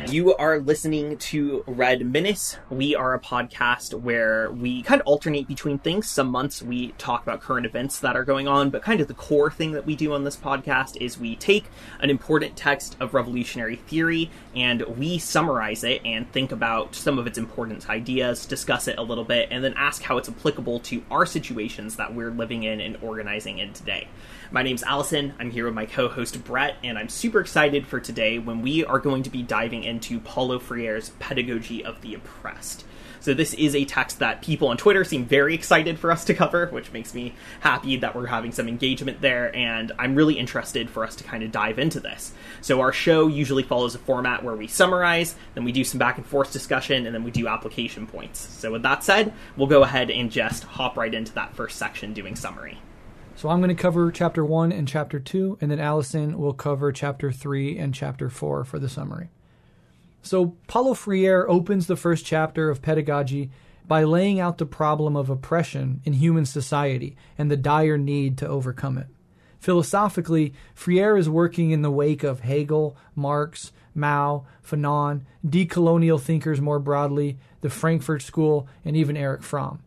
You are listening to Red Menace. We are a podcast where we kind of alternate between things. Some months we talk about current events that are going on, but kind of the core thing that we do on this podcast is we take an important text of revolutionary theory and we summarize it and think about some of its important ideas, discuss it a little bit, and then ask how it's applicable to our situations that we're living in and organizing in today. My name's Alyson. I'm here with my co-host Breht, and I'm super excited for today when we are going to be diving into Paulo Freire's Pedagogy of the Oppressed. So this is a text that people on Twitter seem very excited for us to cover, which makes me happy that we're having some engagement there, and I'm really interested for us to kind of dive into this. So our show usually follows a format where we summarize, then we do some back and forth discussion, and then we do application points. So with that said, we'll go ahead and just hop right into that first section doing summary. So I'm going to cover Chapter 1 and Chapter 2, and then Alyson will cover Chapter 3 and Chapter 4 for the summary. So Paulo Freire opens the first chapter of Pedagogy by laying out the problem of oppression in human society and the dire need to overcome it. Philosophically, Freire is working in the wake of Hegel, Marx, Mao, Fanon, decolonial thinkers more broadly, the Frankfurt School, and even Erich Fromm.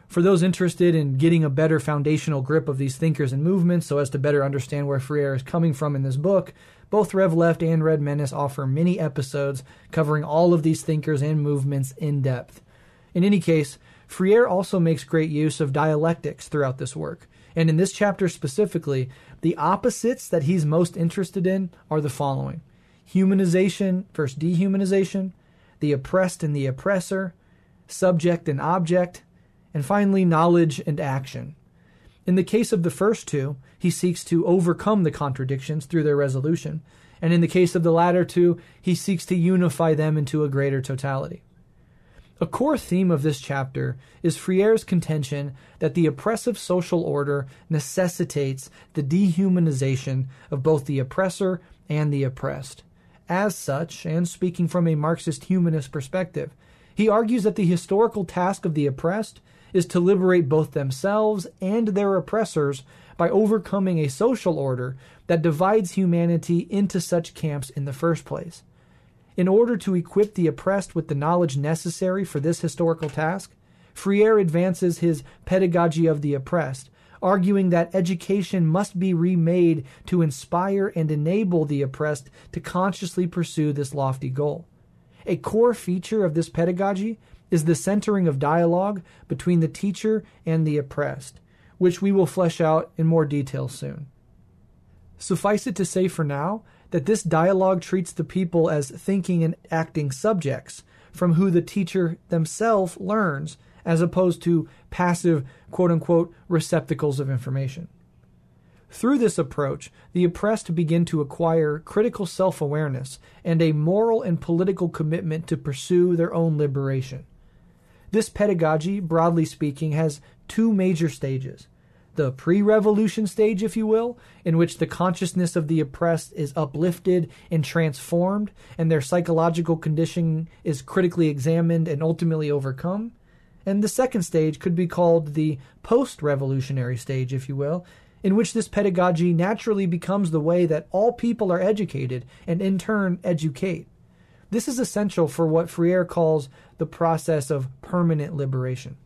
For those interested in getting a better foundational grip of these thinkers and movements so as to better understand where Freire is coming from in this book, both Rev Left and Red Menace offer many episodes covering all of these thinkers and movements in depth. In any case, Freire also makes great use of dialectics throughout this work, and in this chapter specifically, the opposites that he's most interested in are the following: humanization versus dehumanization, the oppressed and the oppressor, subject and object, and finally, knowledge and action. In the case of the first two, he seeks to overcome the contradictions through their resolution, and in the case of the latter two, he seeks to unify them into a greater totality. A core theme of this chapter is Freire's contention that the oppressive social order necessitates the dehumanization of both the oppressor and the oppressed. As such, and speaking from a Marxist humanist perspective, he argues that the historical task of the oppressed is to liberate both themselves and their oppressors by overcoming a social order that divides humanity into such camps in the first place. In order to equip the oppressed with the knowledge necessary for this historical task, Freire advances his Pedagogy of the Oppressed, arguing that education must be remade to inspire and enable the oppressed to consciously pursue this lofty goal. A core feature of this pedagogy is the centering of dialogue between the teacher and the oppressed, which we will flesh out in more detail soon. Suffice it to say for now that this dialogue treats the people as thinking and acting subjects from who the teacher themselves learns, as opposed to passive, quote-unquote, receptacles of information. Through this approach, the oppressed begin to acquire critical self-awareness and a moral and political commitment to pursue their own liberation. This pedagogy, broadly speaking, has two major stages. The pre-revolution stage, if you will, in which the consciousness of the oppressed is uplifted and transformed, and their psychological condition is critically examined and ultimately overcome. And the second stage could be called the post-revolutionary stage, if you will, in which this pedagogy naturally becomes the way that all people are educated and in turn educate. This is essential for what Freire calls the process of permanent liberation.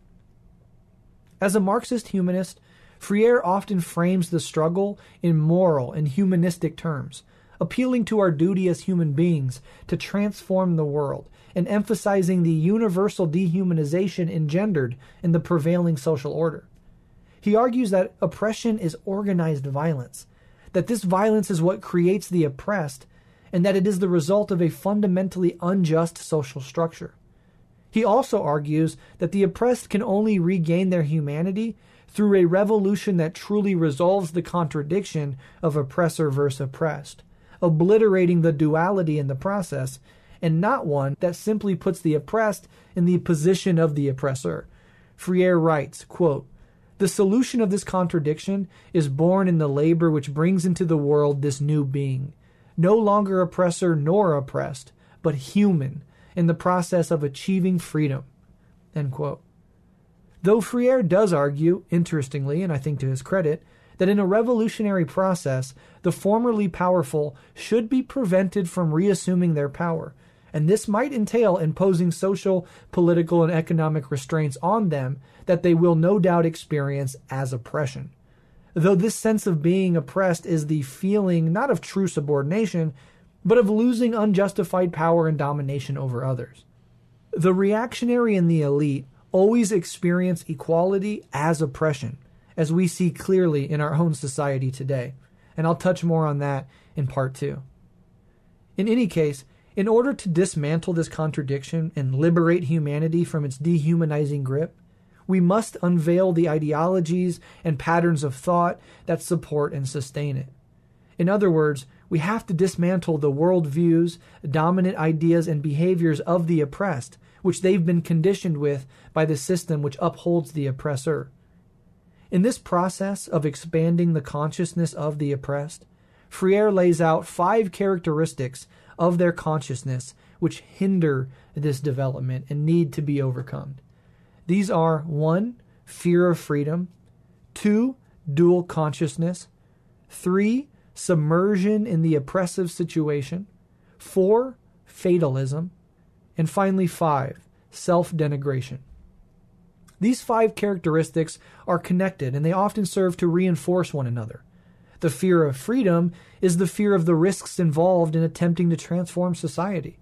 As a Marxist humanist, Freire often frames the struggle in moral and humanistic terms, appealing to our duty as human beings to transform the world and emphasizing the universal dehumanization engendered in the prevailing social order. He argues that oppression is organized violence, that this violence is what creates the oppressed, and that it is the result of a fundamentally unjust social structure. He also argues that the oppressed can only regain their humanity through a revolution that truly resolves the contradiction of oppressor versus oppressed, obliterating the duality in the process, and not one that simply puts the oppressed in the position of the oppressor. Freire writes, quote, "The solution of this contradiction is born in the labor which brings into the world this new being, no longer oppressor nor oppressed, but human, in the process of achieving freedom." End quote. Though Freire does argue, interestingly, and I think to his credit, that in a revolutionary process, the formerly powerful should be prevented from reassuming their power, and this might entail imposing social, political, and economic restraints on them that they will no doubt experience as oppression. Though this sense of being oppressed is the feeling not of true subordination, but of losing unjustified power and domination over others. The reactionary and the elite always experience equality as oppression, as we see clearly in our own society today, and I'll touch more on that in part 2. In any case, in order to dismantle this contradiction and liberate humanity from its dehumanizing grip, we must unveil the ideologies and patterns of thought that support and sustain it. In other words, we have to dismantle the worldviews, dominant ideas, and behaviors of the oppressed, which they've been conditioned with by the system which upholds the oppressor. In this process of expanding the consciousness of the oppressed, Freire lays out 5 characteristics of their consciousness which hinder this development and need to be overcome. These are 1. Fear of freedom, 2. Dual consciousness, 3. Submersion in the oppressive situation, 4. Fatalism, and finally 5. Self-denigration. These 5 characteristics are connected, and they often serve to reinforce one another. The fear of freedom is the fear of the risks involved in attempting to transform society.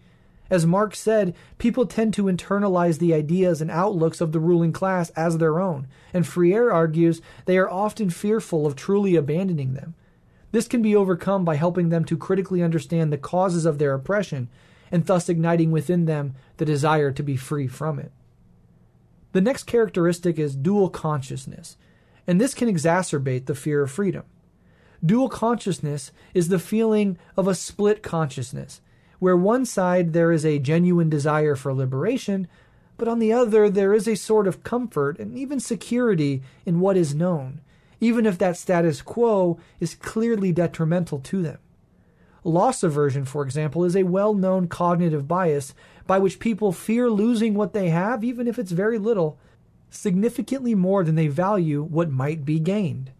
As Marx said, people tend to internalize the ideas and outlooks of the ruling class as their own, and Freire argues they are often fearful of truly abandoning them. This can be overcome by helping them to critically understand the causes of their oppression, and thus igniting within them the desire to be free from it. The next characteristic is dual consciousness, and this can exacerbate the fear of freedom. Dual consciousness is the feeling of a split consciousness, where one side there is a genuine desire for liberation, but on the other there is a sort of comfort and even security in what is known, even if that status quo is clearly detrimental to them. Loss aversion, for example, is a well-known cognitive bias by which people fear losing what they have, even if it's very little, significantly more than they value what might be gained.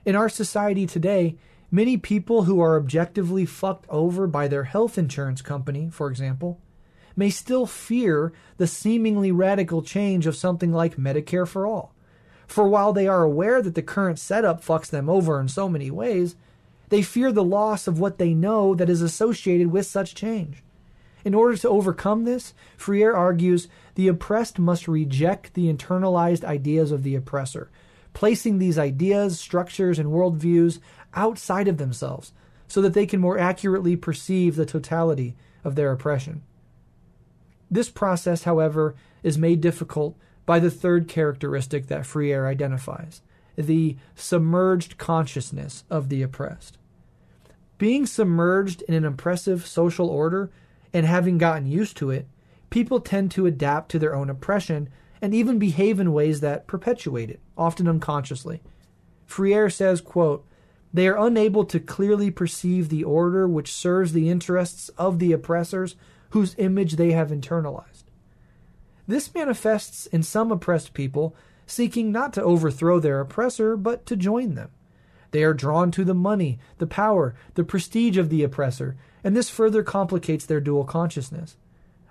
In our society today, many people who are objectively fucked over by their health insurance company, for example, may still fear the seemingly radical change of something like Medicare for all. For while they are aware that the current setup fucks them over in so many ways, they fear the loss of what they know that is associated with such change. In order to overcome this, Freire argues the oppressed must reject the internalized ideas of the oppressor, placing these ideas, structures, and worldviews outside of themselves so that they can more accurately perceive the totality of their oppression. This process, however, is made difficult by the third characteristic that Freire identifies, the submerged consciousness of the oppressed. Being submerged in an oppressive social order and having gotten used to it, people tend to adapt to their own oppression and even behave in ways that perpetuate it, often unconsciously. Freire says, quote, "They are unable to clearly perceive the order which serves the interests of the oppressors whose image they have internalized." This manifests in some oppressed people seeking not to overthrow their oppressor, but to join them. They are drawn to the money, the power, the prestige of the oppressor, and this further complicates their dual consciousness.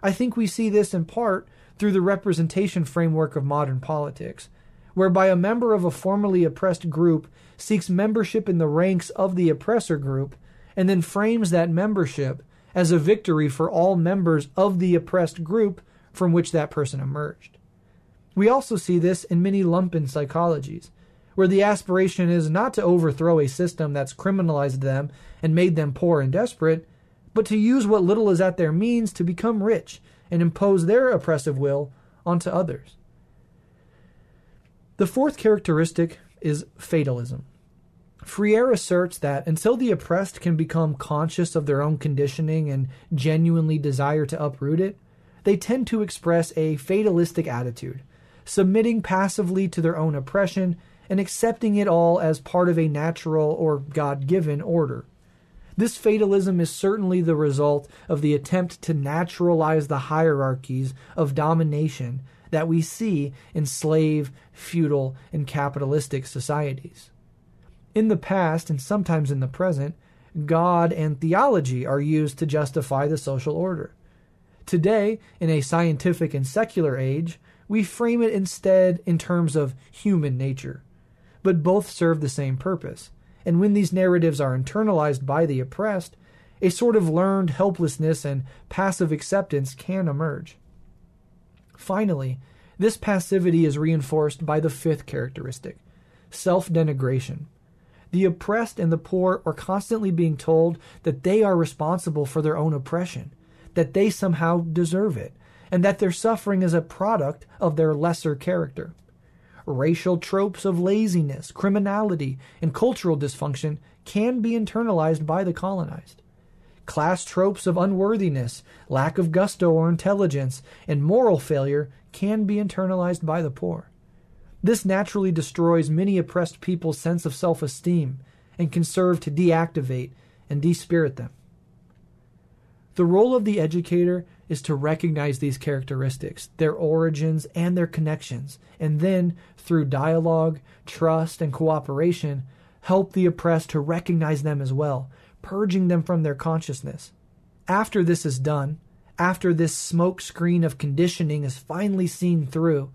I think we see this in part through the representation framework of modern politics, whereby a member of a formerly oppressed group seeks membership in the ranks of the oppressor group, and then frames that membership as a victory for all members of the oppressed group from which that person emerged. We also see this in many lumpen psychologies, where the aspiration is not to overthrow a system that's criminalized them and made them poor and desperate, but to use what little is at their means to become rich and impose their oppressive will onto others. The fourth characteristic is fatalism. Freire asserts that until the oppressed can become conscious of their own conditioning and genuinely desire to uproot it, they tend to express a fatalistic attitude, submitting passively to their own oppression and accepting it all as part of a natural or God-given order. This fatalism is certainly the result of the attempt to naturalize the hierarchies of domination that we see in slave, feudal, and capitalistic societies. In the past, and sometimes in the present, God and theology are used to justify the social order. Today, in a scientific and secular age, we frame it instead in terms of human nature. But both serve the same purpose, and when these narratives are internalized by the oppressed, a sort of learned helplessness and passive acceptance can emerge. Finally, this passivity is reinforced by the fifth characteristic, self-denigration. The oppressed and the poor are constantly being told that they are responsible for their own oppression, that they somehow deserve it, and that their suffering is a product of their lesser character. Racial tropes of laziness, criminality, and cultural dysfunction can be internalized by the colonized. Class tropes of unworthiness, lack of gusto or intelligence, and moral failure can be internalized by the poor. This naturally destroys many oppressed people's sense of self-esteem and can serve to deactivate and despirit them. The role of the educator is to recognize these characteristics, their origins, and their connections, and then, through dialogue, trust, and cooperation, help the oppressed to recognize them as well, purging them from their consciousness. After this is done, after this smoke screen of conditioning is finally seen through,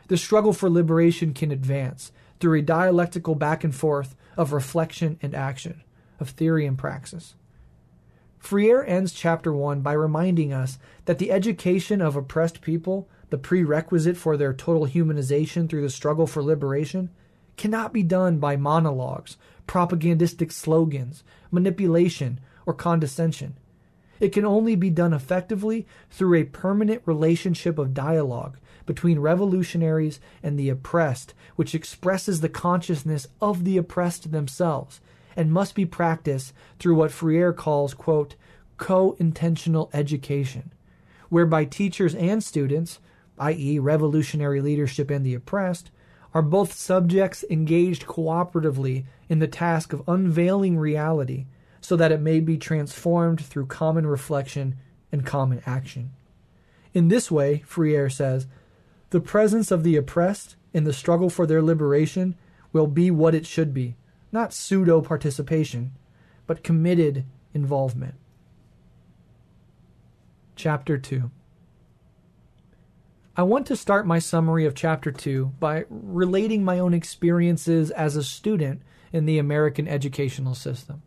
the struggle for liberation can advance through a dialectical back and forth of reflection and action, of theory and praxis. Freire ends chapter 1 by reminding us that the education of oppressed people, the prerequisite for their total humanization through the struggle for liberation, cannot be done by monologues, propagandistic slogans, manipulation, or condescension. It can only be done effectively through a permanent relationship of dialogue between revolutionaries and the oppressed, which expresses the consciousness of the oppressed themselves, and must be practiced through what Freire calls, quote, co-intentional education, whereby teachers and students, i.e. revolutionary leadership and the oppressed, are both subjects engaged cooperatively in the task of unveiling reality so that it may be transformed through common reflection and common action. In this way, Freire says, the presence of the oppressed in the struggle for their liberation will be what it should be, not pseudo-participation, but committed involvement. Chapter 2. I want to start my summary of Chapter 2 by relating my own experiences as a student in the American educational system.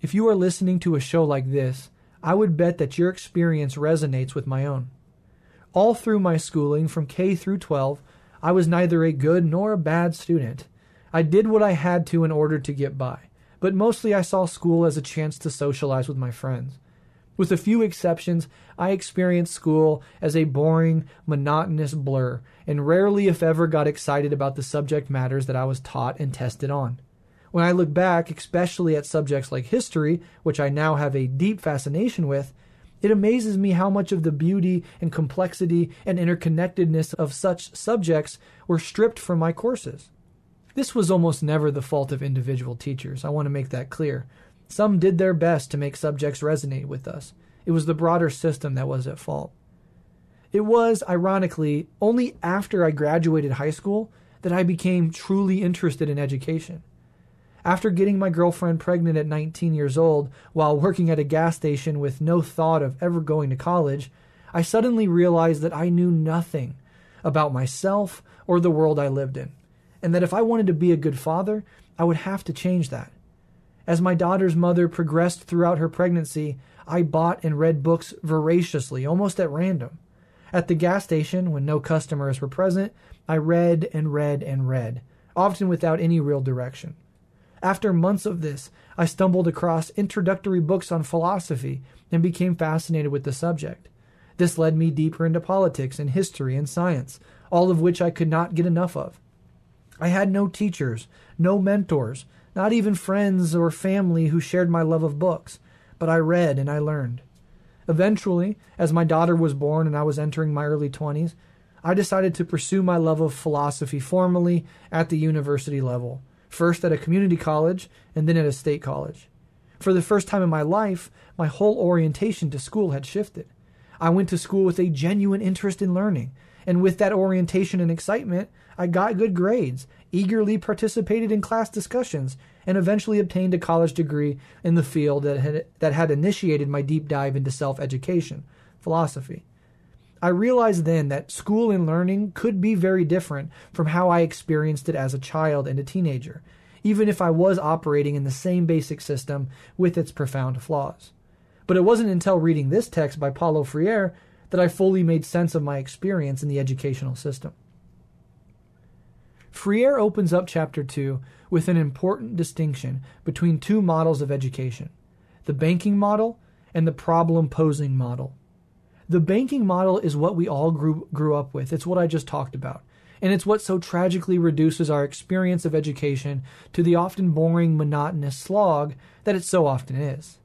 If you are listening to a show like this, I would bet that your experience resonates with my own. All through my schooling, from K through 12, I was neither a good nor a bad student. I did what I had to in order to get by, but mostly I saw school as a chance to socialize with my friends. With a few exceptions, I experienced school as a boring, monotonous blur, and rarely if ever got excited about the subject matters that I was taught and tested on. When I look back, especially at subjects like history, which I now have a deep fascination with, it amazes me how much of the beauty and complexity and interconnectedness of such subjects were stripped from my courses. This was almost never the fault of individual teachers. I want to make that clear. Some did their best to make subjects resonate with us. It was the broader system that was at fault. It was, ironically, only after I graduated high school that I became truly interested in education. After getting my girlfriend pregnant at 19 years old while working at a gas station with no thought of ever going to college, I suddenly realized that I knew nothing about myself or the world I lived in, and that if I wanted to be a good father, I would have to change that. As my daughter's mother progressed throughout her pregnancy, I bought and read books voraciously, almost at random. At the gas station, when no customers were present, I read and read and read, often without any real direction. After months of this, I stumbled across introductory books on philosophy and became fascinated with the subject. This led me deeper into politics and history and science, all of which I could not get enough of. I had no teachers, no mentors, not even friends or family who shared my love of books, but I read and I learned. Eventually, as my daughter was born and I was entering my early 20s, I decided to pursue my love of philosophy formally at the university level. First at a community college, and then at a state college. For the first time in my life, my whole orientation to school had shifted. I went to school with a genuine interest in learning, and with that orientation and excitement, I got good grades, eagerly participated in class discussions, and eventually obtained a college degree in the field that had initiated my deep dive into self-education, philosophy. I realized then that school and learning could be very different from how I experienced it as a child and a teenager, even if I was operating in the same basic system with its profound flaws. But it wasn't until reading this text by Paulo Freire that I fully made sense of my experience in the educational system. Freire opens up chapter 2 with an important distinction between two models of education, the banking model and the problem-posing model. The banking model is what we all grew up with. It's what I just talked about. And it's what so tragically reduces our experience of education to the often boring, monotonous slog that it so often is.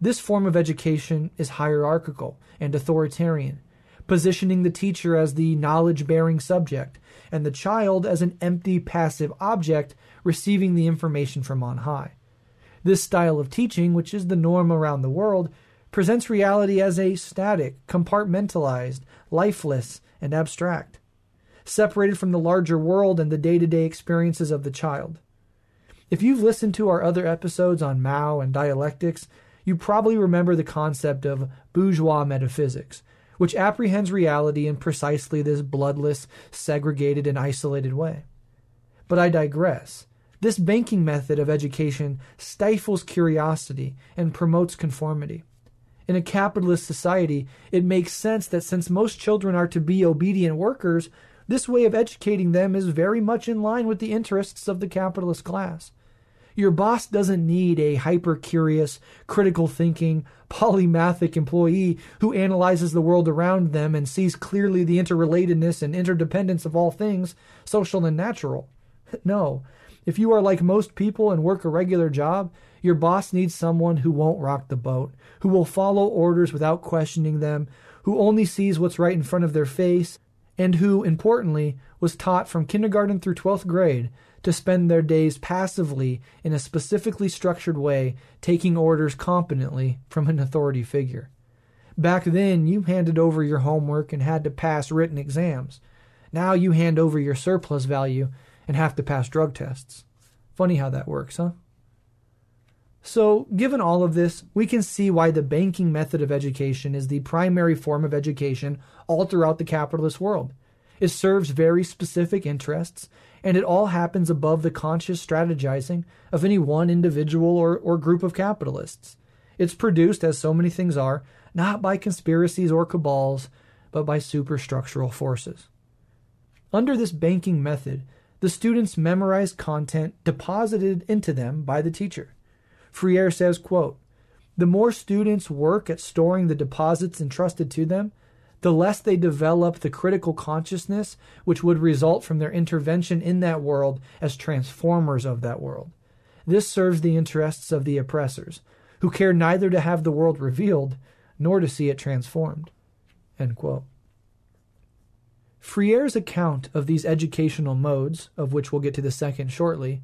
This form of education is hierarchical and authoritarian, positioning the teacher as the knowledge-bearing subject and the child as an empty, passive object receiving the information from on high. This style of teaching, which is the norm around the world, presents reality as a static, compartmentalized, lifeless, and abstract, separated from the larger world and the day-to-day experiences of the child. If you've listened to our other episodes on Mao and dialectics, you probably remember the concept of bourgeois metaphysics, which apprehends reality in precisely this bloodless, segregated, and isolated way. But I digress. This banking method of education stifles curiosity and promotes conformity. In a capitalist society, it makes sense that since most children are to be obedient workers, this way of educating them is very much in line with the interests of the capitalist class. Your boss doesn't need a hyper-curious, critical-thinking, polymathic employee who analyzes the world around them and sees clearly the interrelatedness and interdependence of all things, social and natural. No. If you are like most people and work a regular job, your boss needs someone who won't rock the boat, who will follow orders without questioning them, who only sees what's right in front of their face, and who, importantly, was taught from kindergarten through 12th grade to spend their days passively in a specifically structured way, taking orders competently from an authority figure. Back then, you handed over your homework and had to pass written exams. Now you hand over your surplus value and have to pass drug tests. Funny how that works, huh? So, given all of this, we can see why the banking method of education is the primary form of education all throughout the capitalist world. It serves very specific interests, and it all happens above the conscious strategizing of any one individual or group of capitalists. It's produced, as so many things are, not by conspiracies or cabals, but by superstructural forces. Under this banking method, the students memorize content deposited into them by the teacher. Freire says, quote, "The more students work at storing the deposits entrusted to them, the less they develop the critical consciousness which would result from their intervention in that world as transformers of that world. This serves the interests of the oppressors, who care neither to have the world revealed nor to see it transformed." End quote. Freire's account of these educational modes, of which we'll get to the second shortly,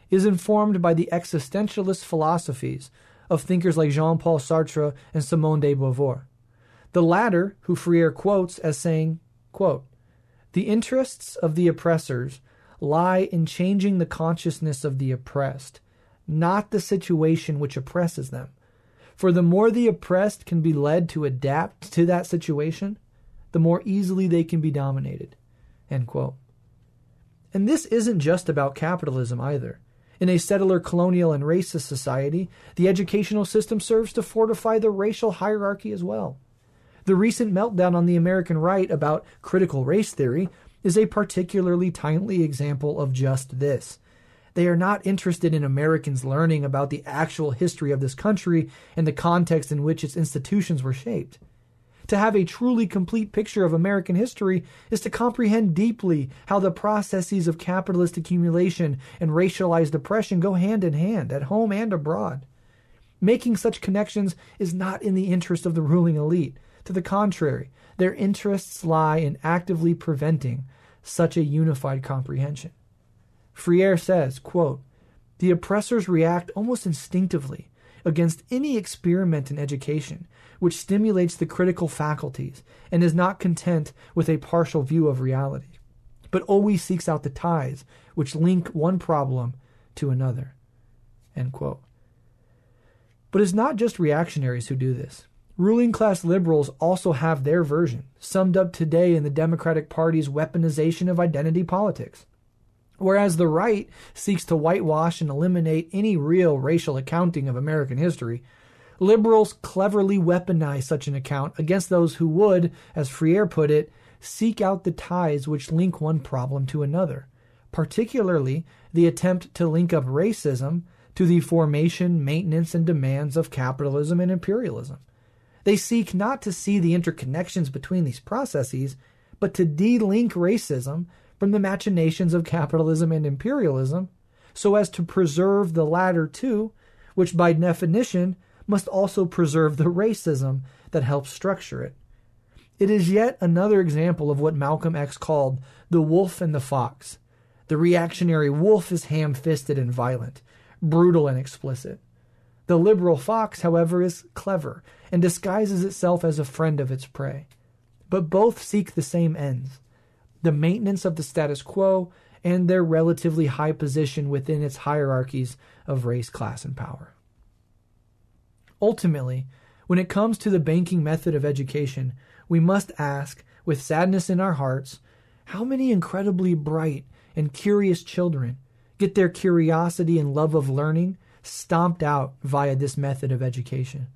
is informed by the existentialist philosophies of thinkers like Jean-Paul Sartre and Simone de Beauvoir. The latter, who Freire quotes as saying, quote, "The interests of the oppressors lie in changing the consciousness of the oppressed, not the situation which oppresses them. For the more the oppressed can be led to adapt to that situation, the more easily they can be dominated." End quote. And this isn't just about capitalism either. In a settler, colonial, and racist society, the educational system serves to fortify the racial hierarchy as well. The recent meltdown on the American right about critical race theory is a particularly timely example of just this. They are not interested in Americans learning about the actual history of this country and the context in which its institutions were shaped. To have a truly complete picture of American history is to comprehend deeply how the processes of capitalist accumulation and racialized oppression go hand in hand, at home and abroad. Making such connections is not in the interest of the ruling elite. To the contrary, their interests lie in actively preventing such a unified comprehension. Freire says, quote, "The oppressors react almost instinctively against any experiment in education which stimulates the critical faculties and is not content with a partial view of reality, but always seeks out the ties which link one problem to another." End quote. But it's not just reactionaries who do this. Ruling class liberals also have their version, summed up today in the Democratic Party's weaponization of identity politics. Whereas the right seeks to whitewash and eliminate any real racial accounting of American history, liberals cleverly weaponize such an account against those who would, as Freire put it, seek out the ties which link one problem to another, particularly the attempt to link up racism to the formation, maintenance, and demands of capitalism and imperialism. They seek not to see the interconnections between these processes, but to de-link racism from the machinations of capitalism and imperialism, so as to preserve the latter too, which by definition must also preserve the racism that helps structure it. It is yet another example of what Malcolm X called the wolf and the fox. The reactionary wolf is ham-fisted and violent, brutal and explicit. The liberal fox, however, is clever and disguises itself as a friend of its prey. But both seek the same ends: the maintenance of the status quo and their relatively high position within its hierarchies of race, class, and power. Ultimately, when it comes to the banking method of education, we must ask, with sadness in our hearts, how many incredibly bright and curious children get their curiosity and love of learning stomped out via this method of education?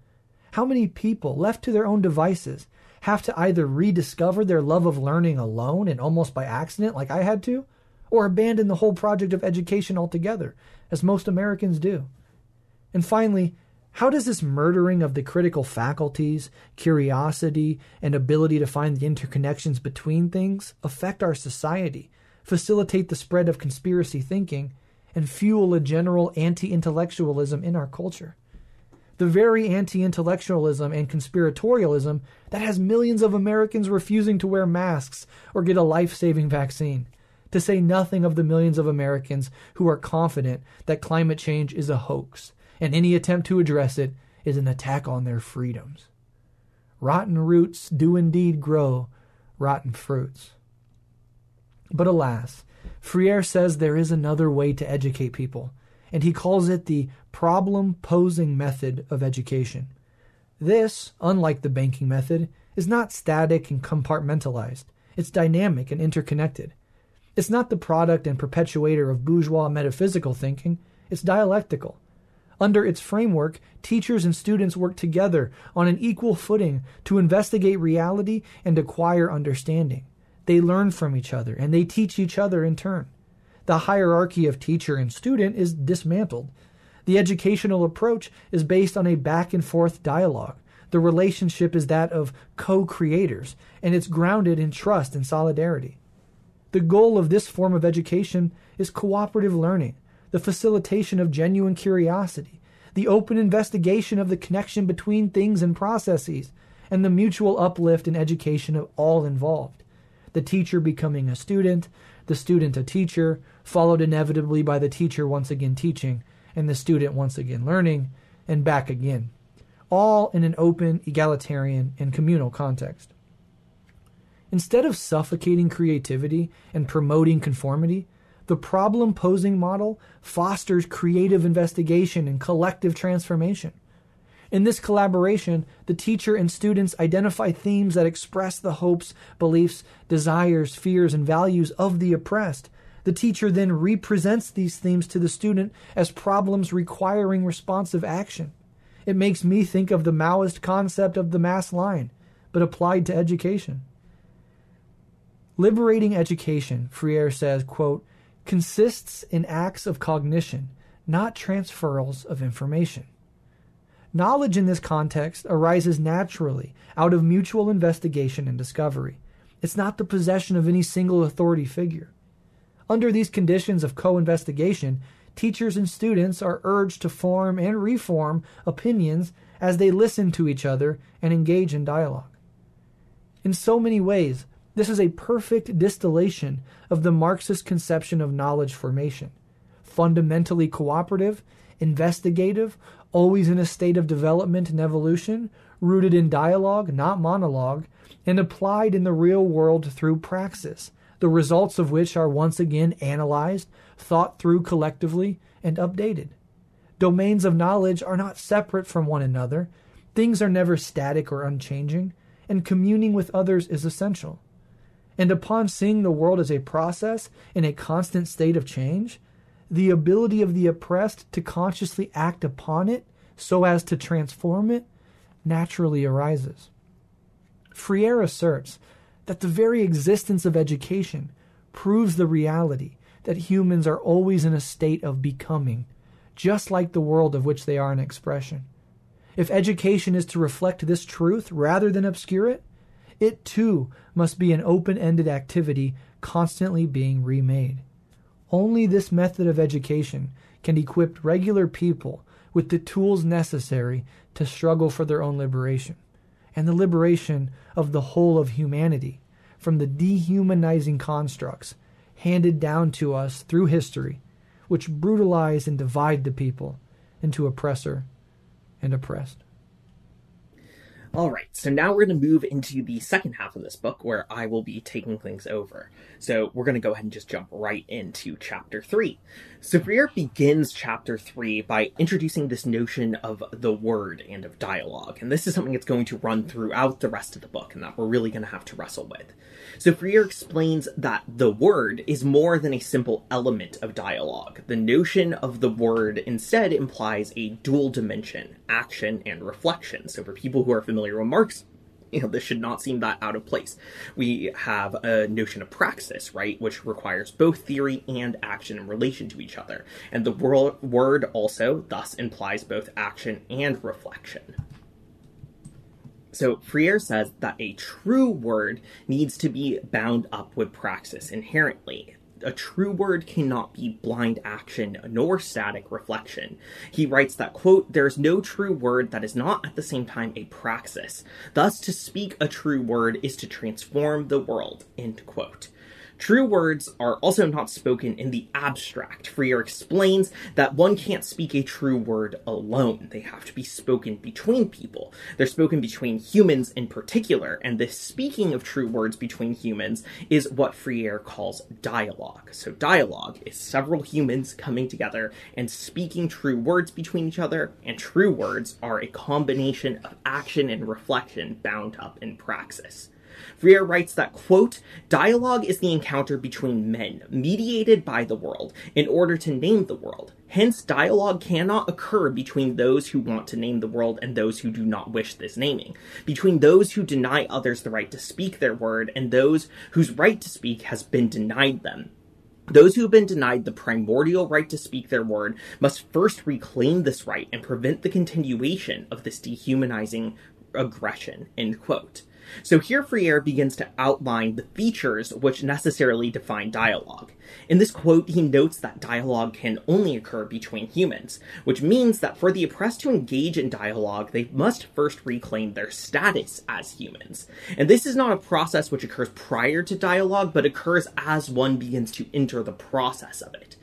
How many people, left to their own devices, have to either rediscover their love of learning alone and almost by accident, like I had to, or abandon the whole project of education altogether, as most Americans do? And finally, how does this murdering of the critical faculties, curiosity, and ability to find the interconnections between things affect our society, facilitate the spread of conspiracy thinking, and fuel a general anti-intellectualism in our culture? The very anti-intellectualism and conspiratorialism that has millions of Americans refusing to wear masks or get a life-saving vaccine, to say nothing of the millions of Americans who are confident that climate change is a hoax, and any attempt to address it is an attack on their freedoms. Rotten roots do indeed grow rotten fruits. But alas, Freire says there is another way to educate people, and he calls it the problem-posing method of education. This, unlike the banking method, is not static and compartmentalized. It's dynamic and interconnected. It's not the product and perpetuator of bourgeois metaphysical thinking. It's dialectical. Under its framework, teachers and students work together on an equal footing to investigate reality and acquire understanding. They learn from each other, and they teach each other in turn. The hierarchy of teacher and student is dismantled. The educational approach is based on a back-and-forth dialogue. The relationship is that of co-creators, and it's grounded in trust and solidarity. The goal of this form of education is cooperative learning, the facilitation of genuine curiosity, the open investigation of the connection between things and processes, and the mutual uplift and education of all involved. The teacher becoming a student, the student a teacher, followed inevitably by the teacher once again teaching, and the student once again learning, and back again, all in an open, egalitarian, and communal context. Instead of suffocating creativity and promoting conformity, the problem-posing model fosters creative investigation and collective transformation. In this collaboration, the teacher and students identify themes that express the hopes, beliefs, desires, fears, and values of the oppressed. The teacher then represents these themes to the student as problems requiring responsive action. It makes me think of the Maoist concept of the mass line, but applied to education. Liberating education, Freire says, quote, consists in acts of cognition, not transferals of information. Knowledge in this context arises naturally out of mutual investigation and discovery. It's not the possession of any single authority figure. Under these conditions of co-investigation, teachers and students are urged to form and reform opinions as they listen to each other and engage in dialogue. In so many ways, this is a perfect distillation of the Marxist conception of knowledge formation. Fundamentally cooperative, investigative, always in a state of development and evolution, rooted in dialogue, not monologue, and applied in the real world through praxis, the results of which are once again analyzed, thought through collectively, and updated. Domains of knowledge are not separate from one another. Things are never static or unchanging, and communing with others is essential. And upon seeing the world as a process in a constant state of change, the ability of the oppressed to consciously act upon it so as to transform it naturally arises. Freire asserts that the very existence of education proves the reality that humans are always in a state of becoming, just like the world of which they are an expression. If education is to reflect this truth rather than obscure it, it too must be an open-ended activity constantly being remade. Only this method of education can equip regular people with the tools necessary to struggle for their own liberation, and the liberation of the whole of humanity from the dehumanizing constructs handed down to us through history, which brutalize and divide the people into oppressor and oppressed. All right, so now we're going to move into the second half of this book where I will be taking things over. So we're going to go ahead and just jump right into chapter 3. So Freire begins chapter 3 by introducing this notion of the word and of dialogue. And this is something that's going to run throughout the rest of the book and that we're really going to have to wrestle with. So Freire explains that the word is more than a simple element of dialogue. The notion of the word instead implies a dual dimension, action and reflection. So for people who are familiar with Marx, this should not seem that out of place. We have a notion of praxis, right, which requires both theory and action in relation to each other. And the word also thus implies both action and reflection. So Freire says that a true word needs to be bound up with praxis inherently. A true word cannot be blind action nor static reflection. He writes that, quote, "There is no true word that is not at the same time a praxis. Thus, to speak a true word is to transform the world," end quote. True words are also not spoken in the abstract. Freire explains that one can't speak a true word alone. They have to be spoken between people. They're spoken between humans in particular, and this speaking of true words between humans is what Freire calls dialogue. So dialogue is several humans coming together and speaking true words between each other, and true words are a combination of action and reflection bound up in praxis. Freire writes that, quote, "Dialogue is the encounter between men, mediated by the world, in order to name the world. Hence, dialogue cannot occur between those who want to name the world and those who do not wish this naming, between those who deny others the right to speak their word and those whose right to speak has been denied them. Those who have been denied the primordial right to speak their word must first reclaim this right and prevent the continuation of this dehumanizing aggression," end quote. So here Freire begins to outline the features which necessarily define dialogue. In this quote, he notes that dialogue can only occur between humans, which means that for the oppressed to engage in dialogue, they must first reclaim their status as humans. And this is not a process which occurs prior to dialogue, but occurs as one begins to enter the process of it.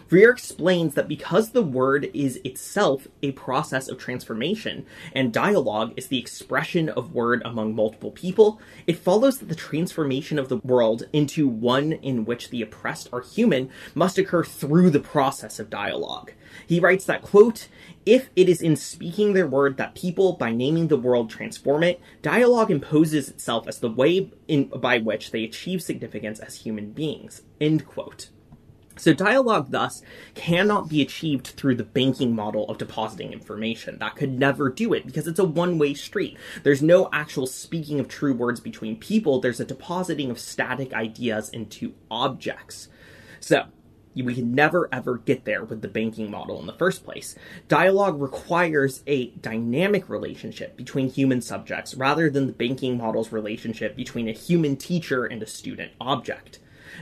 Freire explains that because the word is itself a process of transformation, and dialogue is the expression of word among multiple people, it follows that the transformation of the world into one in which the oppressed are human must occur through the process of dialogue. He writes that, quote, "If it is in speaking their word that people, by naming the world, transform it, dialogue imposes itself as the way by which they achieve significance as human beings," end quote. So dialogue, thus, cannot be achieved through the banking model of depositing information. That could never do it because it's a one-way street. There's no actual speaking of true words between people. There's a depositing of static ideas into objects. So we can never ever get there with the banking model in the first place. Dialogue requires a dynamic relationship between human subjects rather than the banking model's relationship between a human teacher and a student object.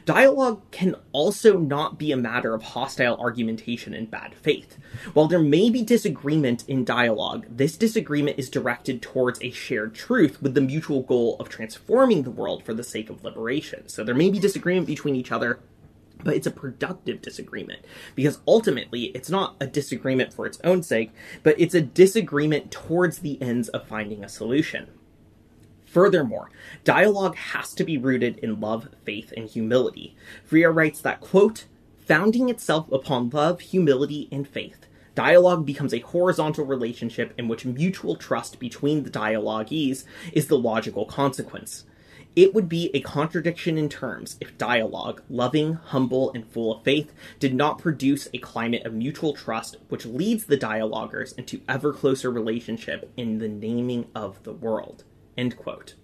Dialogue can also not be a matter of hostile argumentation and bad faith. While there may be disagreement in dialogue, this disagreement is directed towards a shared truth with the mutual goal of transforming the world for the sake of liberation. So there may be disagreement between each other, but it's a productive disagreement, because ultimately it's not a disagreement for its own sake, but it's a disagreement towards the ends of finding a solution. Furthermore, dialogue has to be rooted in love, faith, and humility. Freire writes that, quote, "Founding itself upon love, humility, and faith, Dialogue becomes a horizontal relationship in which mutual trust between the dialoguees is the logical consequence. It would be a contradiction in terms if dialogue, loving, humble, and full of faith, did not produce a climate of mutual trust which leads the dialoguers into ever closer relationship in the naming of the world." End quote.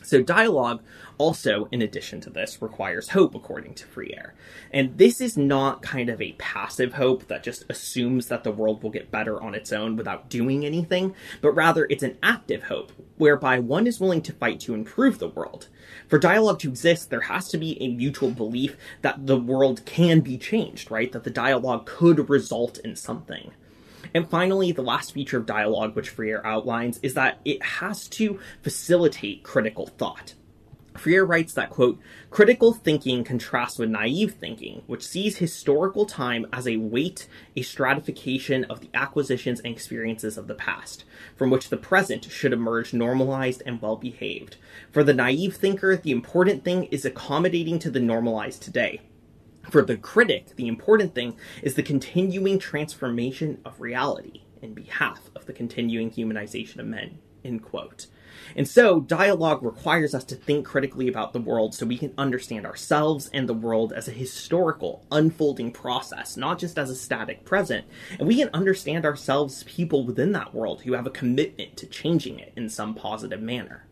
So dialogue also, in addition to this, requires hope, according to Freire. And this is not kind of a passive hope that just assumes that the world will get better on its own without doing anything, but rather it's an active hope, whereby one is willing to fight to improve the world. For dialogue to exist, there has to be a mutual belief that the world can be changed, right? That the dialogue could result in something. And finally, the last feature of dialogue which Freire outlines is that it has to facilitate critical thought. Freire writes that, quote, "Critical thinking contrasts with naive thinking, which sees historical time as a weight, a stratification of the acquisitions and experiences of the past, from which the present should emerge normalized and well-behaved. For the naive thinker, the important thing is accommodating to the normalized today. For the critic, the important thing is the continuing transformation of reality in behalf of the continuing humanization of men," end quote. And so, dialogue requires us to think critically about the world so we can understand ourselves and the world as a historical, unfolding process, not just as a static present, and we can understand ourselves as people within that world who have a commitment to changing it in some positive manner.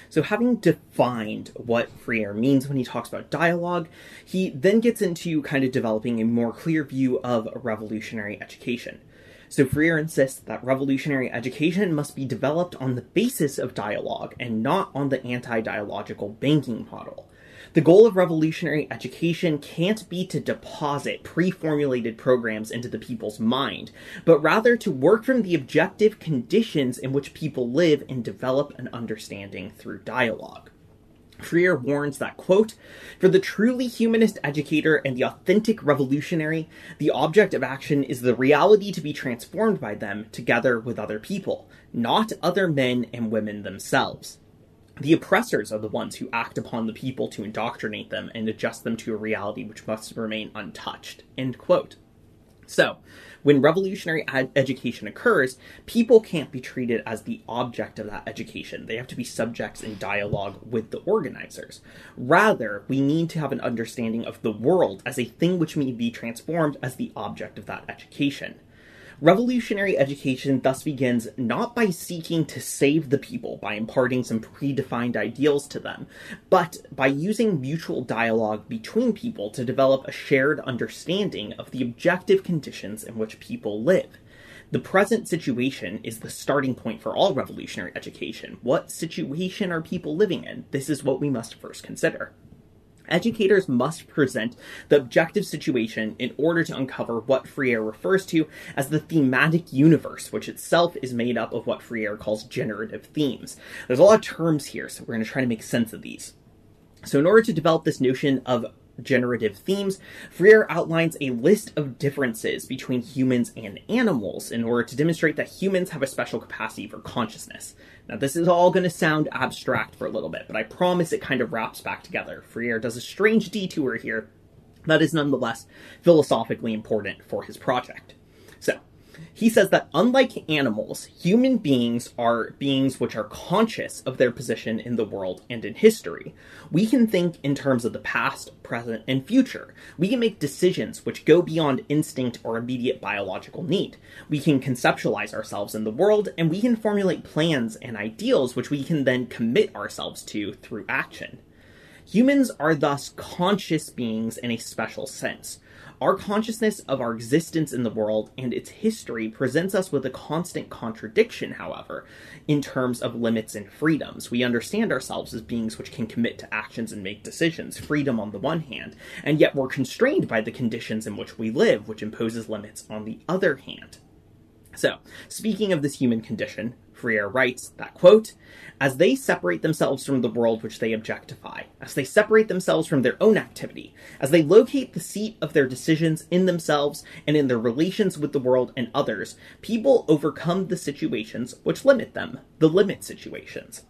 So having defined what Freire means when he talks about dialogue, he then gets into kind of developing a more clear view of revolutionary education. So Freire insists that revolutionary education must be developed on the basis of dialogue and not on the anti-dialogical banking model. The goal of revolutionary education can't be to deposit pre-formulated programs into the people's mind, but rather to work from the objective conditions in which people live and develop an understanding through dialogue. Freire warns that, quote, "For the truly humanist educator and the authentic revolutionary, the object of action is the reality to be transformed by them together with other people, not other men and women themselves. The oppressors are the ones who act upon the people to indoctrinate them and adjust them to a reality which must remain untouched," end quote. So, when revolutionary education occurs, people can't be treated as the object of that education. They have to be subjects in dialogue with the organizers. Rather, we need to have an understanding of the world as a thing which may be transformed as the object of that education. Revolutionary education thus begins not by seeking to save the people by imparting some predefined ideals to them, but by using mutual dialogue between people to develop a shared understanding of the objective conditions in which people live. The present situation is the starting point for all revolutionary education. What situation are people living in? This is what we must first consider. Educators must present the objective situation in order to uncover what Freire refers to as the thematic universe, which itself is made up of what Freire calls generative themes. There's a lot of terms here, so we're going to try to make sense of these. So in order to develop this notion of generative themes, Freire outlines a list of differences between humans and animals in order to demonstrate that humans have a special capacity for consciousness. Now, this is all going to sound abstract for a little bit, but I promise it kind of wraps back together. Freire does a strange detour here that is nonetheless philosophically important for his project. So, he says that unlike animals, human beings are beings which are conscious of their position in the world and in history. We can think in terms of the past, present, and future. We can make decisions which go beyond instinct or immediate biological need. We can conceptualize ourselves in the world, and we can formulate plans and ideals which we can then commit ourselves to through action. Humans are thus conscious beings in a special sense. Our consciousness of our existence in the world and its history presents us with a constant contradiction, however, in terms of limits and freedoms. We understand ourselves as beings which can commit to actions and make decisions, freedom on the one hand, and yet we're constrained by the conditions in which we live, which imposes limits on the other hand. So, speaking of this human condition, Freire writes that, quote, "As they separate themselves from the world which they objectify, as they separate themselves from their own activity, as they locate the seat of their decisions in themselves and in their relations with the world and others, people overcome the situations which limit them, the limit situations.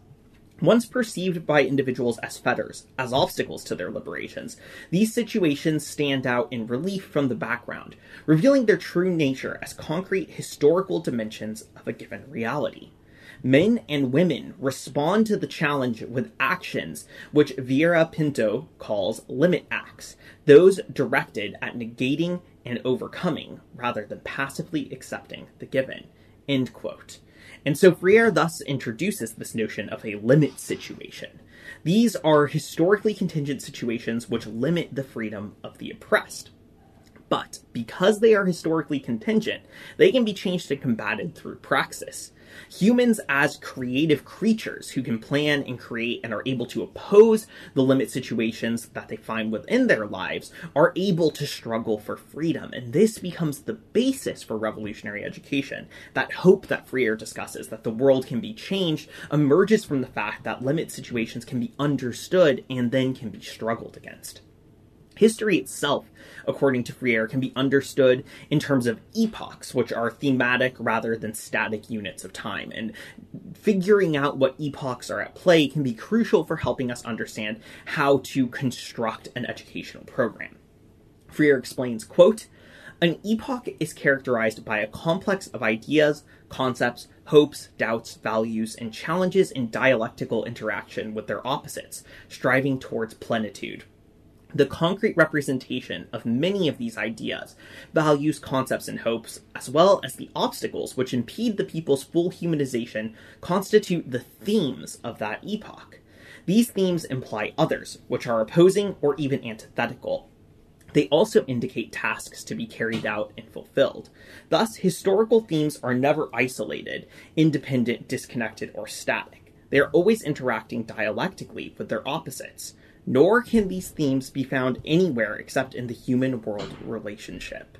Once perceived by individuals as fetters, as obstacles to their liberations, these situations stand out in relief from the background, revealing their true nature as concrete historical dimensions of a given reality. Men and women respond to the challenge with actions which Vieira Pinto calls limit acts, those directed at negating and overcoming rather than passively accepting the given. End quote. And so Freire thus introduces this notion of a limit situation. These are historically contingent situations which limit the freedom of the oppressed. But because they are historically contingent, they can be changed and combated through praxis. Humans as creative creatures who can plan and create and are able to oppose the limit situations that they find within their lives are able to struggle for freedom. And this becomes the basis for revolutionary education. That hope that Freire discusses, that the world can be changed, emerges from the fact that limit situations can be understood and then can be struggled against. History itself, according to Freire, can be understood in terms of epochs, which are thematic rather than static units of time. And figuring out what epochs are at play can be crucial for helping us understand how to construct an educational program. Freire explains, quote, "An epoch is characterized by a complex of ideas, concepts, hopes, doubts, values, and challenges in dialectical interaction with their opposites, striving towards plenitude. The concrete representation of many of these ideas, values, concepts, and hopes, as well as the obstacles which impede the people's full humanization, constitute the themes of that epoch. These themes imply others, which are opposing or even antithetical. They also indicate tasks to be carried out and fulfilled. Thus, historical themes are never isolated, independent, disconnected, or static. They are always interacting dialectically with their opposites. Nor can these themes be found anywhere except in the human-world relationship."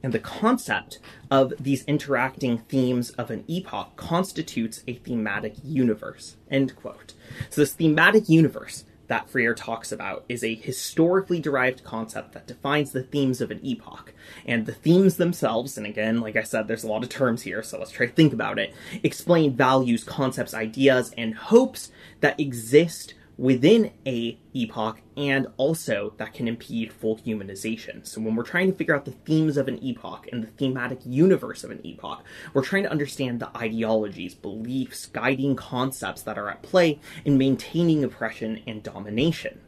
And the concept of these interacting themes of an epoch constitutes a thematic universe. End quote. So this thematic universe that Freire talks about is a historically derived concept that defines the themes of an epoch. And the themes themselves, and again, like I said, there's a lot of terms here, so let's try to think about it, explain values, concepts, ideas, and hopes that exist within a epoch and also that can impede full humanization. So when we're trying to figure out the themes of an epoch and the thematic universe of an epoch, we're trying to understand the ideologies, beliefs, guiding concepts that are at play in maintaining oppression and domination.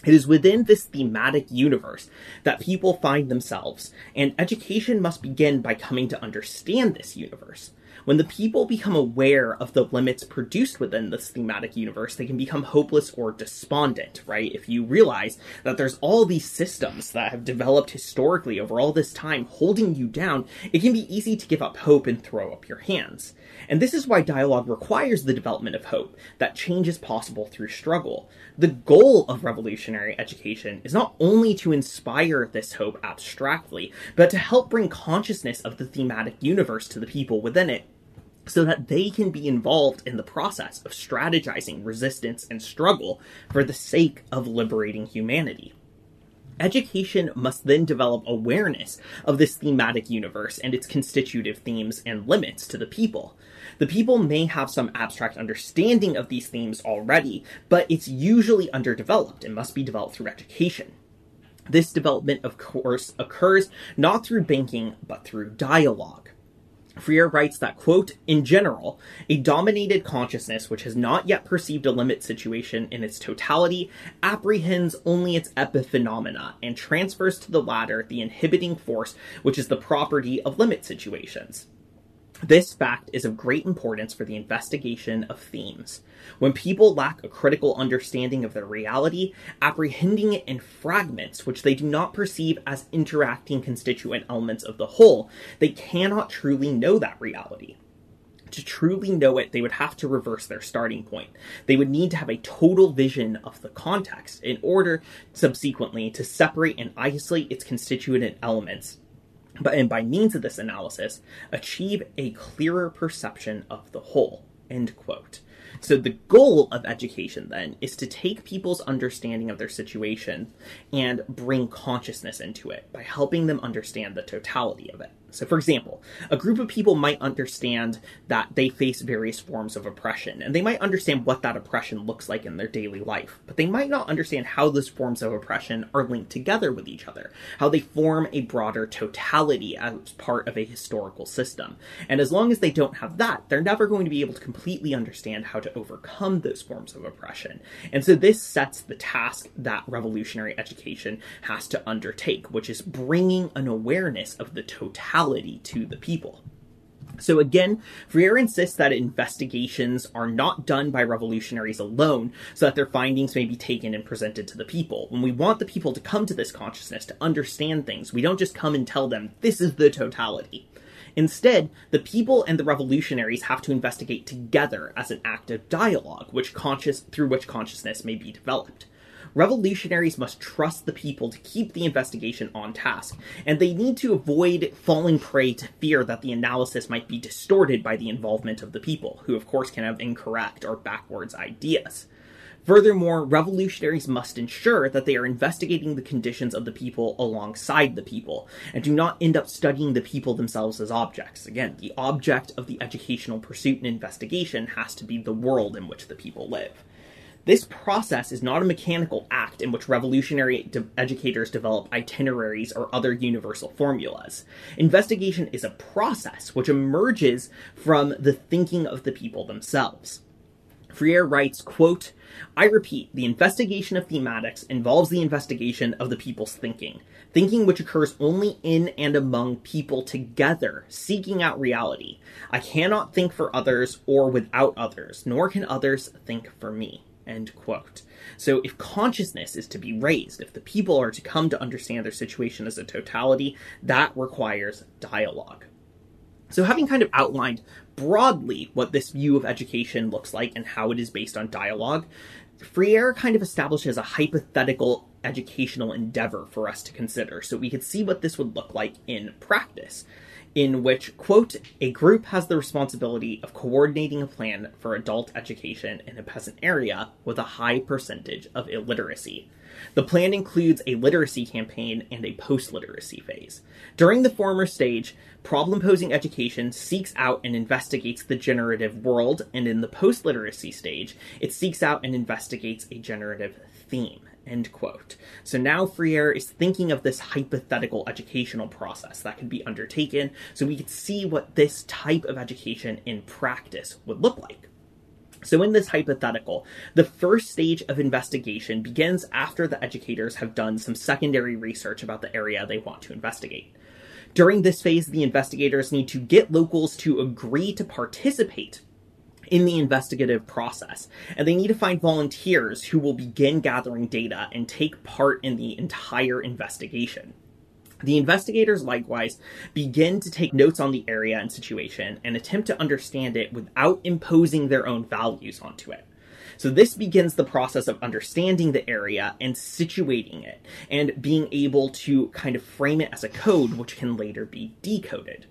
It is within this thematic universe that people find themselves, and education must begin by coming to understand this universe. When the people become aware of the limits produced within this thematic universe, they can become hopeless or despondent, right? If you realize that there's all these systems that have developed historically over all this time holding you down, it can be easy to give up hope and throw up your hands. And this is why dialogue requires the development of hope, that change is possible through struggle. The goal of revolutionary education is not only to inspire this hope abstractly, but to help bring consciousness of the thematic universe to the people within it, so that they can be involved in the process of strategizing resistance and struggle for the sake of liberating humanity. Education must then develop awareness of this thematic universe and its constitutive themes and limits to the people. The people may have some abstract understanding of these themes already, but it's usually underdeveloped and must be developed through education. This development, of course, occurs not through banking, but through dialogue. Freire writes that, quote, "In general, a dominated consciousness which has not yet perceived a limit situation in its totality apprehends only its epiphenomena and transfers to the latter the inhibiting force which is the property of limit situations. This fact is of great importance for the investigation of themes. When people lack a critical understanding of their reality, apprehending it in fragments which they do not perceive as interacting constituent elements of the whole, they cannot truly know that reality. To truly know it, they would have to reverse their starting point. They would need to have a total vision of the context in order, subsequently, to separate and isolate its constituent elements, and by means of this analysis, achieve a clearer perception of the whole." End quote. So the goal of education, then, is to take people's understanding of their situation and bring consciousness into it by helping them understand the totality of it. So, for example, a group of people might understand that they face various forms of oppression, and they might understand what that oppression looks like in their daily life, but they might not understand how those forms of oppression are linked together with each other, how they form a broader totality as part of a historical system. And as long as they don't have that, they're never going to be able to completely understand how to overcome those forms of oppression. And so this sets the task that revolutionary education has to undertake, which is bringing an awareness of the totality to the people. So again, Freire insists that investigations are not done by revolutionaries alone, so that their findings may be taken and presented to the people. When we want the people to come to this consciousness, to understand things, we don't just come and tell them, this is the totality. Instead, the people and the revolutionaries have to investigate together as an act of dialogue, through which consciousness may be developed. Revolutionaries must trust the people to keep the investigation on task, and they need to avoid falling prey to fear that the analysis might be distorted by the involvement of the people, who of course can have incorrect or backwards ideas. Furthermore, revolutionaries must ensure that they are investigating the conditions of the people alongside the people, and do not end up studying the people themselves as objects. Again, the object of the educational pursuit and investigation has to be the world in which the people live. This process is not a mechanical act in which revolutionary educators develop itineraries or other universal formulas. Investigation is a process which emerges from the thinking of the people themselves. Freire writes, quote, "I repeat, the investigation of thematics involves the investigation of the people's thinking which occurs only in and among people together, seeking out reality. I cannot think for others or without others, nor can others think for me." End quote. So if consciousness is to be raised, if the people are to come to understand their situation as a totality, that requires dialogue. So having kind of outlined broadly what this view of education looks like and how it is based on dialogue, Freire kind of establishes a hypothetical educational endeavor for us to consider, so we could see what this would look like in practice, in which, quote, "a group has the responsibility of coordinating a plan for adult education in a peasant area with a high percentage of illiteracy. The plan includes a literacy campaign and a post-literacy phase. During the former stage, problem-posing education seeks out and investigates the generative world, and in the post-literacy stage, it seeks out and investigates a generative theme." End quote. So now Freire is thinking of this hypothetical educational process that could be undertaken, so we could see what this type of education in practice would look like. So in this hypothetical, the first stage of investigation begins after the educators have done some secondary research about the area they want to investigate. During this phase, the investigators need to get locals to agree to participate in the investigative process, and they need to find volunteers who will begin gathering data and take part in the entire investigation. The investigators likewise begin to take notes on the area and situation and attempt to understand it without imposing their own values onto it. So this begins the process of understanding the area and situating it, and being able to kind of frame it as a code which can later be decoded.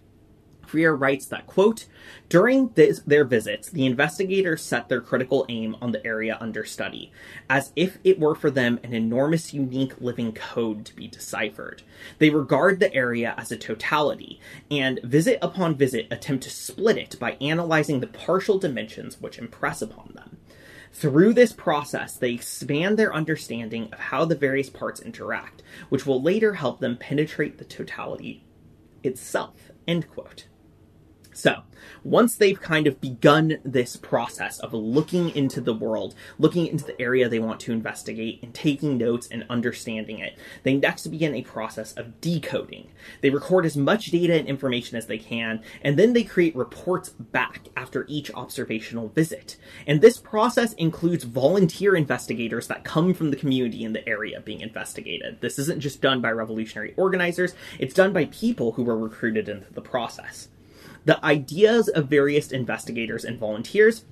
Freire writes that, quote, "During their visits, the investigators set their critical aim on the area under study, as if it were for them an enormous, unique, living code to be deciphered. They regard the area as a totality, and visit upon visit attempt to split it by analyzing the partial dimensions which impress upon them. Through this process, they expand their understanding of how the various parts interact, which will later help them penetrate the totality itself." End quote. So, once they've kind of begun this process of looking into the world, looking into the area they want to investigate, and taking notes and understanding it, they next begin a process of decoding. They record as much data and information as they can, and then they create reports back after each observational visit. And this process includes volunteer investigators that come from the community in the area being investigated. This isn't just done by revolutionary organizers, it's done by people who were recruited into the process. The ideas of various investigators and volunteers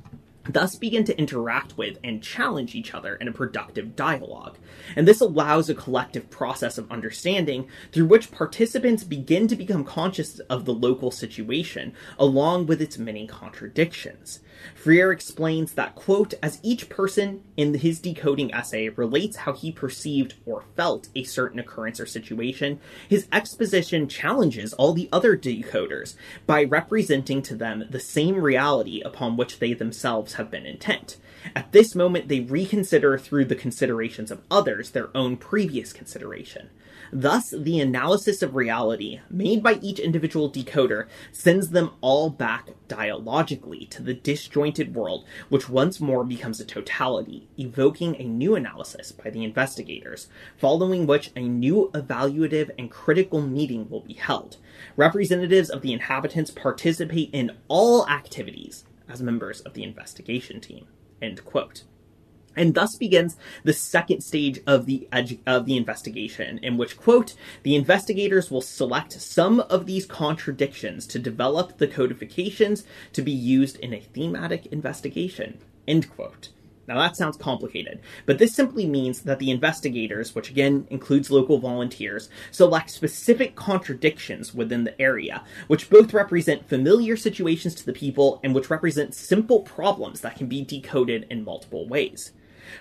thus begin to interact with and challenge each other in a productive dialogue. And this allows a collective process of understanding through which participants begin to become conscious of the local situation, along with its many contradictions. Freire explains that, quote, as each person in his decoding essay relates how he perceived or felt a certain occurrence or situation, his exposition challenges all the other decoders by representing to them the same reality upon which they themselves have been intent. At this moment, they reconsider through the considerations of others their own previous consideration. Thus, the analysis of reality made by each individual decoder sends them all back dialogically to the disjointed world, which once more becomes a totality, evoking a new analysis by the investigators, following which a new evaluative and critical meeting will be held. Representatives of the inhabitants participate in all activities as members of the investigation team. End quote. And thus begins the second stage of the investigation, in which, quote, the investigators will select some of these contradictions to develop the codifications to be used in a thematic investigation, end quote. Now that sounds complicated, but this simply means that the investigators, which again includes local volunteers, select specific contradictions within the area, which both represent familiar situations to the people and which represent simple problems that can be decoded in multiple ways.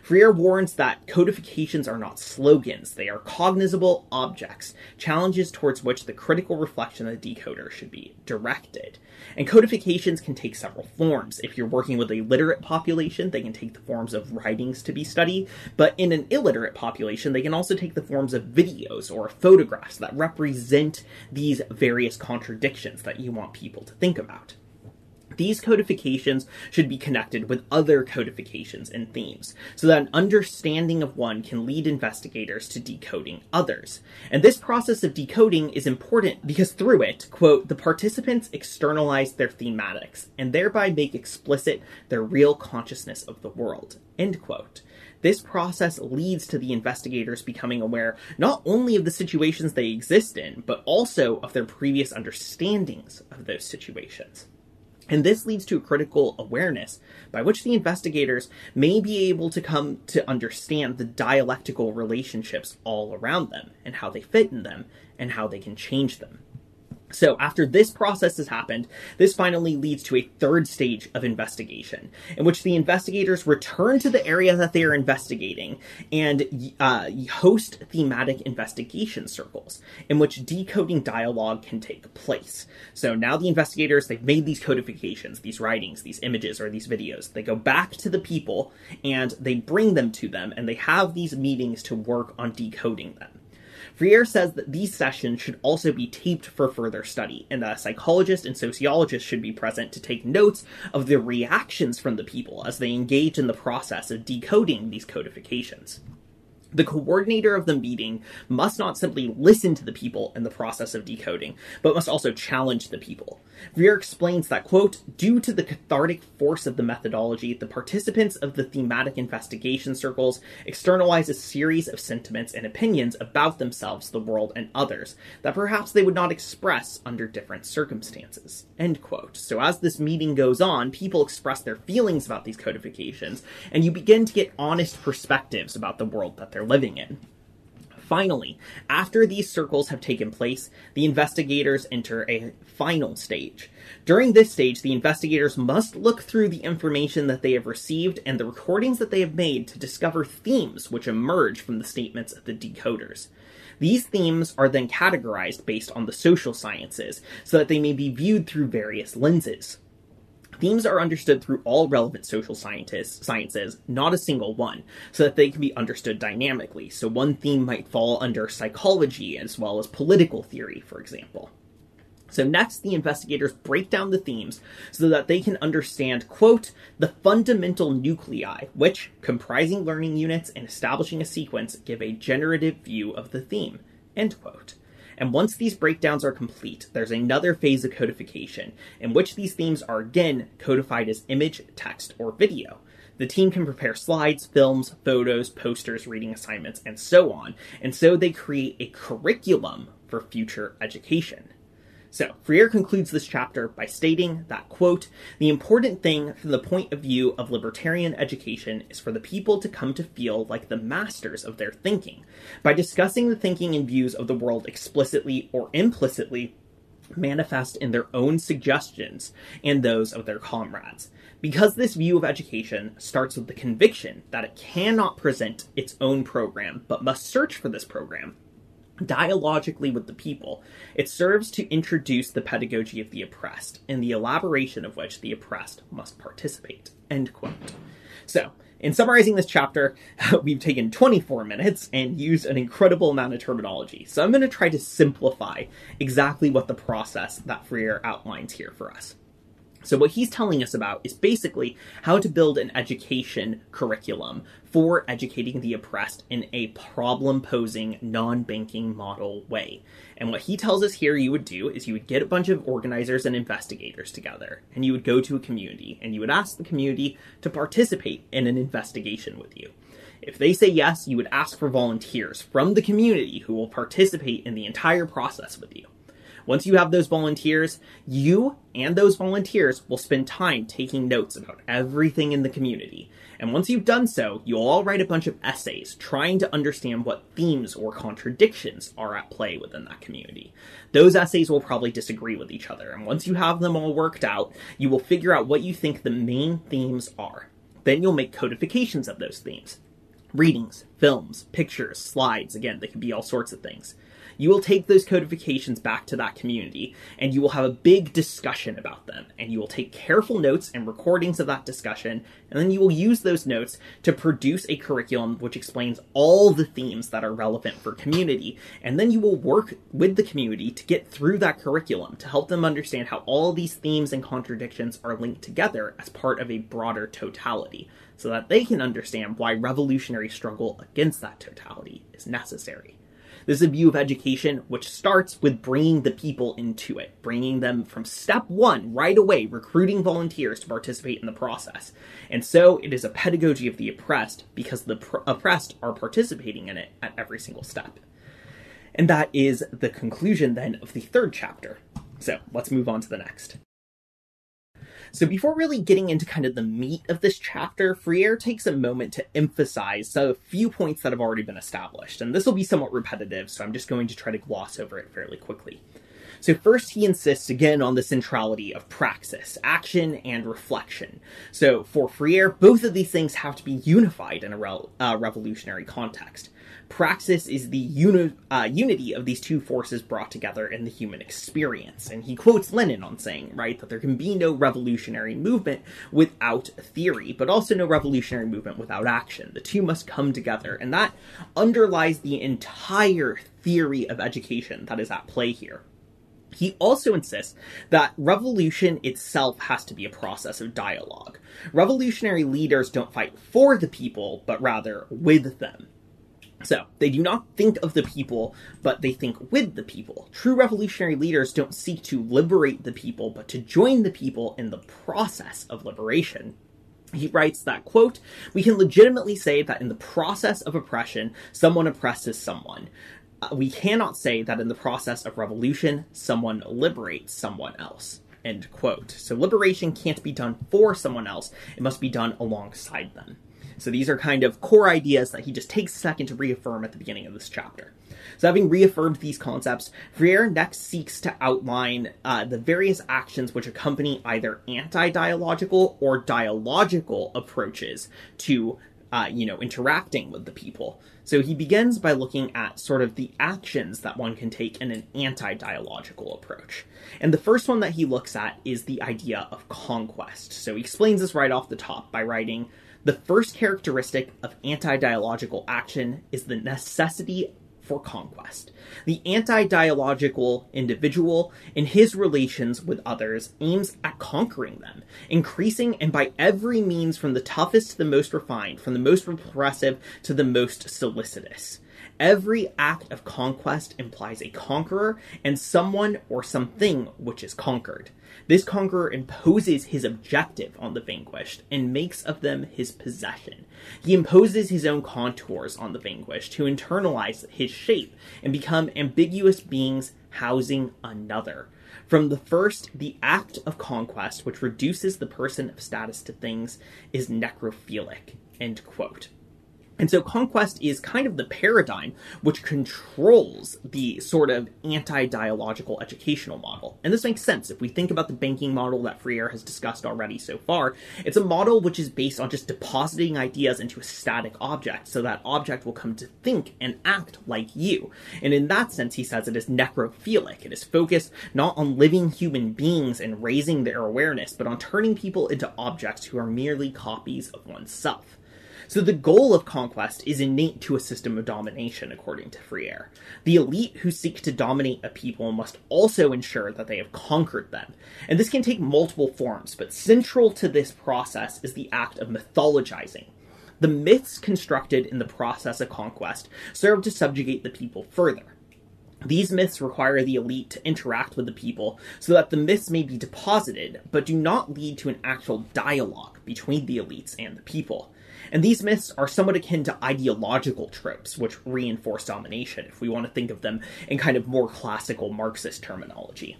Freire warns that codifications are not slogans, they are cognizable objects, challenges towards which the critical reflection of the decoder should be directed. And codifications can take several forms. If you're working with a literate population, they can take the forms of writings to be studied, but in an illiterate population, they can also take the forms of videos or photographs that represent these various contradictions that you want people to think about. These codifications should be connected with other codifications and themes, so that an understanding of one can lead investigators to decoding others. And this process of decoding is important because through it, quote, the participants externalize their thematics, and thereby make explicit their real consciousness of the world, end quote. This process leads to the investigators becoming aware not only of the situations they exist in, but also of their previous understandings of those situations. And this leads to a critical awareness by which the investigators may be able to come to understand the dialectical relationships all around them and how they fit in them and how they can change them. So after this process has happened, this finally leads to a third stage of investigation, in which the investigators return to the area that they are investigating and host thematic investigation circles, in which decoding dialogue can take place. So now the investigators, they've made these codifications, these writings, these images, or these videos. They go back to the people, and they bring them to them, and they have these meetings to work on decoding them. Freire says that these sessions should also be taped for further study, and that a psychologist and sociologist should be present to take notes of the reactions from the people as they engage in the process of decoding these codifications. The coordinator of the meeting must not simply listen to the people in the process of decoding, but must also challenge the people. Freire explains that, quote, due to the cathartic force of the methodology, the participants of the thematic investigation circles externalize a series of sentiments and opinions about themselves, the world, and others that perhaps they would not express under different circumstances, end quote. So as this meeting goes on, people express their feelings about these codifications, and you begin to get honest perspectives about the world that they're living in. Finally, after these circles have taken place, the investigators enter a final stage. During this stage, the investigators must look through the information that they have received and the recordings that they have made to discover themes which emerge from the statements of the decoders. These themes are then categorized based on the social sciences, so that they may be viewed through various lenses. Themes are understood through all relevant social sciences, not a single one, so that they can be understood dynamically. So one theme might fall under psychology as well as political theory, for example. So next, the investigators break down the themes so that they can understand, quote, the fundamental nuclei, which, comprising learning units and establishing a sequence, give a generative view of the theme, end quote. And once these breakdowns are complete, there's another phase of codification, in which these themes are again codified as image, text, or video. The team can prepare slides, films, photos, posters, reading assignments, and so on, and so they create a curriculum for future education. So, Freire concludes this chapter by stating that, quote, "The important thing from the point of view of libertarian education is for the people to come to feel like the masters of their thinking, by discussing the thinking and views of the world explicitly or implicitly manifest in their own suggestions and those of their comrades. Because this view of education starts with the conviction that it cannot present its own program, but must search for this program dialogically with the people, it serves to introduce the pedagogy of the oppressed, in the elaboration of which the oppressed must participate." End quote. So, in summarizing this chapter, we've taken 24 minutes and used an incredible amount of terminology. So I'm going to try to simplify exactly what the process that Freire outlines here for us. So what he's telling us about is basically how to build an education curriculum for educating the oppressed in a problem-posing, non-banking model way. And what he tells us here you would do is you would get a bunch of organizers and investigators together, and you would go to a community, and you would ask the community to participate in an investigation with you. If they say yes, you would ask for volunteers from the community who will participate in the entire process with you. Once you have those volunteers, you and those volunteers will spend time taking notes about everything in the community. And once you've done so, you'll all write a bunch of essays trying to understand what themes or contradictions are at play within that community. Those essays will probably disagree with each other, and once you have them all worked out, you will figure out what you think the main themes are. Then you'll make codifications of those themes. Readings, films, pictures, slides, again, they could be all sorts of things. You will take those codifications back to that community, and you will have a big discussion about them, and you will take careful notes and recordings of that discussion, and then you will use those notes to produce a curriculum which explains all the themes that are relevant for community, and then you will work with the community to get through that curriculum to help them understand how all these themes and contradictions are linked together as part of a broader totality, so that they can understand why revolutionary struggle against that totality is necessary. This is a view of education which starts with bringing the people into it, bringing them from step one right away, recruiting volunteers to participate in the process. And so it is a pedagogy of the oppressed because the oppressed are participating in it at every single step. And that is the conclusion then of the third chapter. So let's move on to the next. So before really getting into kind of the meat of this chapter, Freire takes a moment to emphasize a few points that have already been established. And this will be somewhat repetitive, so I'm just going to try to gloss over it fairly quickly. So first, he insists again on the centrality of praxis, action and reflection. So for Freire, both of these things have to be unified in a revolutionary context. Praxis is the unity of these two forces brought together in the human experience. And he quotes Lenin on saying, right, that there can be no revolutionary movement without theory, but also no revolutionary movement without action. The two must come together, and that underlies the entire theory of education that is at play here. He also insists that revolution itself has to be a process of dialogue. Revolutionary leaders don't fight for the people, but rather with them. So, they do not think of the people, but they think with the people. True revolutionary leaders don't seek to liberate the people, but to join the people in the process of liberation. He writes that, quote, "We can legitimately say that in the process of oppression, someone oppresses someone. We cannot say that in the process of revolution, someone liberates someone else." End quote. So liberation can't be done for someone else. It must be done alongside them. So these are kind of core ideas that he just takes a second to reaffirm at the beginning of this chapter. So having reaffirmed these concepts, Freire next seeks to outline the various actions which accompany either anti-dialogical or dialogical approaches to interacting with the people. So he begins by looking at sort of the actions that one can take in an anti-dialogical approach. And the first one that he looks at is the idea of conquest. So he explains this right off the top by writing, "The first characteristic of anti-dialogical action is the necessity for conquest. The anti-dialogical individual, in his relations with others, aims at conquering them, increasing and by every means from the toughest to the most refined, from the most repressive to the most solicitous. Every act of conquest implies a conqueror and someone or something which is conquered. This conqueror imposes his objective on the vanquished and makes of them his possession. He imposes his own contours on the vanquished to internalize his shape and become ambiguous beings housing another. From the first, the act of conquest, which reduces the person of status to things, is necrophilic, end quote. And so conquest is kind of the paradigm which controls the sort of anti-dialogical educational model. And this makes sense. If we think about the banking model that Freire has discussed already so far, it's a model which is based on just depositing ideas into a static object, so that object will come to think and act like you. And in that sense, he says it is necrophilic. It is focused not on living human beings and raising their awareness, but on turning people into objects who are merely copies of oneself. So the goal of conquest is innate to a system of domination, according to Freire. The elite who seek to dominate a people must also ensure that they have conquered them. And this can take multiple forms, but central to this process is the act of mythologizing. The myths constructed in the process of conquest serve to subjugate the people further. These myths require the elite to interact with the people so that the myths may be deposited, but do not lead to an actual dialogue between the elites and the people. And these myths are somewhat akin to ideological tropes, which reinforce domination, if we want to think of them in kind of more classical Marxist terminology.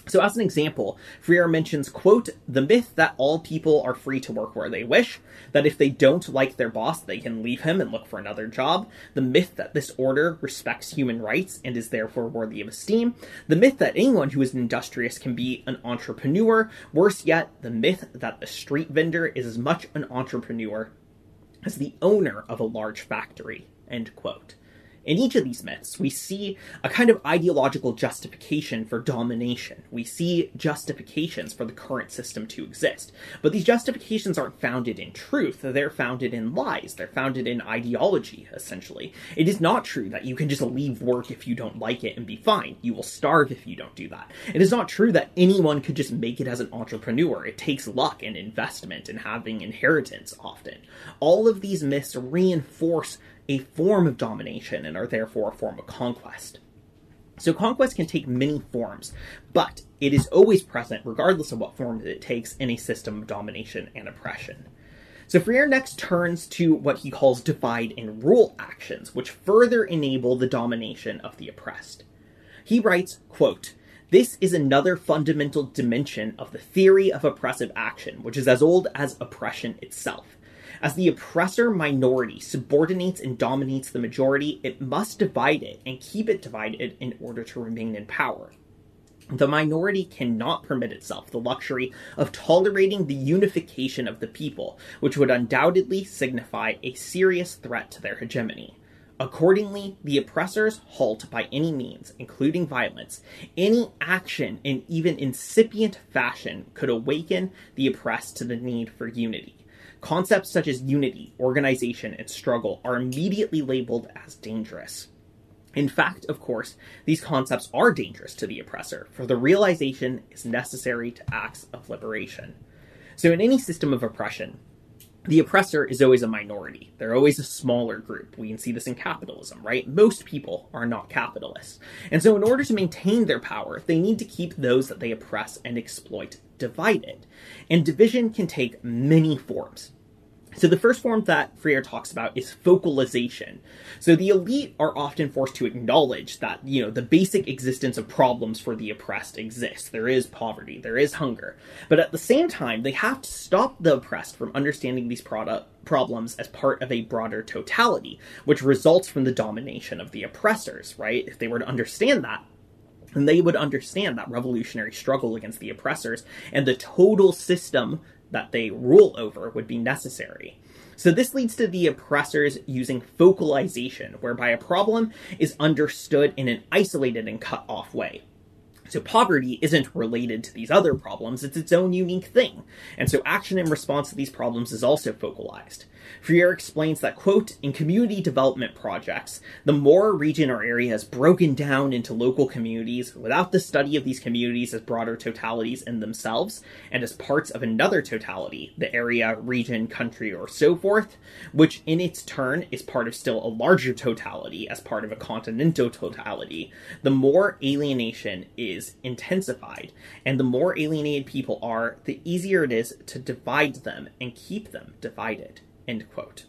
So as an example, Freire mentions, quote, the myth that all people are free to work where they wish, that if they don't like their boss, they can leave him and look for another job, the myth that this order respects human rights and is therefore worthy of esteem, the myth that anyone who is industrious can be an entrepreneur, worse yet, the myth that the street vendor is as much an entrepreneur as the owner of a large factory, end quote. In each of these myths, we see a kind of ideological justification for domination. We see justifications for the current system to exist. But these justifications aren't founded in truth. They're founded in lies. They're founded in ideology, essentially. It is not true that you can just leave work if you don't like it and be fine. You will starve if you don't do that. It is not true that anyone could just make it as an entrepreneur. It takes luck and investment and having inheritance often. All of these myths reinforce a form of domination and are therefore a form of conquest. So conquest can take many forms, but it is always present regardless of what form it takes in a system of domination and oppression. So Freire next turns to what he calls divide and rule actions, which further enable the domination of the oppressed. He writes, quote, this is another fundamental dimension of the theory of oppressive action, which is as old as oppression itself. As the oppressor minority subordinates and dominates the majority, it must divide it and keep it divided in order to remain in power. The minority cannot permit itself the luxury of tolerating the unification of the people, which would undoubtedly signify a serious threat to their hegemony. Accordingly, the oppressors halt by any means, including violence. Any action in even incipient fashion could awaken the oppressed to the need for unity. Concepts such as unity, organization, and struggle are immediately labeled as dangerous. In fact, of course, these concepts are dangerous to the oppressor, for the realization is necessary to acts of liberation. So in any system of oppression, the oppressor is always a minority. They're always a smaller group. We can see this in capitalism, right? Most people are not capitalists. And so in order to maintain their power, they need to keep those that they oppress and exploit divided. And division can take many forms. So the first form that Freire talks about is focalization. So the elite are often forced to acknowledge that, the basic existence of problems for the oppressed exists. There is poverty, there is hunger. But at the same time, they have to stop the oppressed from understanding these problems as part of a broader totality, which results from the domination of the oppressors, right? If they were to understand that, then they would understand that revolutionary struggle against the oppressors and the total system that they rule over would be necessary. So this leads to the oppressors using focalization, whereby a problem is understood in an isolated and cut off way. So poverty isn't related to these other problems, it's its own unique thing. And so action in response to these problems is also focalized. Freire explains that, quote, in community development projects, the more a region or area is broken down into local communities without the study of these communities as broader totalities in themselves and as parts of another totality, the area, region, country, or so forth, which in its turn is part of still a larger totality as part of a continental totality, the more alienation is intensified. And the more alienated people are, the easier it is to divide them and keep them divided. End quote.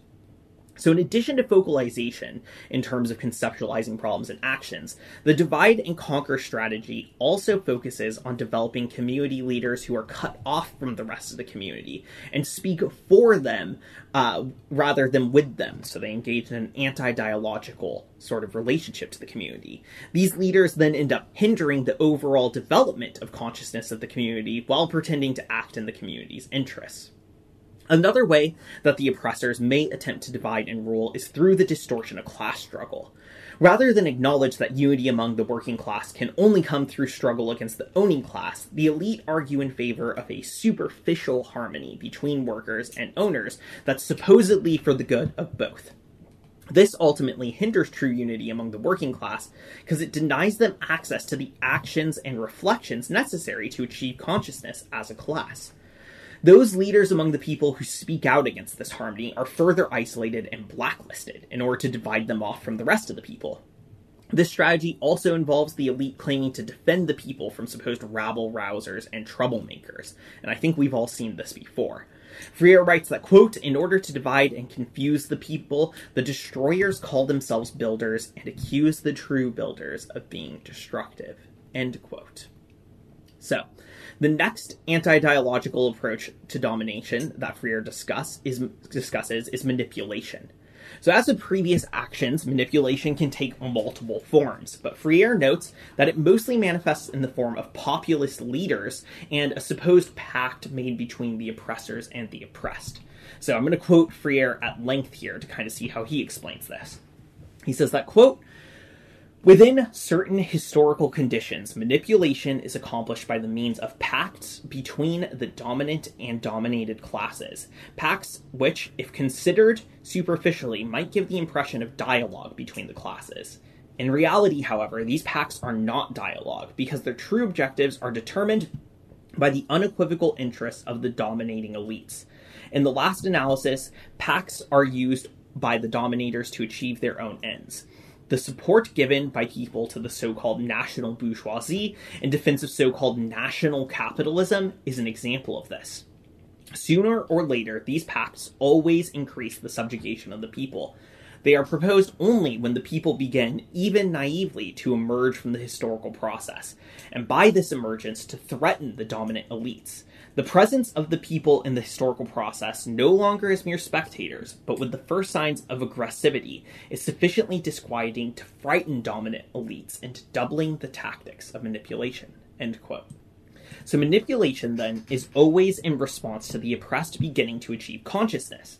So in addition to focalization, in terms of conceptualizing problems and actions, the divide and conquer strategy also focuses on developing community leaders who are cut off from the rest of the community and speak for them rather than with them. So they engage in an anti-dialogical sort of relationship to the community. These leaders then end up hindering the overall development of consciousness of the community while pretending to act in the community's interests. Another way that the oppressors may attempt to divide and rule is through the distortion of class struggle. Rather than acknowledge that unity among the working class can only come through struggle against the owning class, the elite argue in favor of a superficial harmony between workers and owners that's supposedly for the good of both. This ultimately hinders true unity among the working class because it denies them access to the actions and reflections necessary to achieve consciousness as a class. Those leaders among the people who speak out against this harmony are further isolated and blacklisted in order to divide them off from the rest of the people. This strategy also involves the elite claiming to defend the people from supposed rabble-rousers and troublemakers, and I think we've all seen this before. Freire writes that, quote, "In order to divide and confuse the people, the destroyers call themselves builders and accuse the true builders of being destructive," end quote. So, the next anti-dialogical approach to domination that Freire discusses is manipulation. So as with previous actions, manipulation can take multiple forms, but Freire notes that it mostly manifests in the form of populist leaders and a supposed pact made between the oppressors and the oppressed. So I'm going to quote Freire at length here to kind of see how he explains this. He says that, quote, "Within certain historical conditions, manipulation is accomplished by the means of pacts between the dominant and dominated classes. Pacts which, if considered superficially, might give the impression of dialogue between the classes. In reality, however, these pacts are not dialogue, because their true objectives are determined by the unequivocal interests of the dominating elites. In the last analysis, pacts are used by the dominators to achieve their own ends. The support given by people to the so-called national bourgeoisie in defense of so-called national capitalism is an example of this. Sooner or later, these pacts always increase the subjugation of the people. They are proposed only when the people begin, even naively, to emerge from the historical process, and by this emergence to threaten the dominant elites. The presence of the people in the historical process, no longer as mere spectators, but with the first signs of aggressivity, is sufficiently disquieting to frighten dominant elites into doubling the tactics of manipulation." End quote. So manipulation, then, is always in response to the oppressed beginning to achieve consciousness.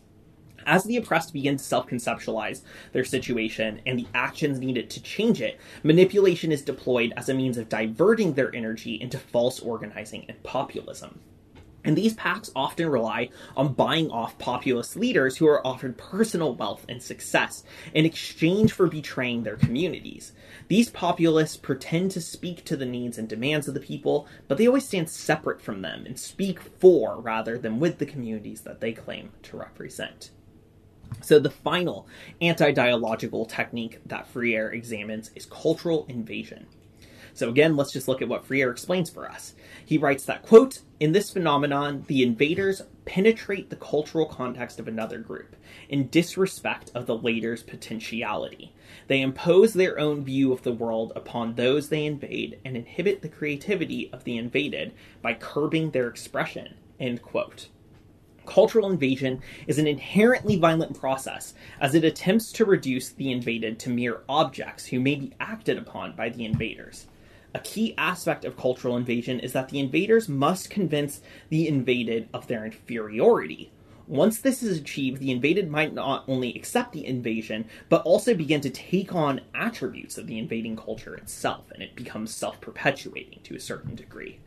As the oppressed begin to self-conceptualize their situation and the actions needed to change it, manipulation is deployed as a means of diverting their energy into false organizing and populism. And these pacts often rely on buying off populist leaders who are offered personal wealth and success in exchange for betraying their communities. These populists pretend to speak to the needs and demands of the people, but they always stand separate from them and speak for rather than with the communities that they claim to represent. So the final anti-dialogical technique that Freire examines is cultural invasion. So again, let's just look at what Freire explains for us. He writes that, quote, "In this phenomenon, the invaders penetrate the cultural context of another group, in disrespect of the later's potentiality. They impose their own view of the world upon those they invade and inhibit the creativity of the invaded by curbing their expression," end quote. Cultural invasion is an inherently violent process, as it attempts to reduce the invaded to mere objects who may be acted upon by the invaders. A key aspect of cultural invasion is that the invaders must convince the invaded of their inferiority. Once this is achieved, the invaded might not only accept the invasion, but also begin to take on attributes of the invading culture itself, and it becomes self-perpetuating to a certain degree.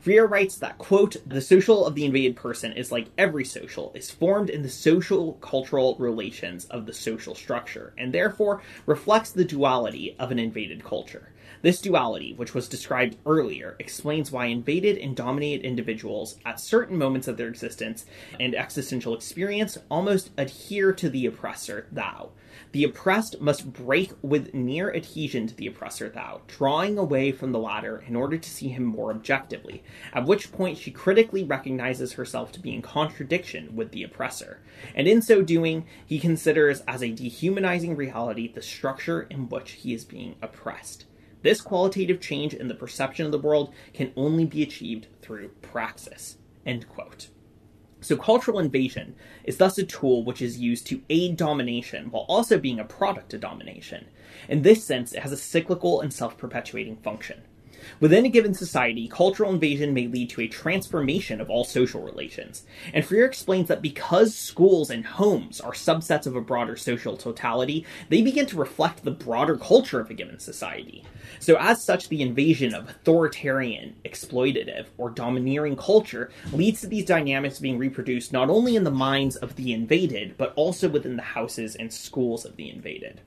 Freire writes that, quote, "The social of the invaded person is like every social, is formed in the social-cultural relations of the social structure, and therefore reflects the duality of an invaded culture. This duality, which was described earlier, explains why invaded and dominated individuals, at certain moments of their existence and existential experience, almost adhere to the oppressor, thou. The oppressed must break with near adhesion to the oppressor, thou, drawing away from the latter in order to see him more objectively, at which point she critically recognizes herself to be in contradiction with the oppressor, and in so doing, he considers as a dehumanizing reality the structure in which he is being oppressed. This qualitative change in the perception of the world can only be achieved through praxis. End quote. So cultural invasion is thus a tool which is used to aid domination while also being a product of domination. In this sense, it has a cyclical and self-perpetuating function. Within a given society, cultural invasion may lead to a transformation of all social relations. And Freire explains that because schools and homes are subsets of a broader social totality, they begin to reflect the broader culture of a given society. So as such, the invasion of authoritarian, exploitative, or domineering culture leads to these dynamics being reproduced not only in the minds of the invaded, but also within the houses and schools of the invaded.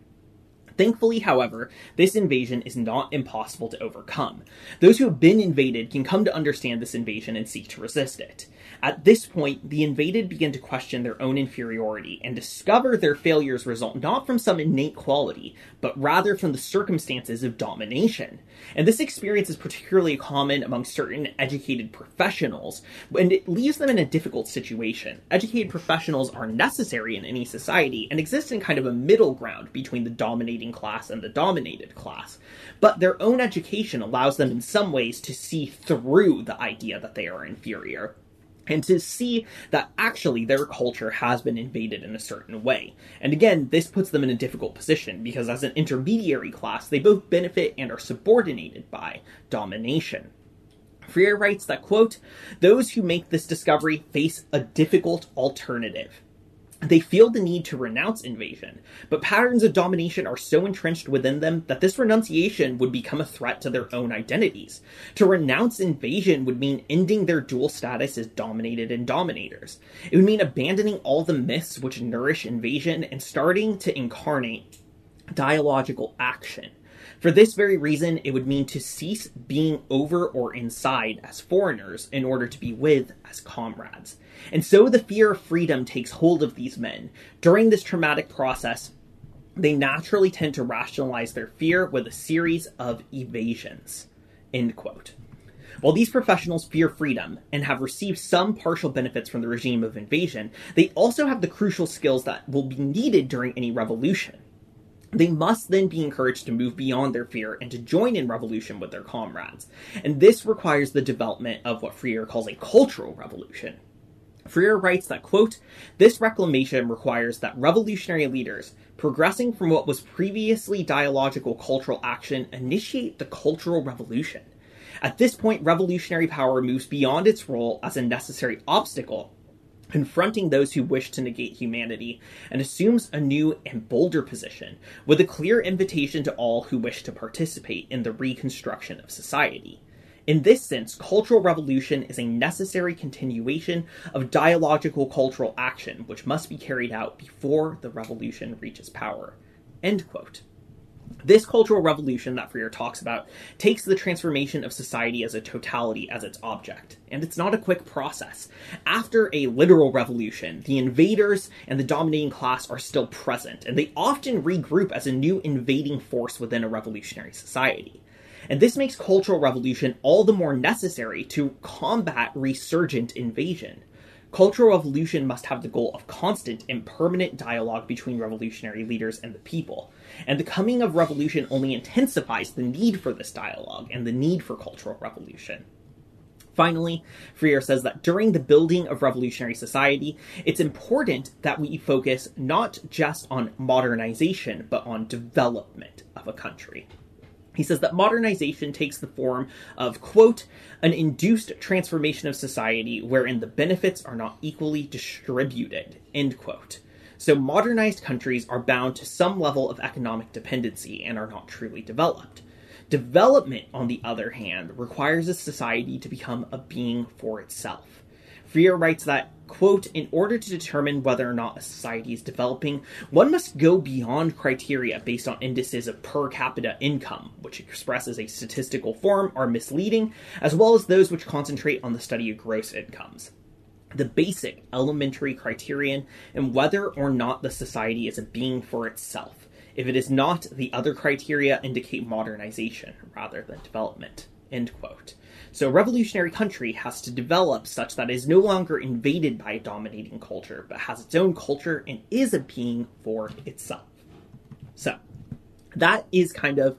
Thankfully, however, this invasion is not impossible to overcome. Those who have been invaded can come to understand this invasion and seek to resist it. At this point, the invaded begin to question their own inferiority and discover their failures result not from some innate quality, but rather from the circumstances of domination. And this experience is particularly common among certain educated professionals, and it leaves them in a difficult situation. Educated professionals are necessary in any society and exist in kind of a middle ground between the dominating class and the dominated class. But their own education allows them in some ways to see through the idea that they are inferior, and to see that actually their culture has been invaded in a certain way. And again, this puts them in a difficult position, because as an intermediary class, they both benefit and are subordinated by domination. Freire writes that, quote, "Those who make this discovery face a difficult alternative. They feel the need to renounce invasion, but patterns of domination are so entrenched within them that this renunciation would become a threat to their own identities. To renounce invasion would mean ending their dual status as dominated and dominators. It would mean abandoning all the myths which nourish invasion and starting to incarnate dialogical action. For this very reason, it would mean to cease being over or inside as foreigners in order to be with as comrades. And so the fear of freedom takes hold of these men. During this traumatic process, they naturally tend to rationalize their fear with a series of evasions." End quote. While these professionals fear freedom and have received some partial benefits from the regime of invasion, they also have the crucial skills that will be needed during any revolution. They must then be encouraged to move beyond their fear and to join in revolution with their comrades. And this requires the development of what Freire calls a cultural revolution. Freire writes that, quote, "This reclamation requires that revolutionary leaders, progressing from what was previously dialogical cultural action, initiate the cultural revolution. At this point, revolutionary power moves beyond its role as a necessary obstacle, confronting those who wish to negate humanity, and assumes a new and bolder position, with a clear invitation to all who wish to participate in the reconstruction of society. In this sense, cultural revolution is a necessary continuation of dialogical cultural action, which must be carried out before the revolution reaches power." End quote. This cultural revolution that Freire talks about takes the transformation of society as a totality as its object, and it's not a quick process. After a literal revolution, the invaders and the dominating class are still present, and they often regroup as a new invading force within a revolutionary society. And this makes cultural revolution all the more necessary to combat resurgent invasion. Cultural revolution must have the goal of constant and permanent dialogue between revolutionary leaders and the people. And the coming of revolution only intensifies the need for this dialogue and the need for cultural revolution. Finally, Freire says that during the building of revolutionary society, it's important that we focus not just on modernization, but on development of a country. He says that modernization takes the form of, quote, "an induced transformation of society wherein the benefits are not equally distributed," end quote. So modernized countries are bound to some level of economic dependency and are not truly developed. Development, on the other hand, requires a society to become a being for itself. Freire writes that, quote, in order to determine whether or not a society is developing, one must go beyond criteria based on indices of per capita income, which expressed as a statistical form are misleading, as well as those which concentrate on the study of gross incomes. The basic elementary criterion in whether or not the society is a being for itself. If it is not, the other criteria indicate modernization rather than development. End quote. So a revolutionary country has to develop such that it is no longer invaded by a dominating culture, but has its own culture and is a being for itself. So that is kind of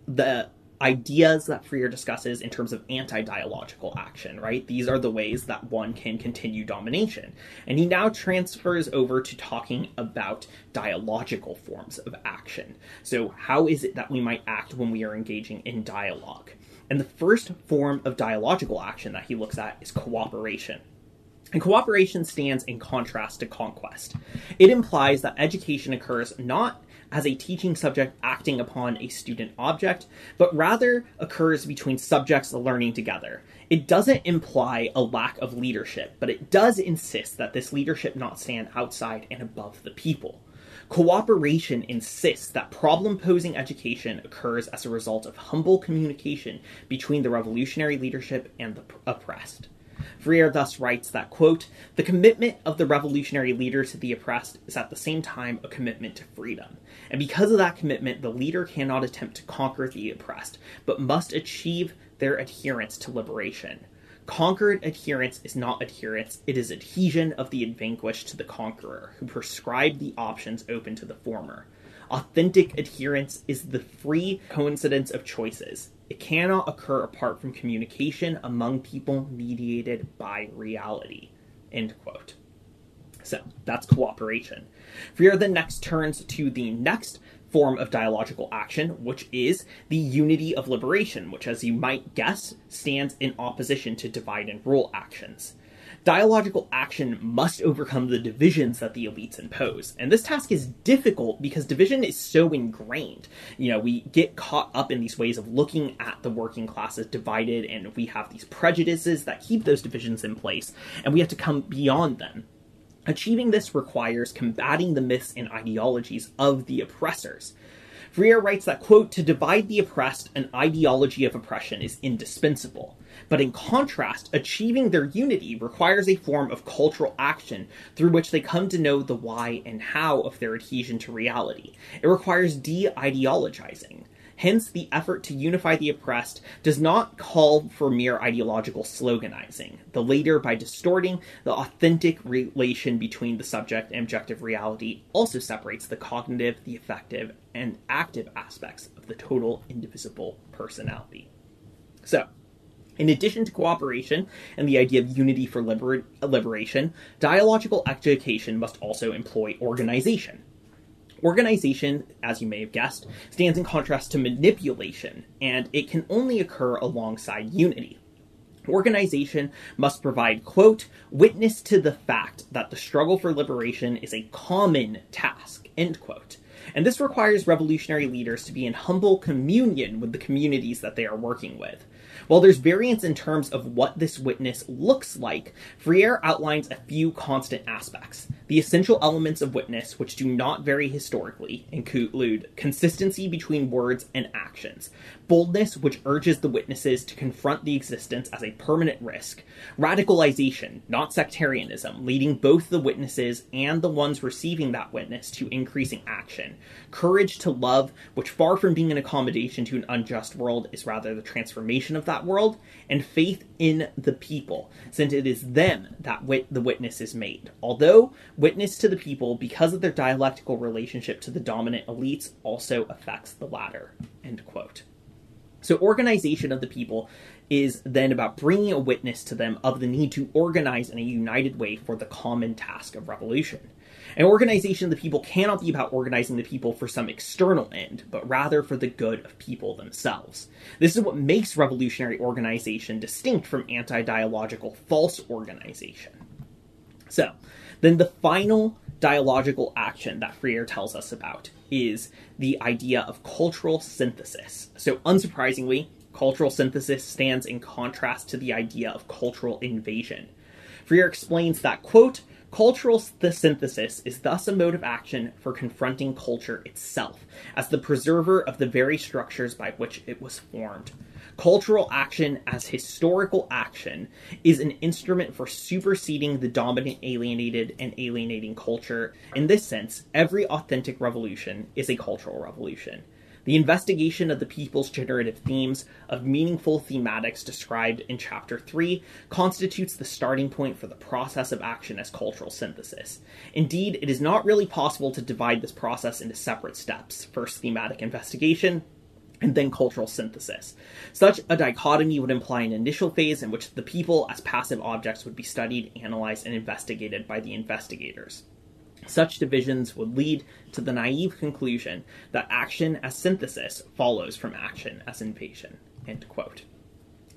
the ideas that Freire discusses in terms of anti-dialogical action, right? These are the ways that one can continue domination. And he now transfers over to talking about dialogical forms of action. So how is it that we might act when we are engaging in dialogue? And the first form of dialogical action that he looks at is cooperation. And cooperation stands in contrast to conquest. It implies that education occurs not as a teaching subject acting upon a student object, but rather occurs between subjects learning together. It doesn't imply a lack of leadership, but it does insist that this leadership not stand outside and above the people. Cooperation insists that problem-posing education occurs as a result of humble communication between the revolutionary leadership and the oppressed. Freire thus writes that, quote, the commitment of the revolutionary leader to the oppressed is at the same time a commitment to freedom. And because of that commitment, the leader cannot attempt to conquer the oppressed, but must achieve their adherence to liberation. Conquered adherence is not adherence, it is adhesion of the vanquished to the conqueror, who prescribed the options open to the former. Authentic adherence is the free coincidence of choices. It cannot occur apart from communication among people mediated by reality. End quote. So that's cooperation. Freire then next turns to the next form of dialogical action, which is the unity of liberation, which, as you might guess, stands in opposition to divide and rule actions. Dialogical action must overcome the divisions that the elites impose. And this task is difficult because division is so ingrained. You know, we get caught up in these ways of looking at the working class as divided, and we have these prejudices that keep those divisions in place, and we have to come beyond them. Achieving this requires combating the myths and ideologies of the oppressors. Freire writes that, quote, to divide the oppressed, an ideology of oppression is indispensable. But in contrast, achieving their unity requires a form of cultural action through which they come to know the why and how of their adhesion to reality. It requires de-ideologizing. Hence, the effort to unify the oppressed does not call for mere ideological sloganizing. The latter, by distorting the authentic relation between the subject and objective reality, also separates the cognitive, the affective, and active aspects of the total indivisible personality. So, in addition to cooperation and the idea of unity for liberation, dialogical education must also employ organization. Organization, as you may have guessed, stands in contrast to manipulation, and it can only occur alongside unity. Organization must provide, quote, witness to the fact that the struggle for liberation is a common task, end quote. And this requires revolutionary leaders to be in humble communion with the communities that they are working with. While there's variance in terms of what this witness looks like, Freire outlines a few constant aspects. The essential elements of witness, which do not vary historically, include consistency between words and actions, boldness, which urges the witnesses to confront the existence as a permanent risk, radicalization, not sectarianism, leading both the witnesses and the ones receiving that witness to increasing action, courage to love, which far from being an accommodation to an unjust world is rather the transformation of that world, and faith in the people, since it is them that the witness is made. Although witness to the people, because of their dialectical relationship to the dominant elites, also affects the latter, end quote. So organization of the people is then about bringing a witness to them of the need to organize in a united way for the common task of revolution. And organization of the people cannot be about organizing the people for some external end, but rather for the good of people themselves. This is what makes revolutionary organization distinct from anti-dialogical false organization. So, then the final dialogical action that Freire tells us about is the idea of cultural synthesis. So, unsurprisingly, cultural synthesis stands in contrast to the idea of cultural invasion. Freire explains that, quote, cultural synthesis is thus a mode of action for confronting culture itself, as the preserver of the very structures by which it was formed. Cultural action as historical action is an instrument for superseding the dominant alienated and alienating culture. In this sense, every authentic revolution is a cultural revolution. The investigation of the people's generative themes, of meaningful thematics described in Chapter 3, constitutes the starting point for the process of action as cultural synthesis. Indeed, it is not really possible to divide this process into separate steps. First, thematic investigation, and then cultural synthesis. Such a dichotomy would imply an initial phase in which the people as passive objects would be studied, analyzed, and investigated by the investigators. Such divisions would lead to the naive conclusion that action as synthesis follows from action as invasion. End quote.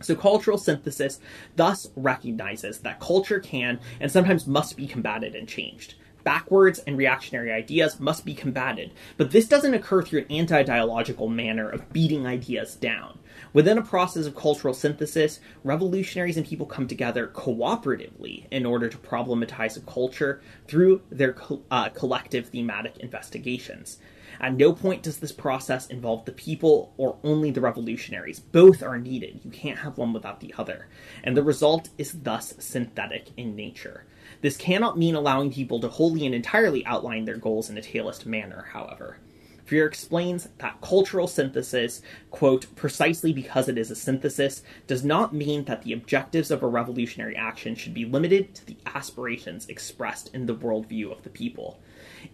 So cultural synthesis thus recognizes that culture can and sometimes must be combated and changed. Backwards and reactionary ideas must be combated, but this doesn't occur through an anti-dialogical manner of beating ideas down. Within a process of cultural synthesis, revolutionaries and people come together cooperatively in order to problematize a culture through their collective thematic investigations. At no point does this process involve the people or only the revolutionaries. Both are needed. You can't have one without the other. And the result is thus synthetic in nature. This cannot mean allowing people to wholly and entirely outline their goals in a tailist manner, however. Freire explains that cultural synthesis, quote, precisely because it is a synthesis, does not mean that the objectives of a revolutionary action should be limited to the aspirations expressed in the worldview of the people.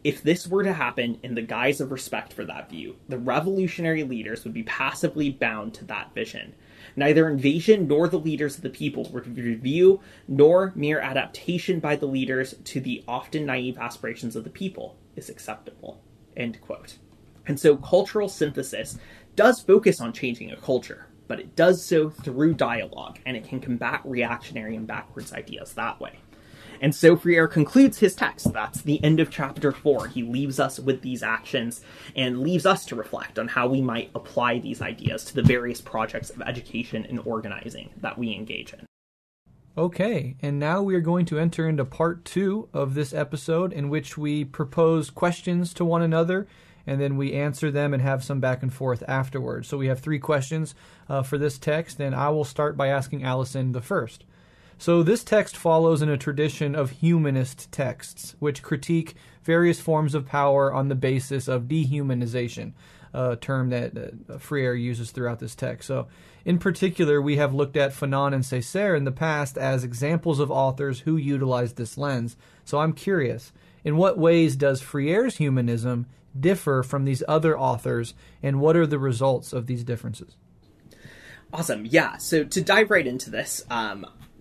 If this were to happen in the guise of respect for that view, the revolutionary leaders would be passively bound to that vision. Neither invasion nor the leaders of the people would review, nor mere adaptation by the leaders to the often naive aspirations of the people is acceptable. End quote. And so cultural synthesis does focus on changing a culture, but it does so through dialogue, and it can combat reactionary and backwards ideas that way. And so Freire concludes his text. That's the end of chapter 4. He leaves us with these actions and leaves us to reflect on how we might apply these ideas to the various projects of education and organizing that we engage in. Okay, and now we are going to enter into part 2 of this episode, in which we propose questions to one another, and then we answer them and have some back and forth afterwards. So we have 3 questions for this text, and I will start by asking Alyson the first. So this text follows in a tradition of humanist texts, which critique various forms of power on the basis of dehumanization, a term that Freire uses throughout this text. So in particular, we have looked at Fanon and Césaire in the past as examples of authors who utilize this lens. So I'm curious, in what ways does Freire's humanism differ from these other authors, and what are the results of these differences? Awesome. Yeah. So to dive right into this,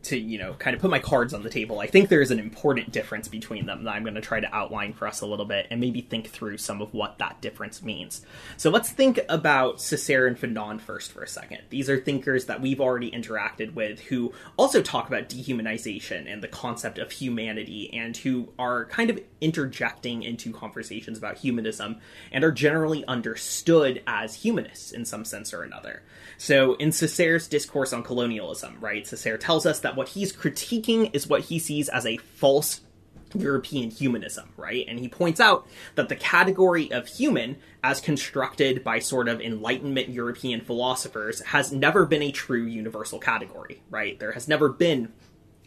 to, kind of put my cards on the table, I think there is an important difference between them that I'm going to try to outline for us a little bit and maybe think through some of what that difference means. So let's think about Césaire and Fanon first for a second. These are thinkers that we've already interacted with who also talk about dehumanization and the concept of humanity, and who are kind of interjecting into conversations about humanism and are generally understood as humanists in some sense or another. So in Césaire's discourse on colonialism, right, Césaire tells us that what he's critiquing is what he sees as a false European humanism, right? And he points out that the category of human, as constructed by sort of Enlightenment European philosophers, has never been a true universal category, right? There has never been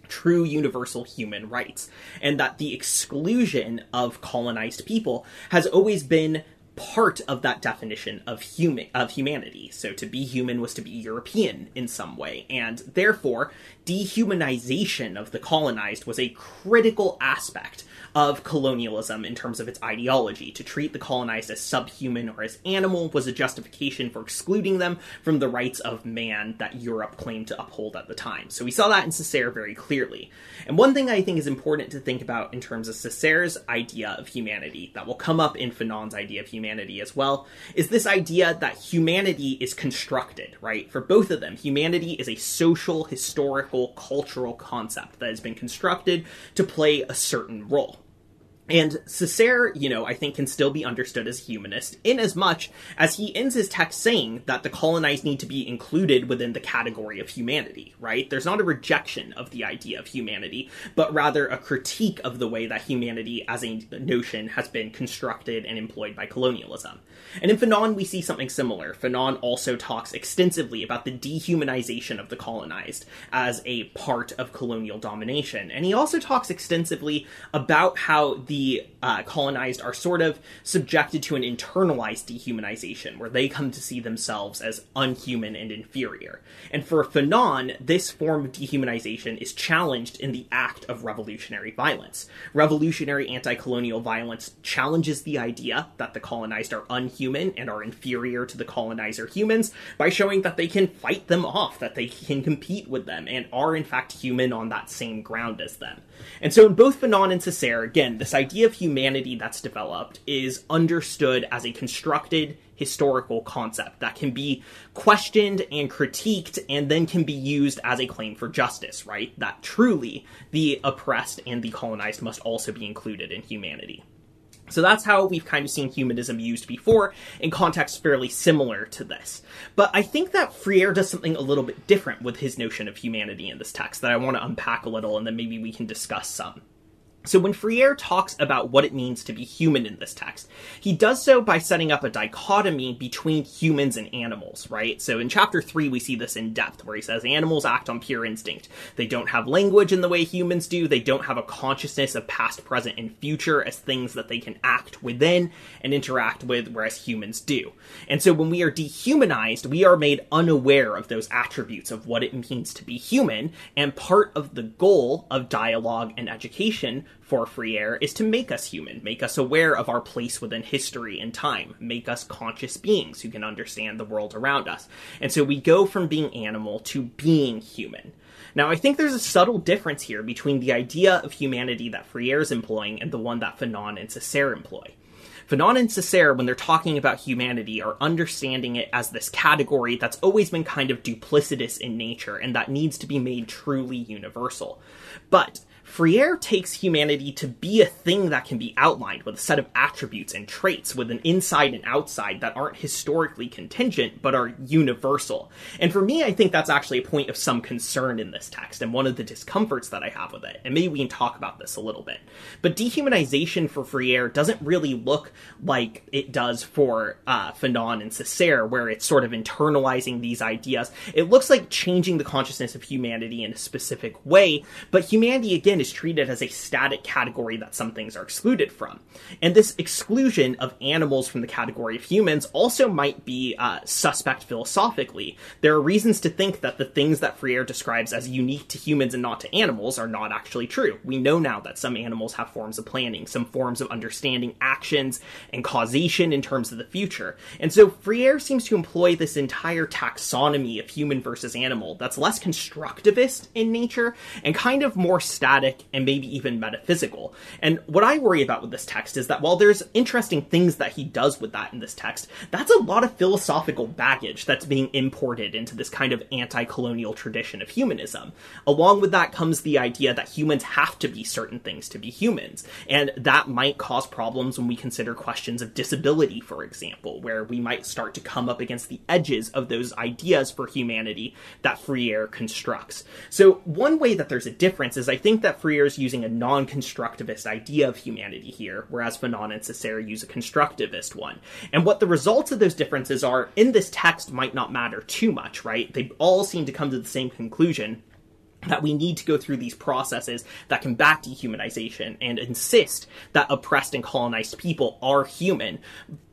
true universal human rights, and that the exclusion of colonized people has always been part of that definition of humanity. So to be human was to be European in some way, and therefore dehumanization of the colonized was a critical aspect of colonialism in terms of its ideology. To treat the colonized as subhuman or as animal was a justification for excluding them from the rights of man that Europe claimed to uphold at the time. So we saw that in Césaire very clearly. And one thing I think is important to think about in terms of Césaire's idea of humanity, that will come up in Fanon's idea of humanity as well, is this idea that humanity is constructed, right? For both of them, humanity is a social, historical, cultural concept that has been constructed to play a certain role. And Césaire, I think can still be understood as humanist in as much as he ends his text saying that the colonized need to be included within the category of humanity, right? There's not a rejection of the idea of humanity, but rather a critique of the way that humanity as a notion has been constructed and employed by colonialism. And in Fanon, we see something similar. Fanon also talks extensively about the dehumanization of the colonized as a part of colonial domination. And he also talks extensively about how the colonized are sort of subjected to an internalized dehumanization, where they come to see themselves as unhuman and inferior. And for Fanon, this form of dehumanization is challenged in the act of revolutionary violence. Revolutionary anti-colonial violence challenges the idea that the colonized are unhuman and are inferior to the colonizer humans by showing that they can fight them off, that they can compete with them, and are in fact human on that same ground as them. And so in both Fanon and Césaire, again, this idea of humanity that's developed is understood as a constructed historical concept that can be questioned and critiqued and then can be used as a claim for justice, right? That truly the oppressed and the colonized must also be included in humanity. So that's how we've kind of seen humanism used before in contexts fairly similar to this. But I think that Freire does something a little bit different with his notion of humanity in this text that I want to unpack a little, and then maybe we can discuss some. So when Freire talks about what it means to be human in this text, he does so by setting up a dichotomy between humans and animals, right? So in chapter 3, we see this in depth, where he says animals act on pure instinct. They don't have language in the way humans do. They don't have a consciousness of past, present, and future as things that they can act within and interact with, whereas humans do. And so when we are dehumanized, we are made unaware of those attributes of what it means to be human, and part of the goal of dialogue and education for Freire is to make us human, make us aware of our place within history and time, make us conscious beings who can understand the world around us. And so we go from being animal to being human. Now, I think there's a subtle difference here between the idea of humanity that Freire is employing and the one that Fanon and Césaire employ. Fanon and Césaire, when they're talking about humanity, are understanding it as this category that's always been kind of duplicitous in nature and that needs to be made truly universal. But Freire takes humanity to be a thing that can be outlined with a set of attributes and traits with an inside and outside that aren't historically contingent, but are universal. And for me, I think that's actually a point of some concern in this text, and one of the discomforts that I have with it. And maybe we can talk about this a little bit. But dehumanization for Freire doesn't really look like it does for Fanon and Césaire, where it's sort of internalizing these ideas. It looks like changing the consciousness of humanity in a specific way, but humanity, again, is treated as a static category that some things are excluded from. And this exclusion of animals from the category of humans also might be suspect philosophically. There are reasons to think that the things that Freire describes as unique to humans and not to animals are not actually true. We know now that some animals have forms of planning, some forms of understanding actions and causation in terms of the future. And so Freire seems to employ this entire taxonomy of human versus animal that's less constructivist in nature and kind of more static and maybe even metaphysical. And what I worry about with this text is that while there's interesting things that he does with that in this text, that's a lot of philosophical baggage that's being imported into this kind of anti-colonial tradition of humanism. Along with that comes the idea that humans have to be certain things to be humans, and that might cause problems when we consider questions of disability, for example, where we might start to come up against the edges of those ideas for humanity that Freire constructs. So one way that there's a difference is I think that Freire is using a non-constructivist idea of humanity here, whereas Fanon and Césaire use a constructivist one. And what the results of those differences are in this text might not matter too much, right? They all seem to come to the same conclusion, that we need to go through these processes that combat dehumanization and insist that oppressed and colonized people are human.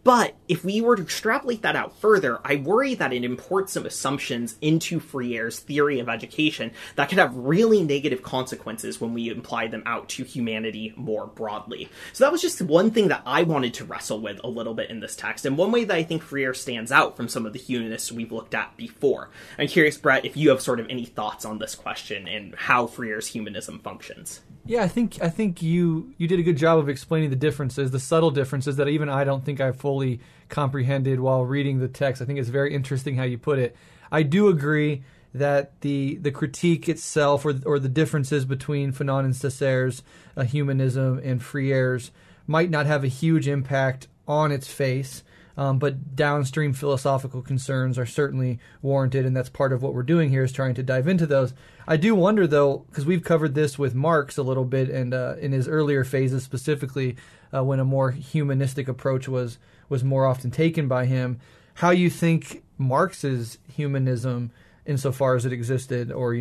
But if we were to extrapolate that out further, I worry that it imports some assumptions into Freire's theory of education that could have really negative consequences when we apply them out to humanity more broadly. So that was just one thing that I wanted to wrestle with a little bit in this text, and one way that I think Freire stands out from some of the humanists we've looked at before. I'm curious, Breht, if you have sort of any thoughts on this question and how Freire's humanism functions. Yeah, I think you did a good job of explaining the differences, the subtle differences that even I don't think I fully comprehended while reading the text. I think it's very interesting how you put it. I do agree that the critique itself or the differences between Fanon and Césaire's humanism and Freire's might not have a huge impact on its face, but downstream philosophical concerns are certainly warranted, and that's part of what we're doing here is trying to dive into those. I do wonder, though, because we've covered this with Marx a little bit, and in his earlier phases specifically, when a more humanistic approach was more often taken by him, how you think Marx's humanism, insofar as it existed, or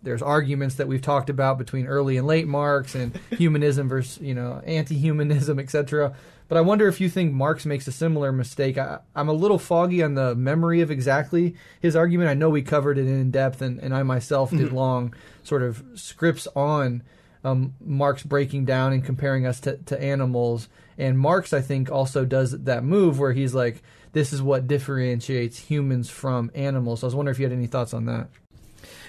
there's arguments that we've talked about between early and late Marx and humanism versus anti-humanism, etc. But I wonder if you think Marx makes a similar mistake. I'm a little foggy on the memory of exactly his argument. I know we covered it in depth, and I myself did long sort of scripts on Marx breaking down and comparing us to animals. And Marx, I think, also does that move where he's like, this is what differentiates humans from animals. So I was wondering if you had any thoughts on that.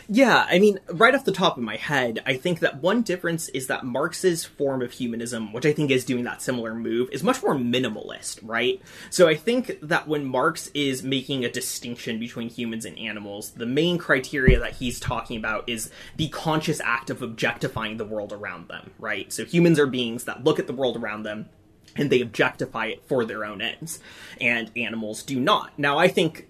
Yeah, I mean, right off the top of my head, I think that one difference is that Marx's form of humanism, which I think is doing that similar move, is much more minimalist, right? So I think that when Marx is making a distinction between humans and animals, the main criteria that he's talking about is the conscious act of objectifying the world around them, right? So humans are beings that look at the world around them, and they objectify it for their own ends, and animals do not. Now, I think,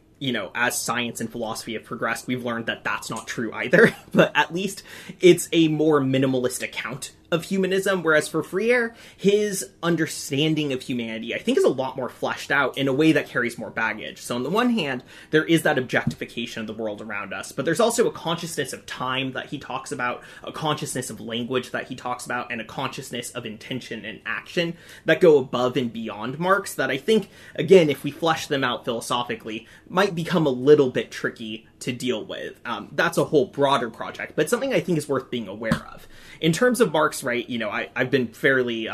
as science and philosophy have progressed, we've learned that that's not true either, but at least it's a more minimalist account of humanism, whereas for Freire, his understanding of humanity, I think, is a lot more fleshed out in a way that carries more baggage. So on the one hand, there is that objectification of the world around us, but there's also a consciousness of time that he talks about, a consciousness of language that he talks about, and a consciousness of intention and action that go above and beyond Marx that I think, again, if we flesh them out philosophically, might become a little bit tricky to deal with. That's a whole broader project, but something I think is worth being aware of. In terms of Marx, right, I've been fairly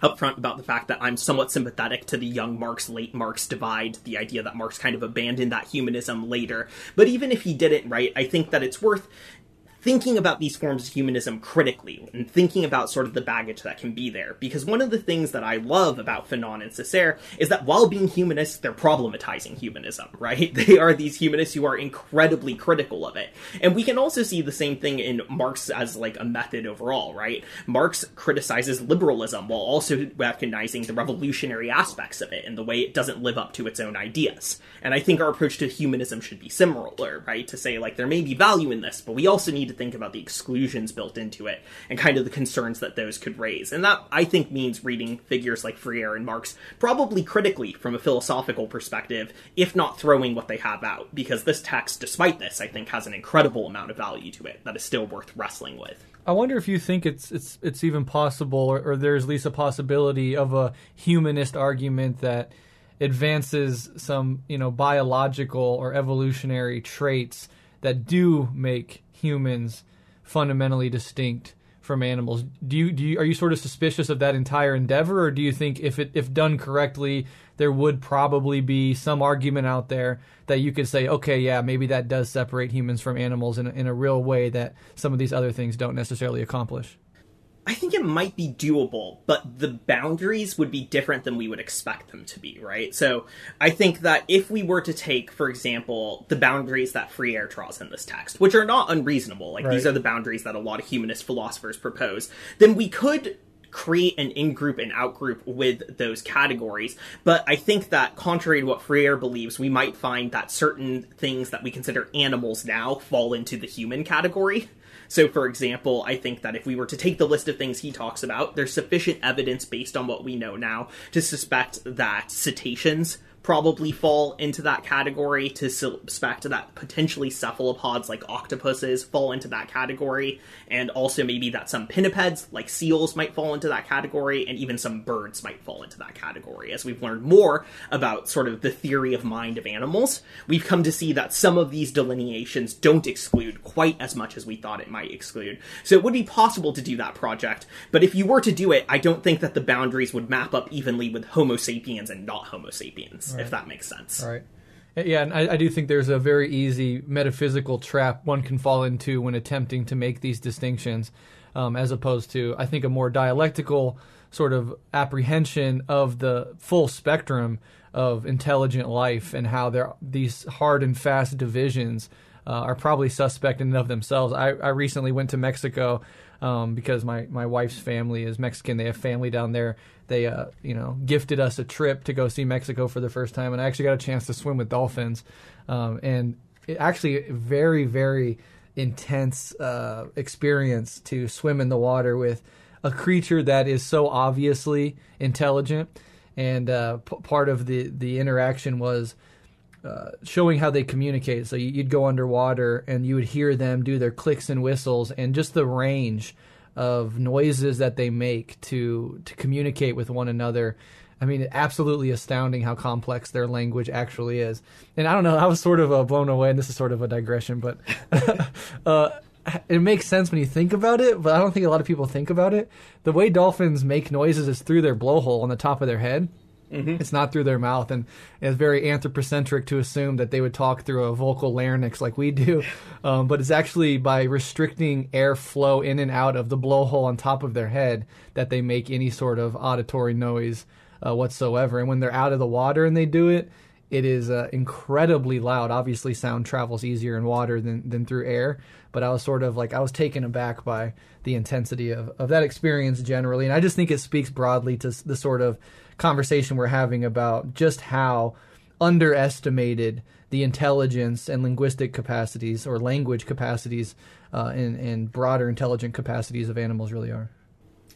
upfront about the fact that I'm somewhat sympathetic to the young Marx, late Marx divide, the idea that Marx kind of abandoned that humanism later. But even if he didn't, right, I think that it's worth thinking about these forms of humanism critically and thinking about sort of the baggage that can be there. Because one of the things that I love about Fanon and Césaire is that while being humanists, they're problematizing humanism, right? They are these humanists who are incredibly critical of it. And we can also see the same thing in Marx as like a method overall, right? Marx criticizes liberalism while also recognizing the revolutionary aspects of it and the way it doesn't live up to its own ideas. And I think our approach to humanism should be similar, right? To say, like, there may be value in this, but we also need to think about the exclusions built into it and kind of the concerns that those could raise. And that, I think, means reading figures like Freire and Marx probably critically from a philosophical perspective, if not throwing what they have out, because this text, despite this, I think has an incredible amount of value to it that is still worth wrestling with. I wonder if you think it's even possible, or there's at least a possibility of a humanist argument that advances some, biological or evolutionary traits that do make humans fundamentally distinct from animals. Are you sort of suspicious of that entire endeavor, or do you think if done correctly, there would probably be some argument out there that you could say, okay, yeah, maybe that does separate humans from animals in a real way that some of these other things don't necessarily accomplish? I think it might be doable, but the boundaries would be different than we would expect them to be, right? So I think that if we were to take, for example, the boundaries that Freire draws in this text, which are not unreasonable, like these are the boundaries that a lot of humanist philosophers propose, then we could create an in-group and out-group with those categories. But I think that contrary to what Freire believes, we might find that certain things that we consider animals now fall into the human category. So, for example, I think that if we were to take the list of things he talks about, there's sufficient evidence based on what we know now to suspect that cetaceans probably fall into that category, to suspect that potentially cephalopods like octopuses fall into that category, and also maybe that some pinnipeds like seals might fall into that category, and even some birds might fall into that category. As we've learned more about sort of the theory of mind of animals, we've come to see that some of these delineations don't exclude quite as much as we thought it might exclude. So it would be possible to do that project, but if you were to do it, I don't think that the boundaries would map up evenly with Homo sapiens and not Homo sapiens. Right. If that makes sense. Right. Yeah, and I do think there's a very easy metaphysical trap one can fall into when attempting to make these distinctions, as opposed to, I think, a more dialectical sort of apprehension of the full spectrum of intelligent life and how these hard and fast divisions are probably suspect in and of themselves. I recently went to Mexico because my wife's family is Mexican. They have family down there. They gifted us a trip to go see Mexico for the first time, and I actually got a chance to swim with dolphins. And it actually very, very intense experience to swim in the water with a creature that is so obviously intelligent. And part of the interaction was showing how they communicate. So you'd go underwater and you would hear them do their clicks and whistles, and just the range of noises that they make to communicate with one another. I mean, absolutely astounding how complex their language actually is. And I don't know, I was sort of blown away, and this is sort of a digression, but it makes sense when you think about it, but I don't think a lot of people think about it. The way dolphins make noises is through their blowhole on the top of their head. Mm-hmm. It's not through their mouth, and it's very anthropocentric to assume that they would talk through a vocal larynx like we do. But it's actually by restricting airflow in and out of the blowhole on top of their head that they make any sort of auditory noise whatsoever. And when they're out of the water and they do it, it is incredibly loud. Obviously, sound travels easier in water than through air. But I was sort of I was taken aback by the intensity of that experience generally. And I just think it speaks broadly to the sort of conversation we're having about just how underestimated the intelligence and linguistic capacities or language capacities and broader intelligent capacities of animals really are.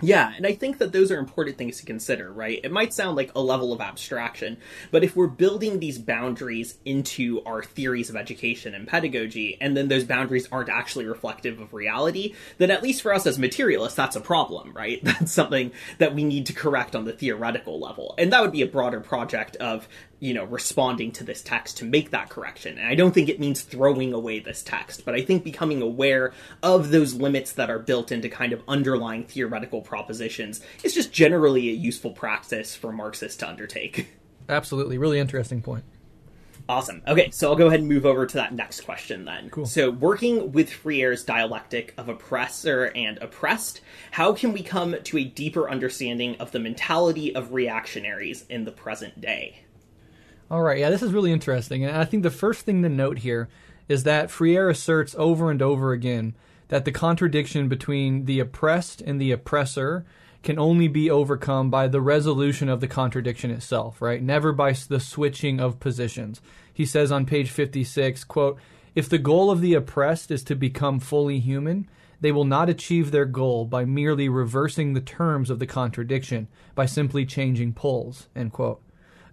Yeah, and I think that those are important things to consider, right? It might sound like a level of abstraction, but if we're building these boundaries into our theories of education and pedagogy, and then those boundaries aren't actually reflective of reality, then at least for us as materialists, that's a problem, right? That's something that we need to correct on the theoretical level. And that would be a broader project of, responding to this text to make that correction. And I don't think it means throwing away this text, but I think becoming aware of those limits that are built into kind of underlying theoretical propositions is just generally a useful practice for Marxists to undertake. Absolutely. Really interesting point. Awesome. Okay, so I'll go ahead and move over to that next question then. Cool. So working with Freire's dialectic of oppressor and oppressed, how can we come to a deeper understanding of the mentality of reactionaries in the present day? All right, yeah, this is really interesting. And I think the first thing to note here is that Freire asserts over and over again that the contradiction between the oppressed and the oppressor can only be overcome by the resolution of the contradiction itself, right? Never by the switching of positions. He says on page 56, quote, "If the goal of the oppressed is to become fully human, they will not achieve their goal by merely reversing the terms of the contradiction, by simply changing poles," end quote.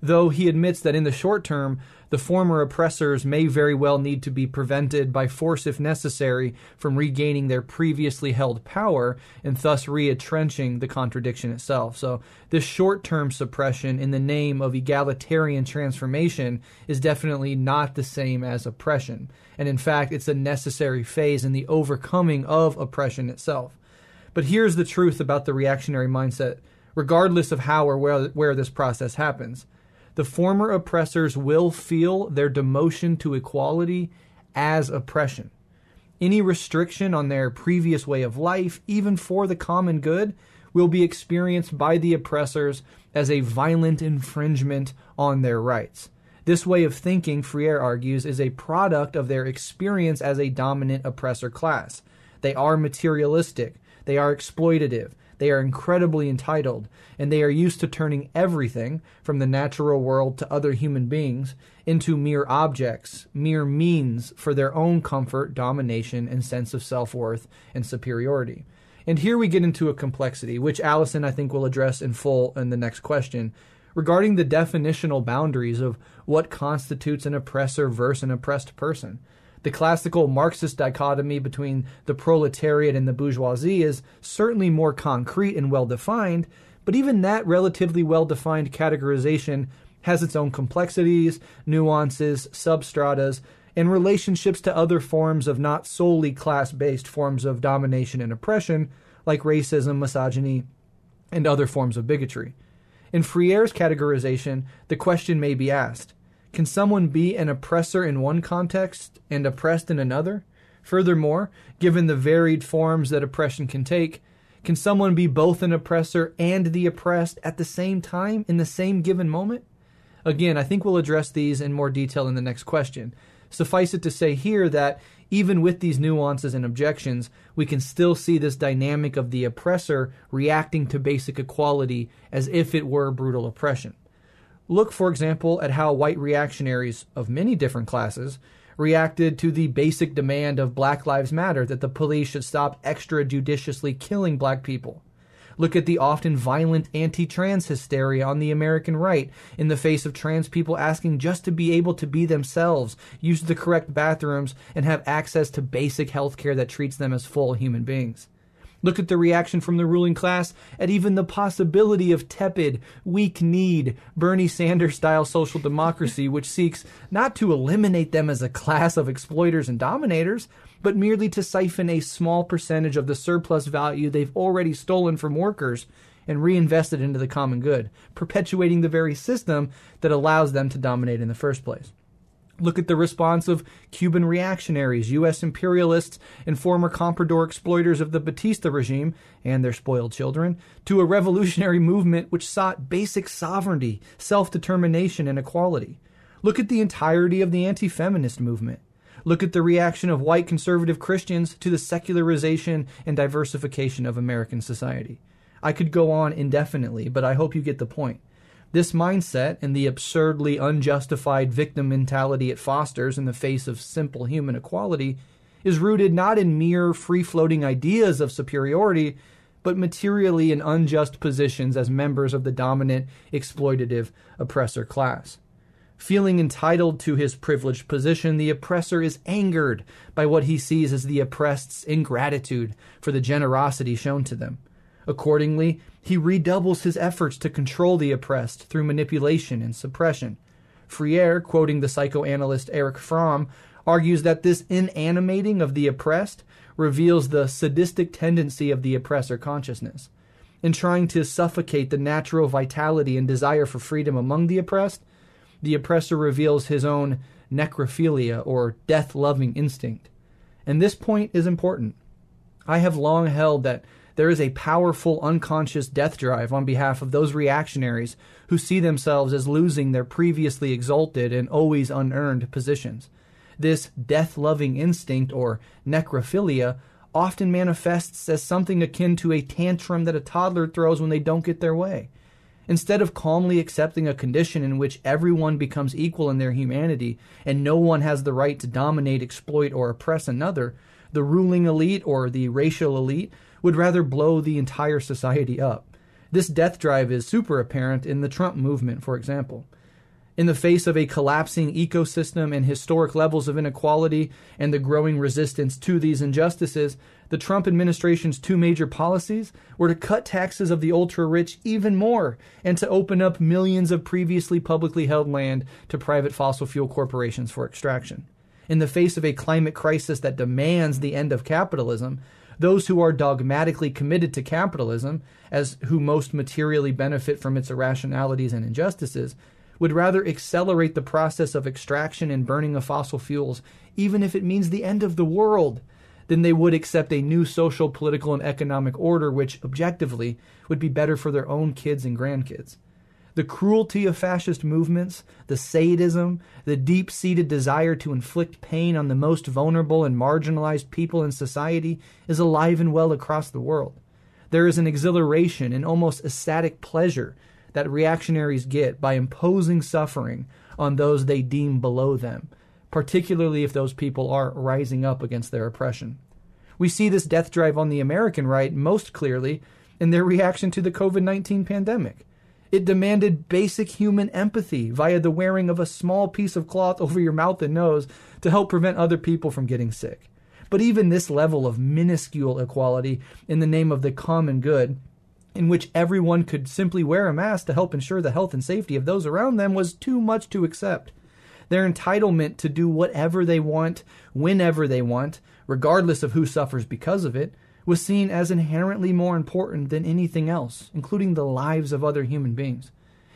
Though he admits that in the short term, the former oppressors may very well need to be prevented by force if necessary from regaining their previously held power and thus re-entrenching the contradiction itself. So this short-term suppression in the name of egalitarian transformation is definitely not the same as oppression. And in fact, it's a necessary phase in the overcoming of oppression itself. But here's the truth about the reactionary mindset, regardless of how or where this process happens. The former oppressors will feel their demotion to equality as oppression. Any restriction on their previous way of life, even for the common good, will be experienced by the oppressors as a violent infringement on their rights. This way of thinking, Freire argues, is a product of their experience as a dominant oppressor class. They are materialistic, they are exploitative, they are incredibly entitled, and they are used to turning everything, from the natural world to other human beings, into mere objects, mere means for their own comfort, domination, and sense of self-worth and superiority. And here we get into a complexity, which Alyson, I think, will address in full in the next question, regarding the definitional boundaries of what constitutes an oppressor versus an oppressed person. The classical Marxist dichotomy between the proletariat and the bourgeoisie is certainly more concrete and well-defined, but even that relatively well-defined categorization has its own complexities, nuances, substratas, and relationships to other forms of not solely class-based forms of domination and oppression, like racism, misogyny, and other forms of bigotry. In Freire's categorization, the question may be asked, can someone be an oppressor in one context and oppressed in another? Furthermore, given the varied forms that oppression can take, can someone be both an oppressor and the oppressed at the same time in the same given moment? Again, I think we'll address these in more detail in the next question. Suffice it to say here that even with these nuances and objections, we can still see this dynamic of the oppressor reacting to basic equality as if it were brutal oppression. Look, for example, at how white reactionaries of many different classes reacted to the basic demand of Black Lives Matter that the police should stop extrajudiciously killing black people. Look at the often violent anti-trans hysteria on the American right in the face of trans people asking just to be able to be themselves, use the correct bathrooms, and have access to basic health care that treats them as full human beings. Look at the reaction from the ruling class at even the possibility of tepid, weak-kneed, Bernie Sanders-style social democracy, which seeks not to eliminate them as a class of exploiters and dominators, but merely to siphon a small percentage of the surplus value they've already stolen from workers and reinvested into the common good, perpetuating the very system that allows them to dominate in the first place. Look at the response of Cuban reactionaries, U.S. imperialists, and former comprador exploiters of the Batista regime and their spoiled children to a revolutionary movement which sought basic sovereignty, self-determination, and equality. Look at the entirety of the anti-feminist movement. Look at the reaction of white conservative Christians to the secularization and diversification of American society. I could go on indefinitely, but I hope you get the point. This mindset and the absurdly unjustified victim mentality it fosters in the face of simple human equality is rooted not in mere free-floating ideas of superiority, but materially in unjust positions as members of the dominant, exploitative oppressor class. Feeling entitled to his privileged position, the oppressor is angered by what he sees as the oppressed's ingratitude for the generosity shown to them. Accordingly, he redoubles his efforts to control the oppressed through manipulation and suppression. Freire, quoting the psychoanalyst Erich Fromm, argues that this inanimating of the oppressed reveals the sadistic tendency of the oppressor consciousness. In trying to suffocate the natural vitality and desire for freedom among the oppressor reveals his own necrophilia or death-loving instinct. And this point is important. I have long held that there is a powerful unconscious death drive on behalf of those reactionaries who see themselves as losing their previously exalted and always unearned positions. This death-loving instinct, or necrophilia, often manifests as something akin to a tantrum that a toddler throws when they don't get their way. Instead of calmly accepting a condition in which everyone becomes equal in their humanity and no one has the right to dominate, exploit, or oppress another, the ruling elite or the racial elite would rather blow the entire society up. This death drive is super apparent in the Trump movement, for example. In the face of a collapsing ecosystem and historic levels of inequality and the growing resistance to these injustices, the Trump administration's two major policies were to cut taxes of the ultra-rich even more and to open up millions of previously publicly held land to private fossil fuel corporations for extraction. In the face of a climate crisis that demands the end of capitalism, those who are dogmatically committed to capitalism, as who most materially benefit from its irrationalities and injustices, would rather accelerate the process of extraction and burning of fossil fuels, even if it means the end of the world, than they would accept a new social, political, and economic order which, objectively, would be better for their own kids and grandkids. The cruelty of fascist movements, the sadism, the deep-seated desire to inflict pain on the most vulnerable and marginalized people in society is alive and well across the world. There is an exhilaration and almost ecstatic pleasure that reactionaries get by imposing suffering on those they deem below them, particularly if those people are rising up against their oppression. We see this death drive on the American right most clearly in their reaction to the COVID-19 pandemic. It demanded basic human empathy via the wearing of a small piece of cloth over your mouth and nose to help prevent other people from getting sick. But even this level of minuscule equality in the name of the common good, in which everyone could simply wear a mask to help ensure the health and safety of those around them, was too much to accept. Their entitlement to do whatever they want, whenever they want, regardless of who suffers because of it, was seen as inherently more important than anything else, including the lives of other human beings.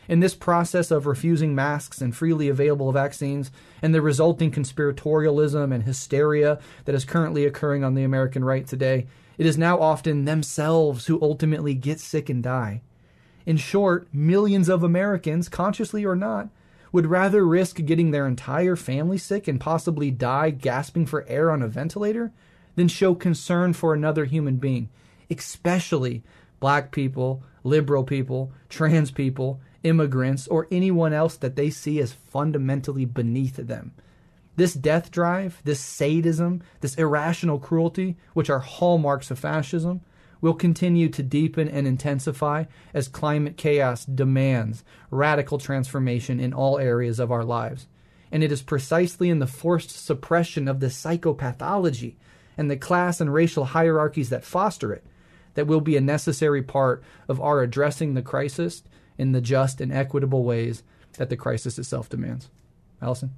In this process of refusing masks and freely available vaccines, and the resulting conspiratorialism and hysteria that is currently occurring on the American right today, it is now often themselves who ultimately get sick and die. In short, millions of Americans, consciously or not, would rather risk getting their entire family sick and possibly die gasping for air on a ventilator than show concern for another human being, especially black people, liberal people, trans people, immigrants, or anyone else that they see as fundamentally beneath them. This death drive, this sadism, this irrational cruelty, which are hallmarks of fascism, will continue to deepen and intensify as climate chaos demands radical transformation in all areas of our lives. And it is precisely in the forced suppression of the psychopathology and the class and racial hierarchies that foster it that will be a necessary part of our addressing the crisis in the just and equitable ways that the crisis itself demands. Alyson?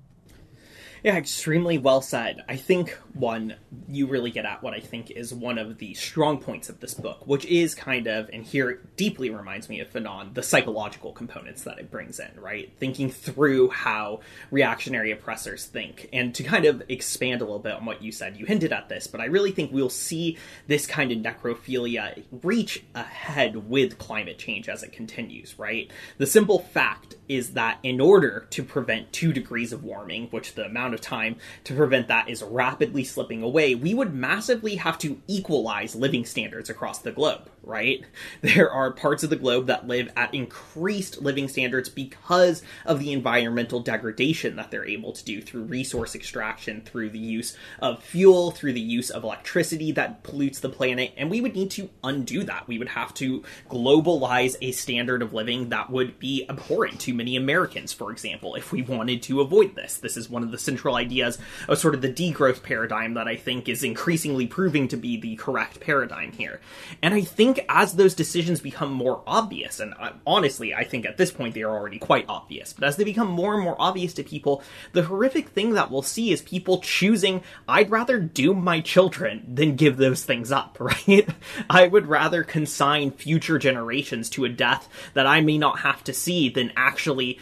Yeah, extremely well said. I think, one, you really get at what I think is one of the strong points of this book, which is kind of, and here it deeply reminds me of Fanon, the psychological components that it brings in, right? Thinking through how reactionary oppressors think. And to kind of expand a little bit on what you said, you hinted at this, but I really think we'll see this kind of necrophilia reach ahead with climate change as it continues, right? The simple fact is that in order to prevent 2 degrees of warming, which the amount of time to prevent that is rapidly slipping away, we would massively have to equalize living standards across the globe, right? There are parts of the globe that live at increased living standards because of the environmental degradation that they're able to do through resource extraction, through the use of fuel, through the use of electricity that pollutes the planet, and we would need to undo that. We would have to globalize a standard of living that would be abhorrent to many Americans, for example, if we wanted to avoid this. This is one of the central ideas of sort of the degrowth paradigm that I think is increasingly proving to be the correct paradigm here. And I think as those decisions become more obvious, and honestly, I think at this point they are already quite obvious, but as they become more and more obvious to people, the horrific thing that we'll see is people choosing, I'd rather doom my children than give those things up, right? I would rather consign future generations to a death that I may not have to see than actually,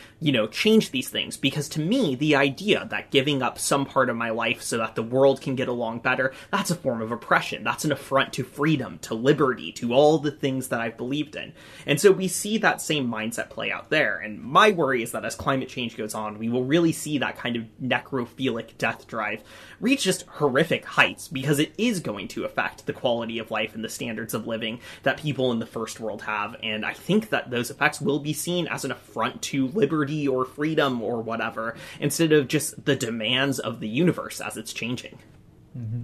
change these things. Because to me, the idea that giving up some part of my life so that the world can get along better, that's a form of oppression. That's an affront to freedom, to liberty, to all the things that I've believed in. And so we see that same mindset play out there. And my worry is that as climate change goes on, we will really see that kind of necrophilic death drive reach just horrific heights, because it is going to affect the quality of life and the standards of living that people in the first world have. And I think that those effects will be seen as an affront to liberty or freedom or whatever, instead of just the demands of the universe as it's changing. Mm-hmm.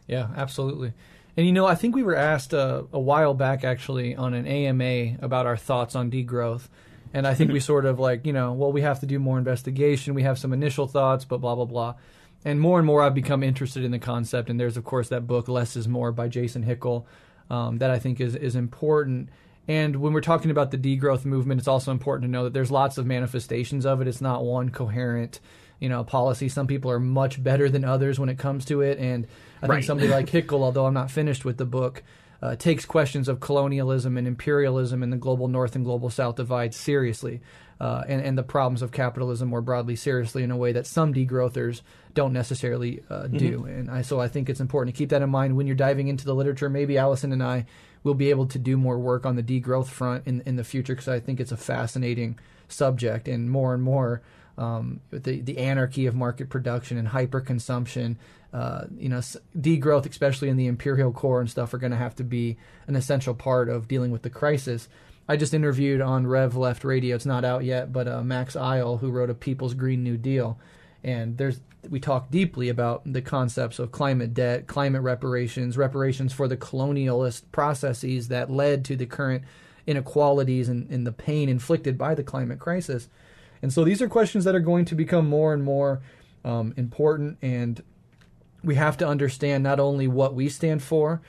Yeah, absolutely. And I think we were asked a while back actually on an AMA about our thoughts on degrowth. And I think we sort of we have to do more investigation. We have some initial thoughts, but blah, blah, blah. And more I've become interested in the concept. And there's, of course, that book, Less is More by Jason Hickel, that I think is important. And when we're talking about the degrowth movement, it's also important to know that there's lots of manifestations of it. It's not one coherent, policy. Some people are much better than others when it comes to it. And I think somebody like Hickel, although I'm not finished with the book, takes questions of colonialism and imperialism and the global North and global South divide seriously, and the problems of capitalism more broadly seriously in a way that some degrowthers don't necessarily do. And so I think it's important to keep that in mind when you're diving into the literature. Maybe Alyson and I will be able to do more work on the degrowth front in the future, because I think it's a fascinating subject, and more the anarchy of market production and hyperconsumption, degrowth, especially in the imperial core and stuff, are going to have to be an essential part of dealing with the crisis. I just interviewed on Rev Left Radio, it's not out yet, but Max Eil, who wrote A People's Green New Deal. And we talk deeply about the concepts of climate debt, climate reparations for the colonialist processes that led to the current inequalities and the pain inflicted by the climate crisis. And so these are questions that are going to become more and more important, and we have to understand not only what we stand for.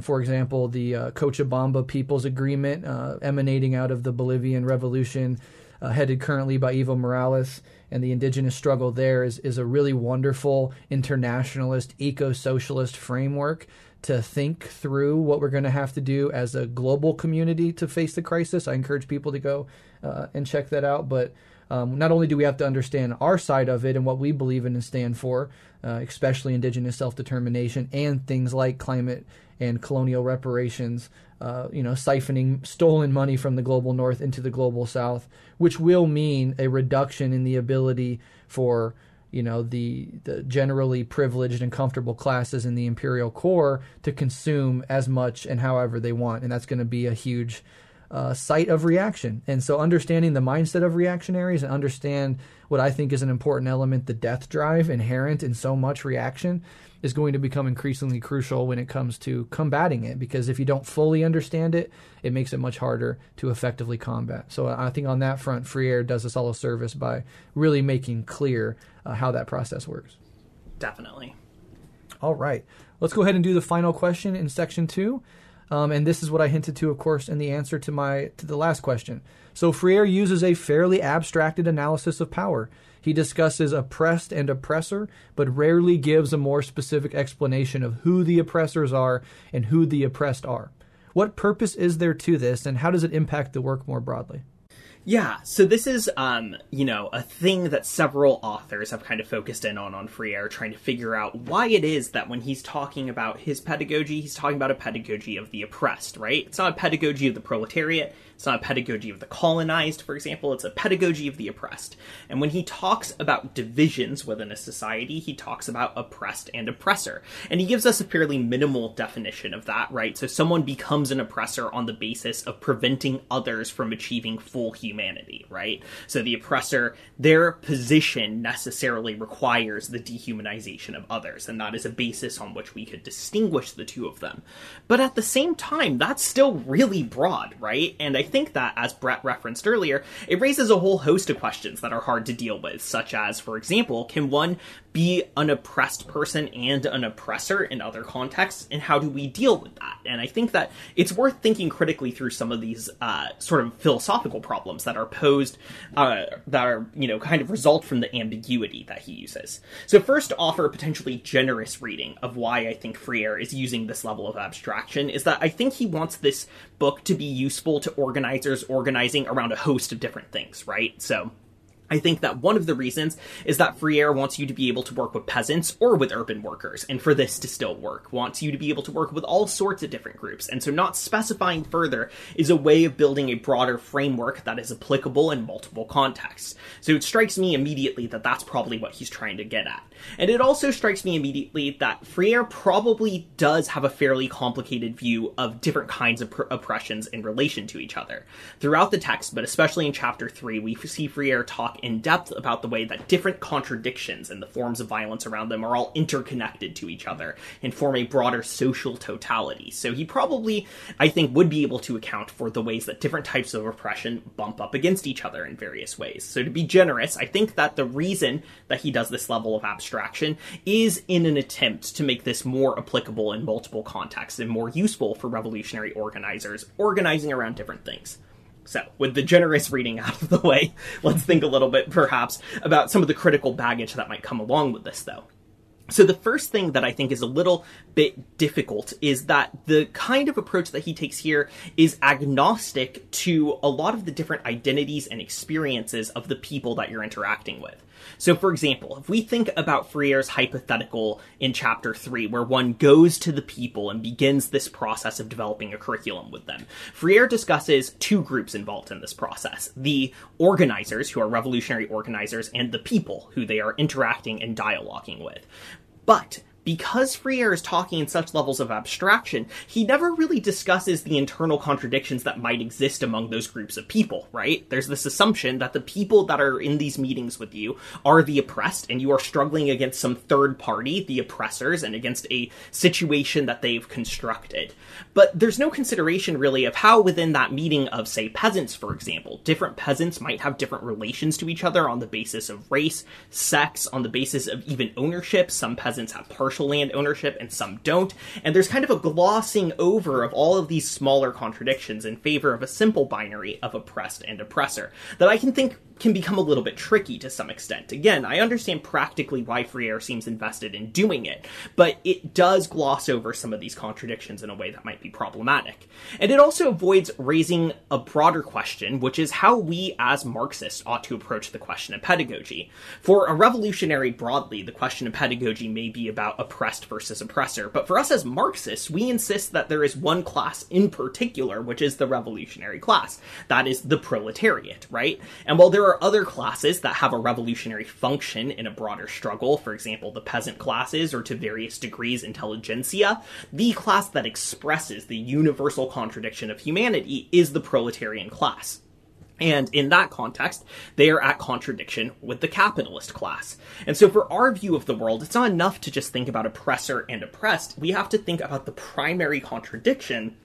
For example, the Cochabamba People's Agreement emanating out of the Bolivian Revolution, headed currently by Evo Morales, and the indigenous struggle there is a really wonderful internationalist, eco-socialist framework to think through what we're going to have to do as a global community to face the crisis. I encourage people to go and check that out. But not only do we have to understand our side of it and what we believe in and stand for, especially indigenous self-determination and things like climate and colonial reparations, siphoning stolen money from the global north into the global south, which will mean a reduction in the ability for the generally privileged and comfortable classes in the imperial core to consume as much and however they want. And that's going to be a huge site of reaction. And so understanding the mindset of reactionaries and understand what I think is an important element, the death drive inherent in so much reaction, is going to become increasingly crucial when it comes to combating it, because if you don't fully understand it, it makes it much harder to effectively combat. So I think on that front, Freire does us all a service by really making clear how that process works. Definitely. All right. Let's go ahead and do the final question in section 2. And this is what I hinted to, of course, in the answer to the last question. So Freire uses a fairly abstracted analysis of power. He discusses oppressed and oppressor, but rarely gives a more specific explanation of who the oppressors are and who the oppressed are. What purpose is there to this, and how does it impact the work more broadly? Yeah, so this is, a thing that several authors have kind of focused in on Freire, trying to figure out why it is that when he's talking about his pedagogy, he's talking about a pedagogy of the oppressed, right? It's not a pedagogy of the proletariat. It's not a pedagogy of the colonized, for example. It's a pedagogy of the oppressed. And when he talks about divisions within a society, he talks about oppressed and oppressor. And he gives us a fairly minimal definition of that, right? So someone becomes an oppressor on the basis of preventing others from achieving full humanity, right? So the oppressor, their position necessarily requires the dehumanization of others, and that is a basis on which we could distinguish the two of them. But at the same time, that's still really broad, right? And I think that, as Breht referenced earlier, it raises a whole host of questions that are hard to deal with, such as, for example, can one be an oppressed person and an oppressor in other contexts, and how do we deal with that? And I think that it's worth thinking critically through some of these sort of philosophical problems that are posed, that are, kind of result from the ambiguity that he uses. So first, to offer a potentially generous reading of why I think Freire is using this level of abstraction is that I think he wants this book to be useful to organizers organizing around a host of different things, right? So I think that one of the reasons is that Freire wants you to be able to work with peasants or with urban workers, and for this to still work, wants you to be able to work with all sorts of different groups, and so not specifying further is a way of building a broader framework that is applicable in multiple contexts. So it strikes me immediately that that's probably what he's trying to get at. And it also strikes me immediately that Freire probably does have a fairly complicated view of different kinds of oppressions in relation to each other. Throughout the text, but especially in chapter 3, we see Freire talk in depth about the way that different contradictions and the forms of violence around them are all interconnected to each other and form a broader social totality. So he probably, I think, would be able to account for the ways that different types of oppression bump up against each other in various ways. So to be generous, I think that the reason that he does this level of abstraction is in an attempt to make this more applicable in multiple contexts and more useful for revolutionary organizers organizing around different things. So, with the generous reading out of the way, let's think a little bit, perhaps, about some of the critical baggage that might come along with this, though. So the first thing that I think is a little bit difficult is that the kind of approach that he takes here is agnostic to a lot of the different identities and experiences of the people that you're interacting with. So, for example, if we think about Freire's hypothetical in chapter 3, where one goes to the people and begins this process of developing a curriculum with them, Freire discusses two groups involved in this process: the organizers, who are revolutionary organizers, and the people, who they are interacting and dialoguing with. But because Freire is talking in such levels of abstraction, he never really discusses the internal contradictions that might exist among those groups of people, right? There's this assumption that the people that are in these meetings with you are the oppressed, and you are struggling against some third party, the oppressors, and against a situation that they've constructed. But there's no consideration, really, of how within that meeting of, say, peasants, for example, different peasants might have different relations to each other on the basis of race, sex, on the basis of even ownership. Some peasants have partial land ownership and some don't, and there's kind of a glossing over of all of these smaller contradictions in favor of a simple binary of oppressed and oppressor that I can think can become a little bit tricky to some extent. Again, I understand practically why Freire seems invested in doing it, but it does gloss over some of these contradictions in a way that might be problematic. And it also avoids raising a broader question, which is how we as Marxists ought to approach the question of pedagogy. For a revolutionary broadly, the question of pedagogy may be about oppressed versus oppressor, but for us as Marxists, we insist that there is one class in particular, which is the revolutionary class. That is the proletariat, right? And while there are other classes that have a revolutionary function in a broader struggle, for example, the peasant classes, or to various degrees intelligentsia, the class that expresses the universal contradiction of humanity is the proletarian class. And in that context, they are at contradiction with the capitalist class. And so for our view of the world, it's not enough to just think about oppressor and oppressed. We have to think about the primary contradiction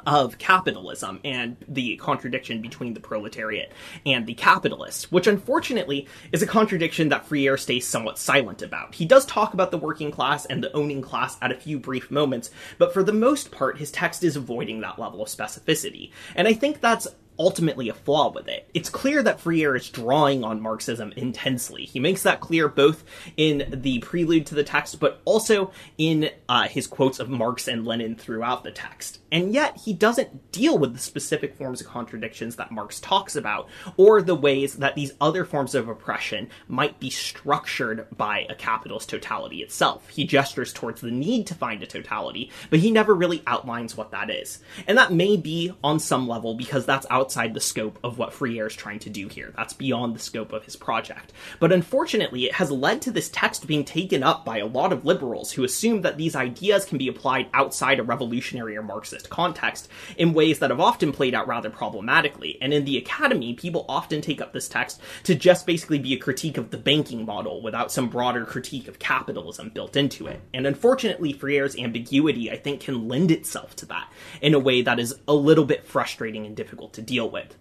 of capitalism and the contradiction between the proletariat and the capitalists, which unfortunately is a contradiction that Freire stays somewhat silent about. He does talk about the working class and the owning class at a few brief moments, but for the most part, his text is avoiding that level of specificity. And I think that's ultimately a flaw with it. It's clear that Freire is drawing on Marxism intensely. He makes that clear both in the prelude to the text, but also in his quotes of Marx and Lenin throughout the text. And yet, he doesn't deal with the specific forms of contradictions that Marx talks about, or the ways that these other forms of oppression might be structured by a capitalist totality itself. He gestures towards the need to find a totality, but he never really outlines what that is. And that may be, on some level, because that's outside the scope of what Freire is trying to do here. That's beyond the scope of his project. But unfortunately, it has led to this text being taken up by a lot of liberals who assume that these ideas can be applied outside a revolutionary or Marxist context in ways that have often played out rather problematically. And in the academy, people often take up this text to just basically be a critique of the banking model without some broader critique of capitalism built into it. And unfortunately, Freire's ambiguity, I think, can lend itself to that in a way that is a little bit frustrating and difficult to deal with.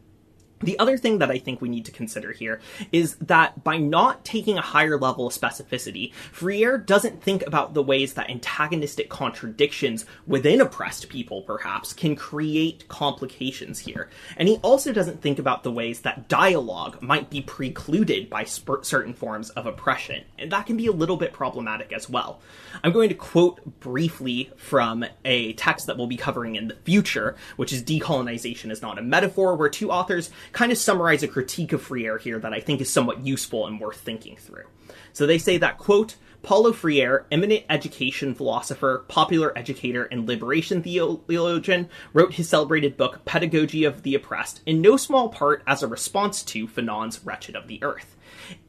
The other thing that I think we need to consider here is that by not taking a higher level of specificity, Freire doesn't think about the ways that antagonistic contradictions within oppressed people, perhaps, can create complications here. And he also doesn't think about the ways that dialogue might be precluded by certain forms of oppression. And that can be a little bit problematic as well. I'm going to quote briefly from a text that we'll be covering in the future, which is Decolonization is Not a Metaphor, where two authors kind of summarize a critique of Freire here that I think is somewhat useful and worth thinking through. So they say that, quote, Paulo Freire, eminent education philosopher, popular educator, and liberation theologian, wrote his celebrated book, Pedagogy of the Oppressed, in no small part as a response to Fanon's Wretched of the Earth.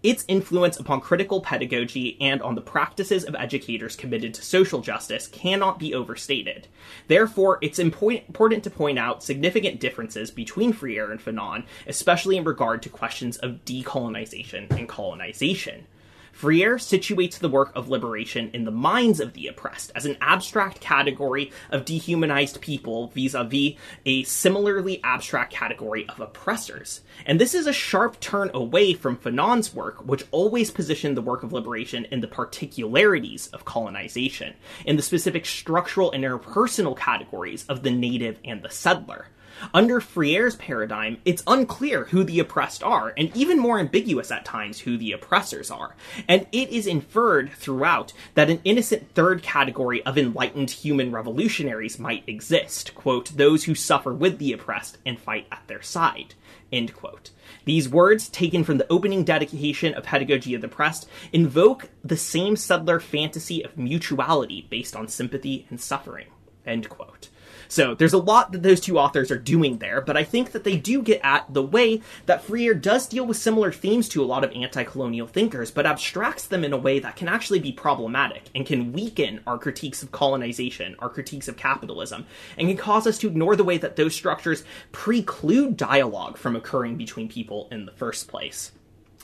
Its influence upon critical pedagogy and on the practices of educators committed to social justice cannot be overstated. Therefore, it's important to point out significant differences between Freire and Fanon, especially in regard to questions of decolonization and colonization. Freire situates the work of liberation in the minds of the oppressed as an abstract category of dehumanized people vis-a-vis a similarly abstract category of oppressors. And this is a sharp turn away from Fanon's work, which always positioned the work of liberation in the particularities of colonization, in the specific structural and interpersonal categories of the native and the settler. Under Freire's paradigm, it's unclear who the oppressed are, and even more ambiguous at times who the oppressors are. And it is inferred throughout that an innocent third category of enlightened human revolutionaries might exist, quote, those who suffer with the oppressed and fight at their side, end quote. These words, taken from the opening dedication of Pedagogy of the Oppressed, invoke the same settler fantasy of mutuality based on sympathy and suffering, end quote. So there's a lot that those two authors are doing there, but I think that they do get at the way that Freire does deal with similar themes to a lot of anti-colonial thinkers, but abstracts them in a way that can actually be problematic and can weaken our critiques of colonization, our critiques of capitalism, and can cause us to ignore the way that those structures preclude dialogue from occurring between people in the first place.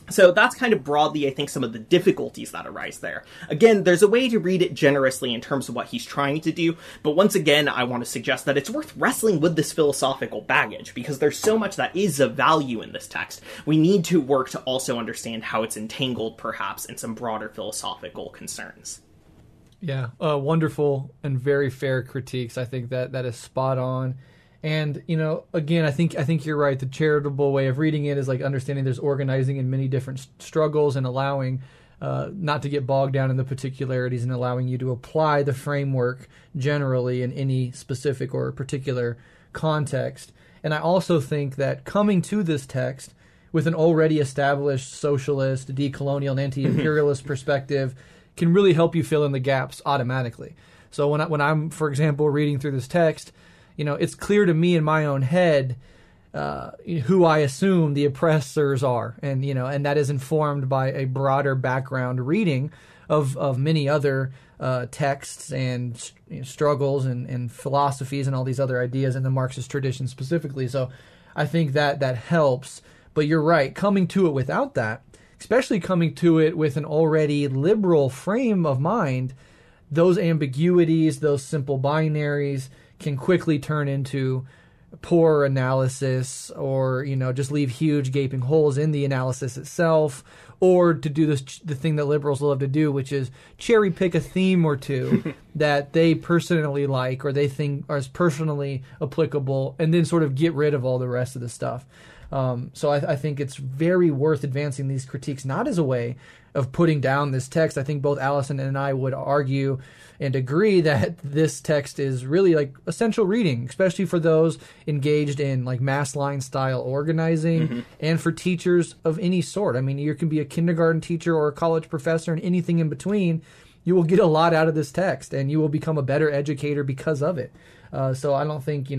So that's kind of broadly, I think, some of the difficulties that arise there. Again, there's a way to read it generously in terms of what he's trying to do, but once again, I want to suggest that it's worth wrestling with this philosophical baggage, because there's so much that is of value in this text. We need to work to also understand how it's entangled, perhaps, in some broader philosophical concerns. Yeah, wonderful and very fair critiques. I think that is spot on. And, again, I think you're right. The charitable way of reading it is like understanding there's organizing in many different struggles and allowing not to get bogged down in the particularities and allowing you to apply the framework generally in any specific or particular context. And I also think that coming to this text with an already established socialist, decolonial, and anti-imperialist perspective can really help you fill in the gaps automatically. So when I'm, for example, reading through this text, it's clear to me in my own head who I assume the oppressors are, and that is informed by a broader background reading of many other texts and struggles and philosophies and all these other ideas in the Marxist tradition specifically. So I think that helps. But you're right, coming to it without that, especially coming to it with an already liberal frame of mind, those ambiguities, those simple binaries can quickly turn into poor analysis, or just leave huge gaping holes in the analysis itself, or to do the thing that liberals love to do, which is cherry pick a theme or two that they personally like or they think are personally applicable, and then sort of get rid of all the rest of the stuff. So I think it's very worth advancing these critiques, not as a way of putting down this text. I think both Alyson and I would argue and agree that this text is really like essential reading, especially for those engaged in like mass line style organizing and for teachers of any sort. I mean, you can be a kindergarten teacher or a college professor and anything in between. You will get a lot out of this text and you will become a better educator because of it. So I don't think,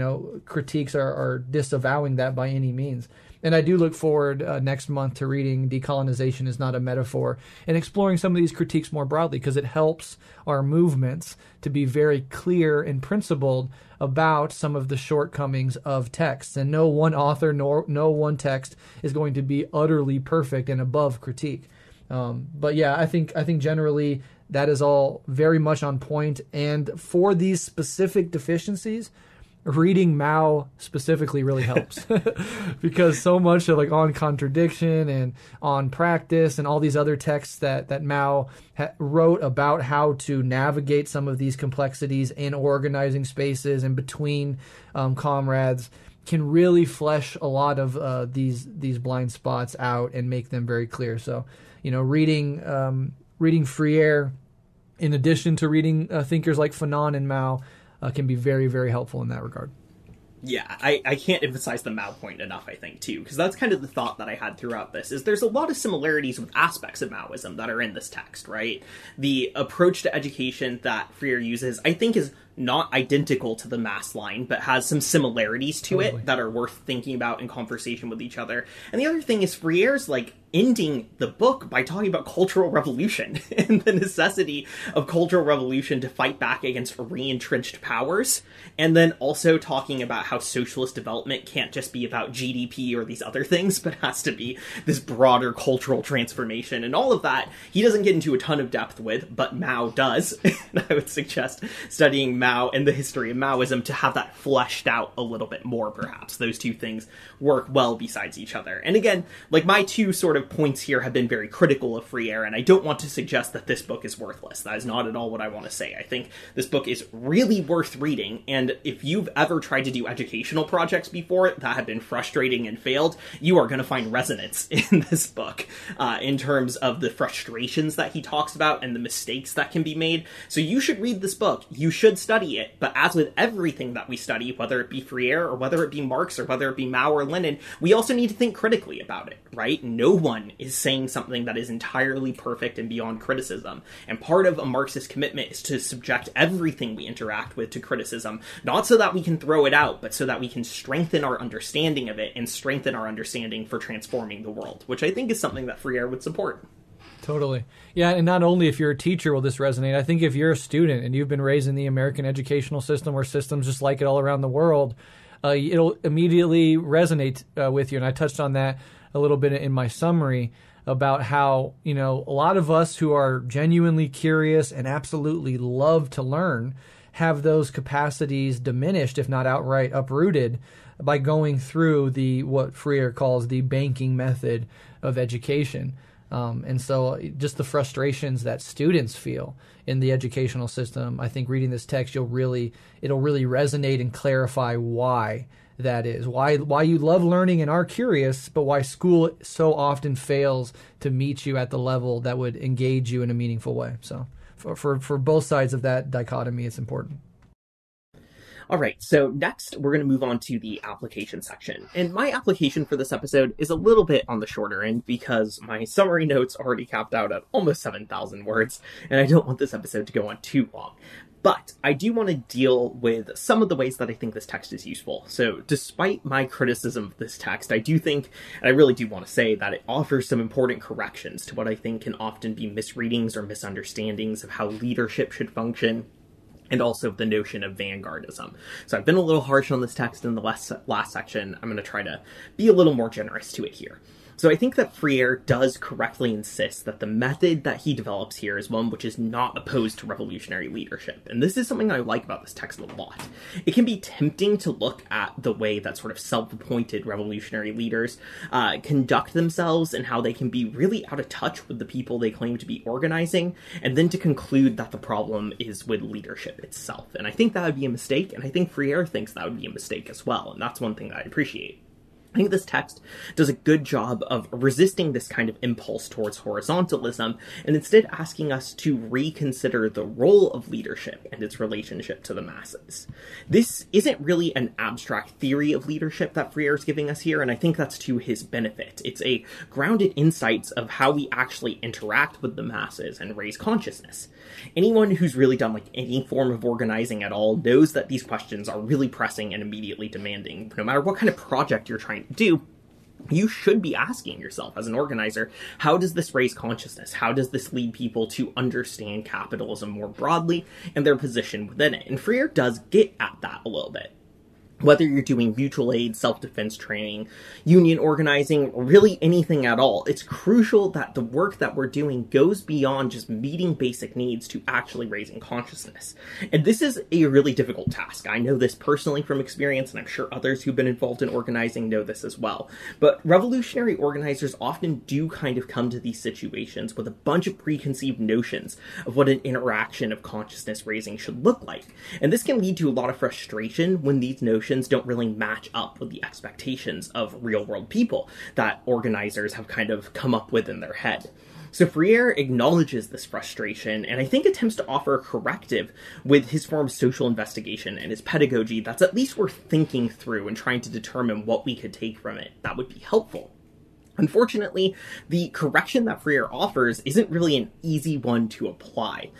critiques are disavowing that by any means. And I do look forward next month to reading Decolonization is Not a Metaphor and exploring some of these critiques more broadly, because it helps our movements to be very clear and principled about some of the shortcomings of texts. And no one author nor no one text is going to be utterly perfect and above critique. But yeah, I think generally that is all very much on point. And for these specific deficiencies, reading Mao specifically really helps because so much of like on contradiction and on practice and all these other texts that Mao wrote about how to navigate some of these complexities in organizing spaces and between comrades can really flesh a lot of these blind spots out and make them very clear. So, reading Freire in addition to reading thinkers like Fanon and Mao can be very, very helpful in that regard. Yeah, I can't emphasize the Mao point enough, I think, too, because that's kind of the thought that I had throughout this, is there's a lot of similarities with aspects of Maoism that are in this text, right? The approach to education that Freire uses, I think, is not identical to the mass line, but has some similarities to it that are worth thinking about in conversation with each other. And the other thing is Freire's, ending the book by talking about cultural revolution and the necessity of cultural revolution to fight back against re-entrenched powers, and then also talking about how socialist development can't just be about GDP or these other things, but has to be this broader cultural transformation. And all of that, he doesn't get into a ton of depth with, but Mao does. And I would suggest studying Mao and the history of Maoism to have that fleshed out a little bit more, perhaps. Those two things work well besides each other. And again, my two sort of points here have been very critical of Freire, and I don't want to suggest that this book is worthless. That is not at all what I want to say. I think this book is really worth reading, and if you've ever tried to do educational projects before that have been frustrating and failed, you are going to find resonance in this book in terms of the frustrations that he talks about and the mistakes that can be made. So you should read this book. You should study it. But as with everything that we study, whether it be Freire or whether it be Marx or whether it be Mao or Lenin, we also need to think critically about it, right? No one is saying something that is entirely perfect and beyond criticism. And part of a Marxist commitment is to subject everything we interact with to criticism, not so that we can throw it out, but so that we can strengthen our understanding of it and strengthen our understanding for transforming the world, which I think is something that Freire would support. Totally. Yeah, and not only if you're a teacher will this resonate, I think if you're a student and you've been raised in the American educational system or systems just like it all around the world, it'll immediately resonate with you. And I touched on that a little bit in my summary about how, a lot of us who are genuinely curious and absolutely love to learn have those capacities diminished, if not outright uprooted, by going through what Freire calls the banking method of education. And so just the frustrations that students feel in the educational system, I think reading this text, it'll really resonate and clarify why that is, why you love learning and are curious, but why school so often fails to meet you at the level that would engage you in a meaningful way. So for both sides of that dichotomy, it's important. All right, so next we're going to move on to the application section. And my application for this episode is a little bit on the shorter end because my summary notes already capped out at almost 7,000 words, and I don't want this episode to go on too long. But I do want to deal with some of the ways that I think this text is useful. So despite my criticism of this text, I do think, and I really do want to say, that it offers some important corrections to what I think can often be misreadings or misunderstandings of how leadership should function, and also the notion of vanguardism. So I've been a little harsh on this text in the last section. I'm going to try to be a little more generous to it here. So I think that Freire does correctly insist that the method that he develops here is one which is not opposed to revolutionary leadership. And this is something I like about this text a lot. It can be tempting to look at the way that sort of self-appointed revolutionary leaders conduct themselves and how they can be really out of touch with the people they claim to be organizing, and then to conclude that the problem is with leadership itself. And I think that would be a mistake, and I think Freire thinks that would be a mistake as well, and that's one thing that I appreciate. I think this text does a good job of resisting this kind of impulse towards horizontalism and instead asking us to reconsider the role of leadership and its relationship to the masses. This isn't really an abstract theory of leadership that Freire is giving us here, and I think that's to his benefit. It's a grounded insights of how we actually interact with the masses and raise consciousness. Anyone who's really done any form of organizing at all knows that these questions are really pressing and immediately demanding. No matter what kind of project you're trying to do, you should be asking yourself as an organizer, how does this raise consciousness? How does this lead people to understand capitalism more broadly and their position within it? And Freire does get at that a little bit. Whether you're doing mutual aid, self-defense training, union organizing, or really anything at all, it's crucial that the work that we're doing goes beyond just meeting basic needs to actually raising consciousness. And this is a really difficult task. I know this personally from experience, and I'm sure others who've been involved in organizing know this as well. But revolutionary organizers often do kind of come to these situations with a bunch of preconceived notions of what an interaction of consciousness raising should look like. And this can lead to a lot of frustration when these notions don't really match up with the expectations of real-world people that organizers have kind of come up with in their head. So Freire acknowledges this frustration, and I think attempts to offer a corrective with his form of social investigation and his pedagogy that's at least worth thinking through and trying to determine what we could take from it that would be helpful. Unfortunately, the correction that Freire offers isn't really an easy one to apply.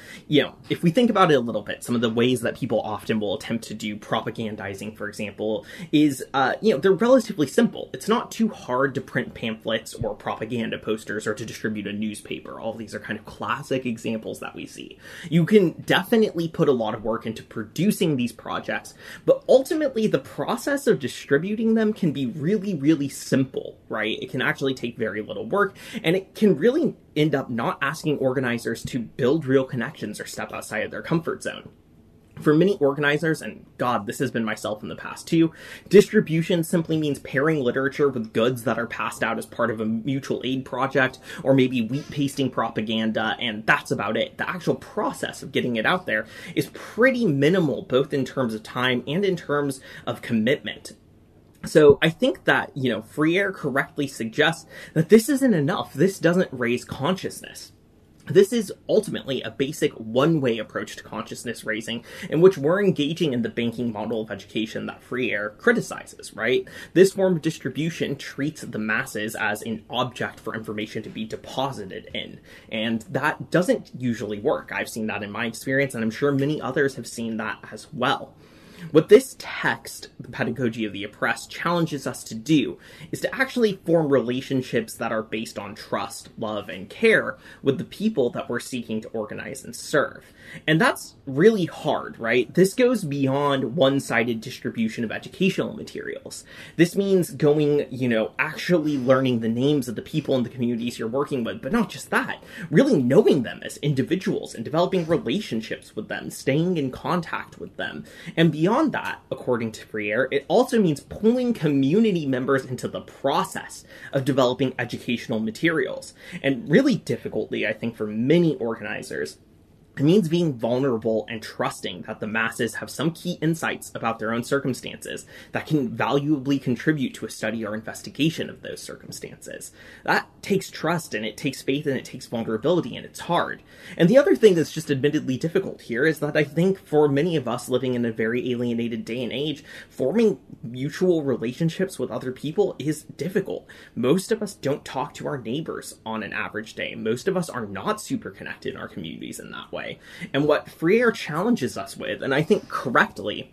If we think about it a little bit, some of the ways that people often will attempt to do propagandizing, for example, is, they're relatively simple. It's not too hard to print pamphlets or propaganda posters or to distribute a newspaper. All of these are kind of classic examples that we see. You can definitely put a lot of work into producing these projects, but ultimately the process of distributing them can be really, really simple, right? It can actually take very little work, and it can really end up not asking organizers to build real connections or step outside of their comfort zone. For many organizers, and God, this has been myself in the past too, distribution simply means pairing literature with goods that are passed out as part of a mutual aid project, or maybe wheat pasting propaganda, and that's about it. The actual process of getting it out there is pretty minimal, both in terms of time and in terms of commitment. So I think that, Freire correctly suggests that this isn't enough. This doesn't raise consciousness. This is ultimately a basic one-way approach to consciousness raising in which we're engaging in the banking model of education that Freire criticizes, right? This form of distribution treats the masses as an object for information to be deposited in, and that doesn't usually work. I've seen that in my experience, and I'm sure many others have seen that as well. What this text, the Pedagogy of the Oppressed, challenges us to do is to actually form relationships that are based on trust, love, and care with the people that we're seeking to organize and serve. And that's really hard, right? This goes beyond one-sided distribution of educational materials. This means going, actually learning the names of the people in the communities you're working with, but not just that, really knowing them as individuals and developing relationships with them, staying in contact with them, and beyond beyond that, according to Freire, it also means pulling community members into the process of developing educational materials. And really difficultly, I think, for many organizers, it means being vulnerable and trusting that the masses have some key insights about their own circumstances that can valuably contribute to a study or investigation of those circumstances. That takes trust, and it takes faith, and it takes vulnerability, and it's hard. And the other thing that's just admittedly difficult here is that I think for many of us living in a very alienated day and age, forming mutual relationships with other people is difficult. Most of us don't talk to our neighbors on an average day. Most of us are not super connected in our communities in that way. And what Freire challenges us with, and I think correctly,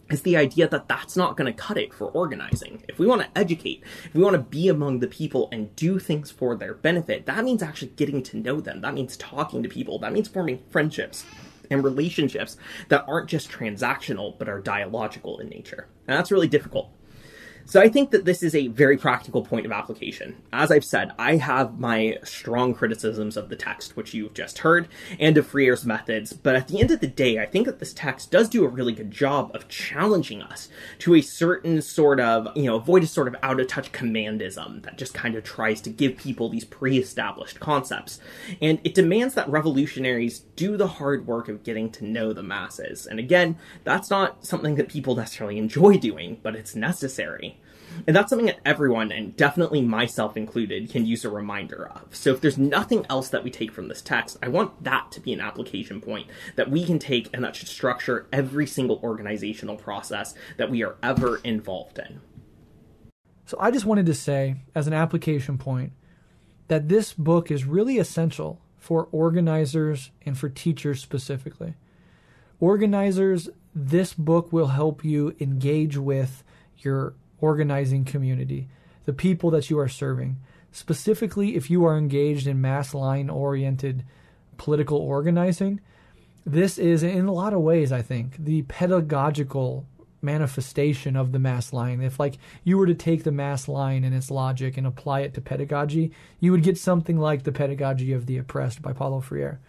is the idea that that's not going to cut it for organizing. If we want to educate, if we want to be among the people and do things for their benefit, that means actually getting to know them. That means talking to people. That means forming friendships and relationships that aren't just transactional, but are dialogical in nature. And that's really difficult. So I think that this is a very practical point of application. As I've said, I have my strong criticisms of the text, which you've just heard, and of Freire's methods, but at the end of the day, I think that this text does do a really good job of challenging us to a certain sort of, avoid a sort of out-of-touch commandism that just kind of tries to give people these pre-established concepts. And it demands that revolutionaries do the hard work of getting to know the masses. And again, that's not something that people necessarily enjoy doing, but it's necessary. And that's something that everyone, and definitely myself included, can use a reminder of. So if there's nothing else that we take from this text, I want that to be an application point that we can take and that should structure every single organizational process that we are ever involved in. So I just wanted to say, as an application point, that this book is really essential for organizers and for teachers specifically. Organizers, this book will help you engage with your organizing community, the people that you are serving. Specifically, if you are engaged in mass line-oriented political organizing, this is, in a lot of ways, I think, the pedagogical manifestation of the mass line. If, you were to take the mass line and its logic and apply it to pedagogy, you would get something like The Pedagogy of the Oppressed by Paulo Freire.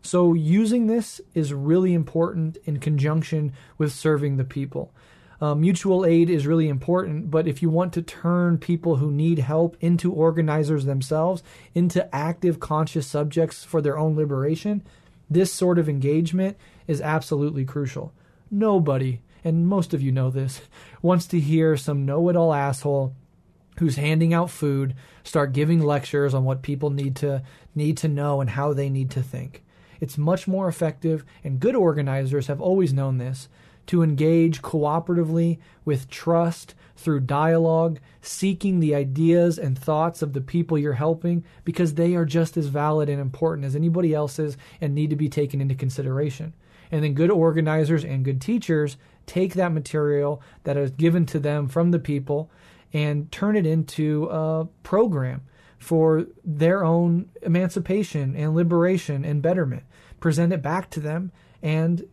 So using this is really important in conjunction with serving the people. Mutual aid is really important, but if you want to turn people who need help into organizers themselves, into active, conscious subjects for their own liberation, this sort of engagement is absolutely crucial. Nobody, and most of you know this, wants to hear some know-it-all asshole who's handing out food start giving lectures on what people need to know and how they need to think. It's much more effective, and good organizers have always known this, to engage cooperatively with trust through dialogue, seeking the ideas and thoughts of the people you're helping because they are just as valid and important as anybody else's and need to be taken into consideration. And then good organizers and good teachers take that material that is given to them from the people and turn it into a program for their own emancipation and liberation and betterment. Present it back to them and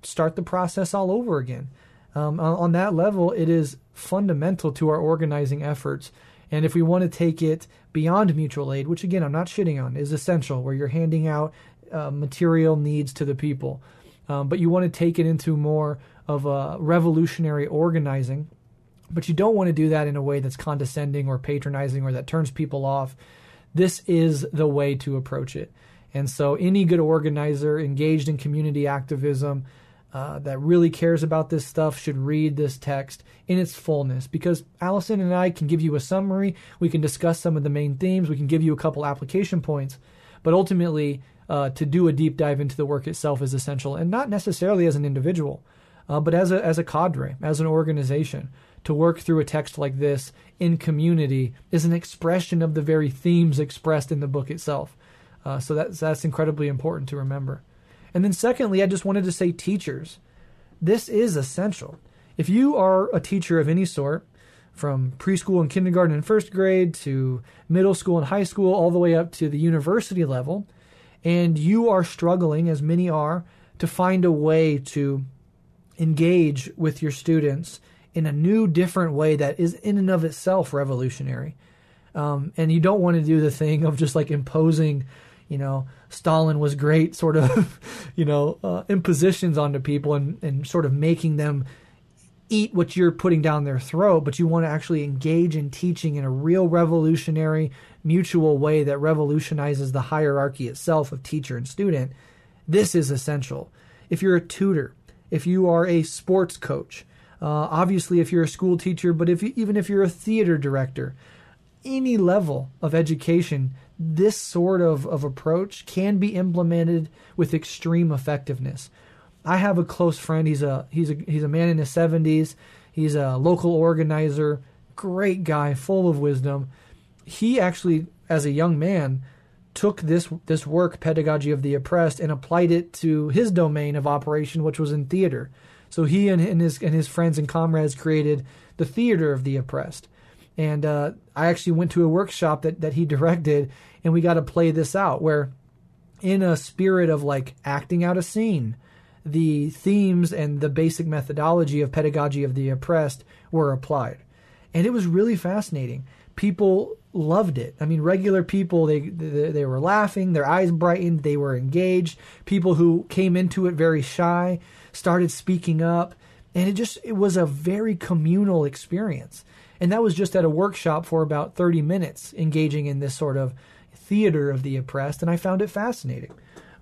start the process all over again. On that level, it is fundamental to our organizing efforts. And if we want to take it beyond mutual aid, which again, I'm not shitting on, is essential, where you're handing out material needs to the people. But you want to take it into more of a revolutionary organizing, but you don't want to do that in a way that's condescending or patronizing or that turns people off. This is the way to approach it. And so any good organizer engaged in community activism that really cares about this stuff should read this text in its fullness, because Alyson and I can give you a summary, we can discuss some of the main themes, we can give you a couple application points, but ultimately to do a deep dive into the work itself is essential, and not necessarily as an individual, but as a cadre, as an organization. To work through a text like this in community is an expression of the very themes expressed in the book itself. So that's incredibly important to remember. And then secondly, I just wanted to say teachers. This is essential. If you are a teacher of any sort, from preschool and kindergarten and first grade to middle school and high school, all the way up to the university level, and you are struggling, as many are, to find a way to engage with your students in a new, different way that is in and of itself revolutionary. And you don't want to do the thing of just imposing, Stalin was great sort of, impositions onto people and sort of making them, eat what you're putting down their throat, but you want to actually engage in teaching in a real revolutionary, mutual way that revolutionizes the hierarchy itself of teacher and student, this is essential. If you're a tutor, if you are a sports coach, obviously if you're a school teacher, but even if you're a theater director, any level of education, this sort of approach can be implemented with extreme effectiveness. I have a close friend. He's a man in his 70s. He's a local organizer, great guy, full of wisdom. He actually, as a young man, took this work, Pedagogy of the Oppressed, and applied it to his domain of operation, which was in theater. So he and his friends and comrades created the Theater of the Oppressed. And I actually went to a workshop that he directed, and we got to play this out, where in a spirit of like acting out a scene, the themes and the basic methodology of Pedagogy of the Oppressed were applied. And it was really fascinating. People loved it. I mean, regular people, they were laughing, their eyes brightened, they were engaged. People who came into it very shy started speaking up. And it was a very communal experience. And that was just at a workshop for about 30 minutes, engaging in this sort of theater of the oppressed. And I found it fascinating.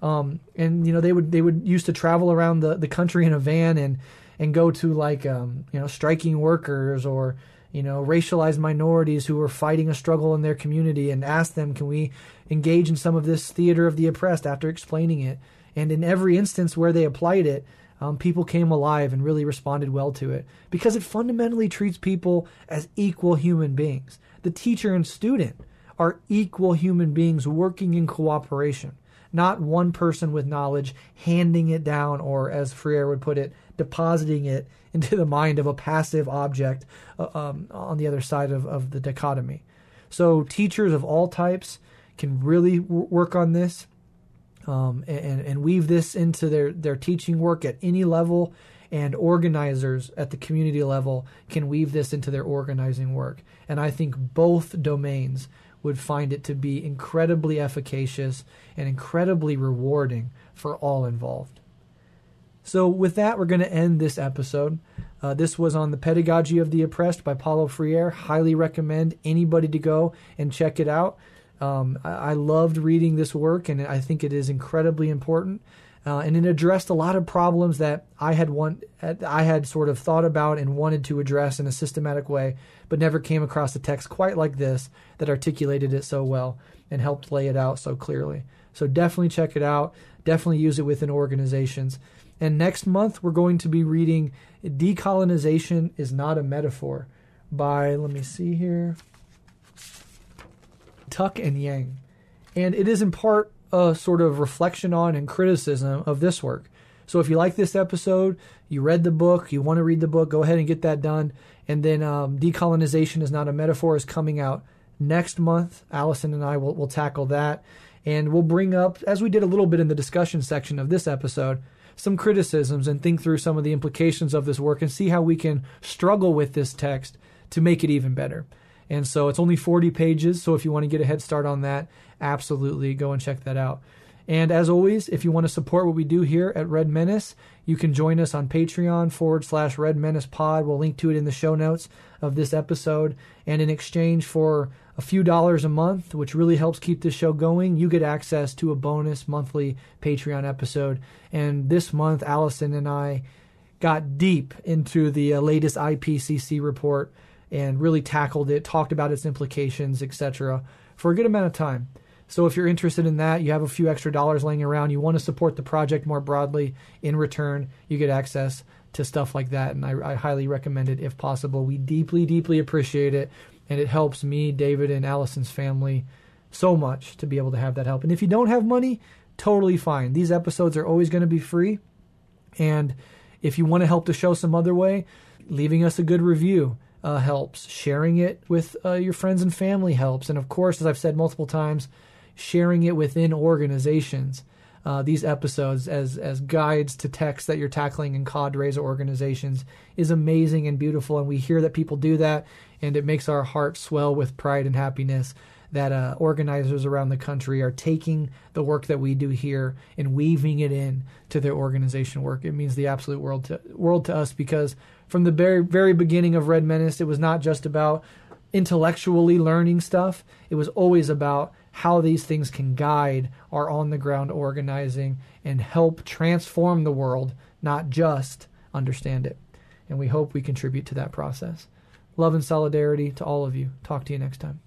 And they would used to travel around the country in a van and go to like striking workers or racialized minorities who were fighting a struggle in their community, and ask them, can we engage in some of this theater of the oppressed after explaining it? And in every instance where they applied it, people came alive and really responded well to it, because it fundamentally treats people as equal human beings. The teacher and student are equal human beings working in cooperation. Not one person with knowledge handing it down, or as Freire would put it, depositing it into the mind of a passive object on the other side of the dichotomy. So teachers of all types can really work on this and weave this into their teaching work at any level, and organizers at the community level can weave this into their organizing work. And I think both domains would find it to be incredibly efficacious and incredibly rewarding for all involved. So with that, we're going to end this episode. This was on the Pedagogy of the Oppressed by Paulo Freire. Highly recommend anybody to go and check it out. I loved reading this work, and I think it is incredibly important. And it addressed a lot of problems that I had sort of thought about and wanted to address in a systematic way, but never came across a text quite like this that articulated it so well and helped lay it out so clearly. So definitely check it out. Definitely use it within organizations. And next month, we're going to be reading Decolonization is Not a Metaphor by, let me see here, Tuck and Yang. And it is in part a sort of reflection on and criticism of this work. So if you like this episode, you read the book, you want to read the book, go ahead and get that done. And then Decolonization is Not a Metaphor is coming out next month. Alyson and I will tackle that. And we'll bring up, as we did a little bit in the discussion section of this episode, some criticisms and think through some of the implications of this work and see how we can struggle with this text to make it even better. And so it's only 40 pages, so if you want to get a head start on that, absolutely go and check that out. And as always, if you want to support what we do here at Red Menace, you can join us on Patreon /Red Menace Pod. We'll link to it in the show notes of this episode. And in exchange for a few dollars a month, which really helps keep this show going, you get access to a bonus monthly Patreon episode. And this month, Alyson and I got deep into the latest IPCC report and really tackled it, talked about its implications, etc., for a good amount of time. So if you're interested in that, you have a few extra dollars laying around, you want to support the project more broadly, in return, you get access to stuff like that, and I highly recommend it if possible. We deeply, deeply appreciate it, and it helps me, David, and Alyson's family so much to be able to have that help. And if you don't have money, totally fine. These episodes are always going to be free, and if you want to help the show some other way, leaving us a good review helps. Sharing it with your friends and family helps. And of course, as I've said multiple times, sharing it within organizations. These episodes as guides to texts that you're tackling in cadres or organizations is amazing and beautiful. And we hear that people do that, and it makes our hearts swell with pride and happiness that organizers around the country are taking the work that we do here and weaving it in to their organization work. It means the absolute world to us, because from the very, very beginning of Red Menace, it was not just about intellectually learning stuff. It was always about how these things can guide our on-the-ground organizing and help transform the world, not just understand it. And we hope we contribute to that process. Love and solidarity to all of you. Talk to you next time.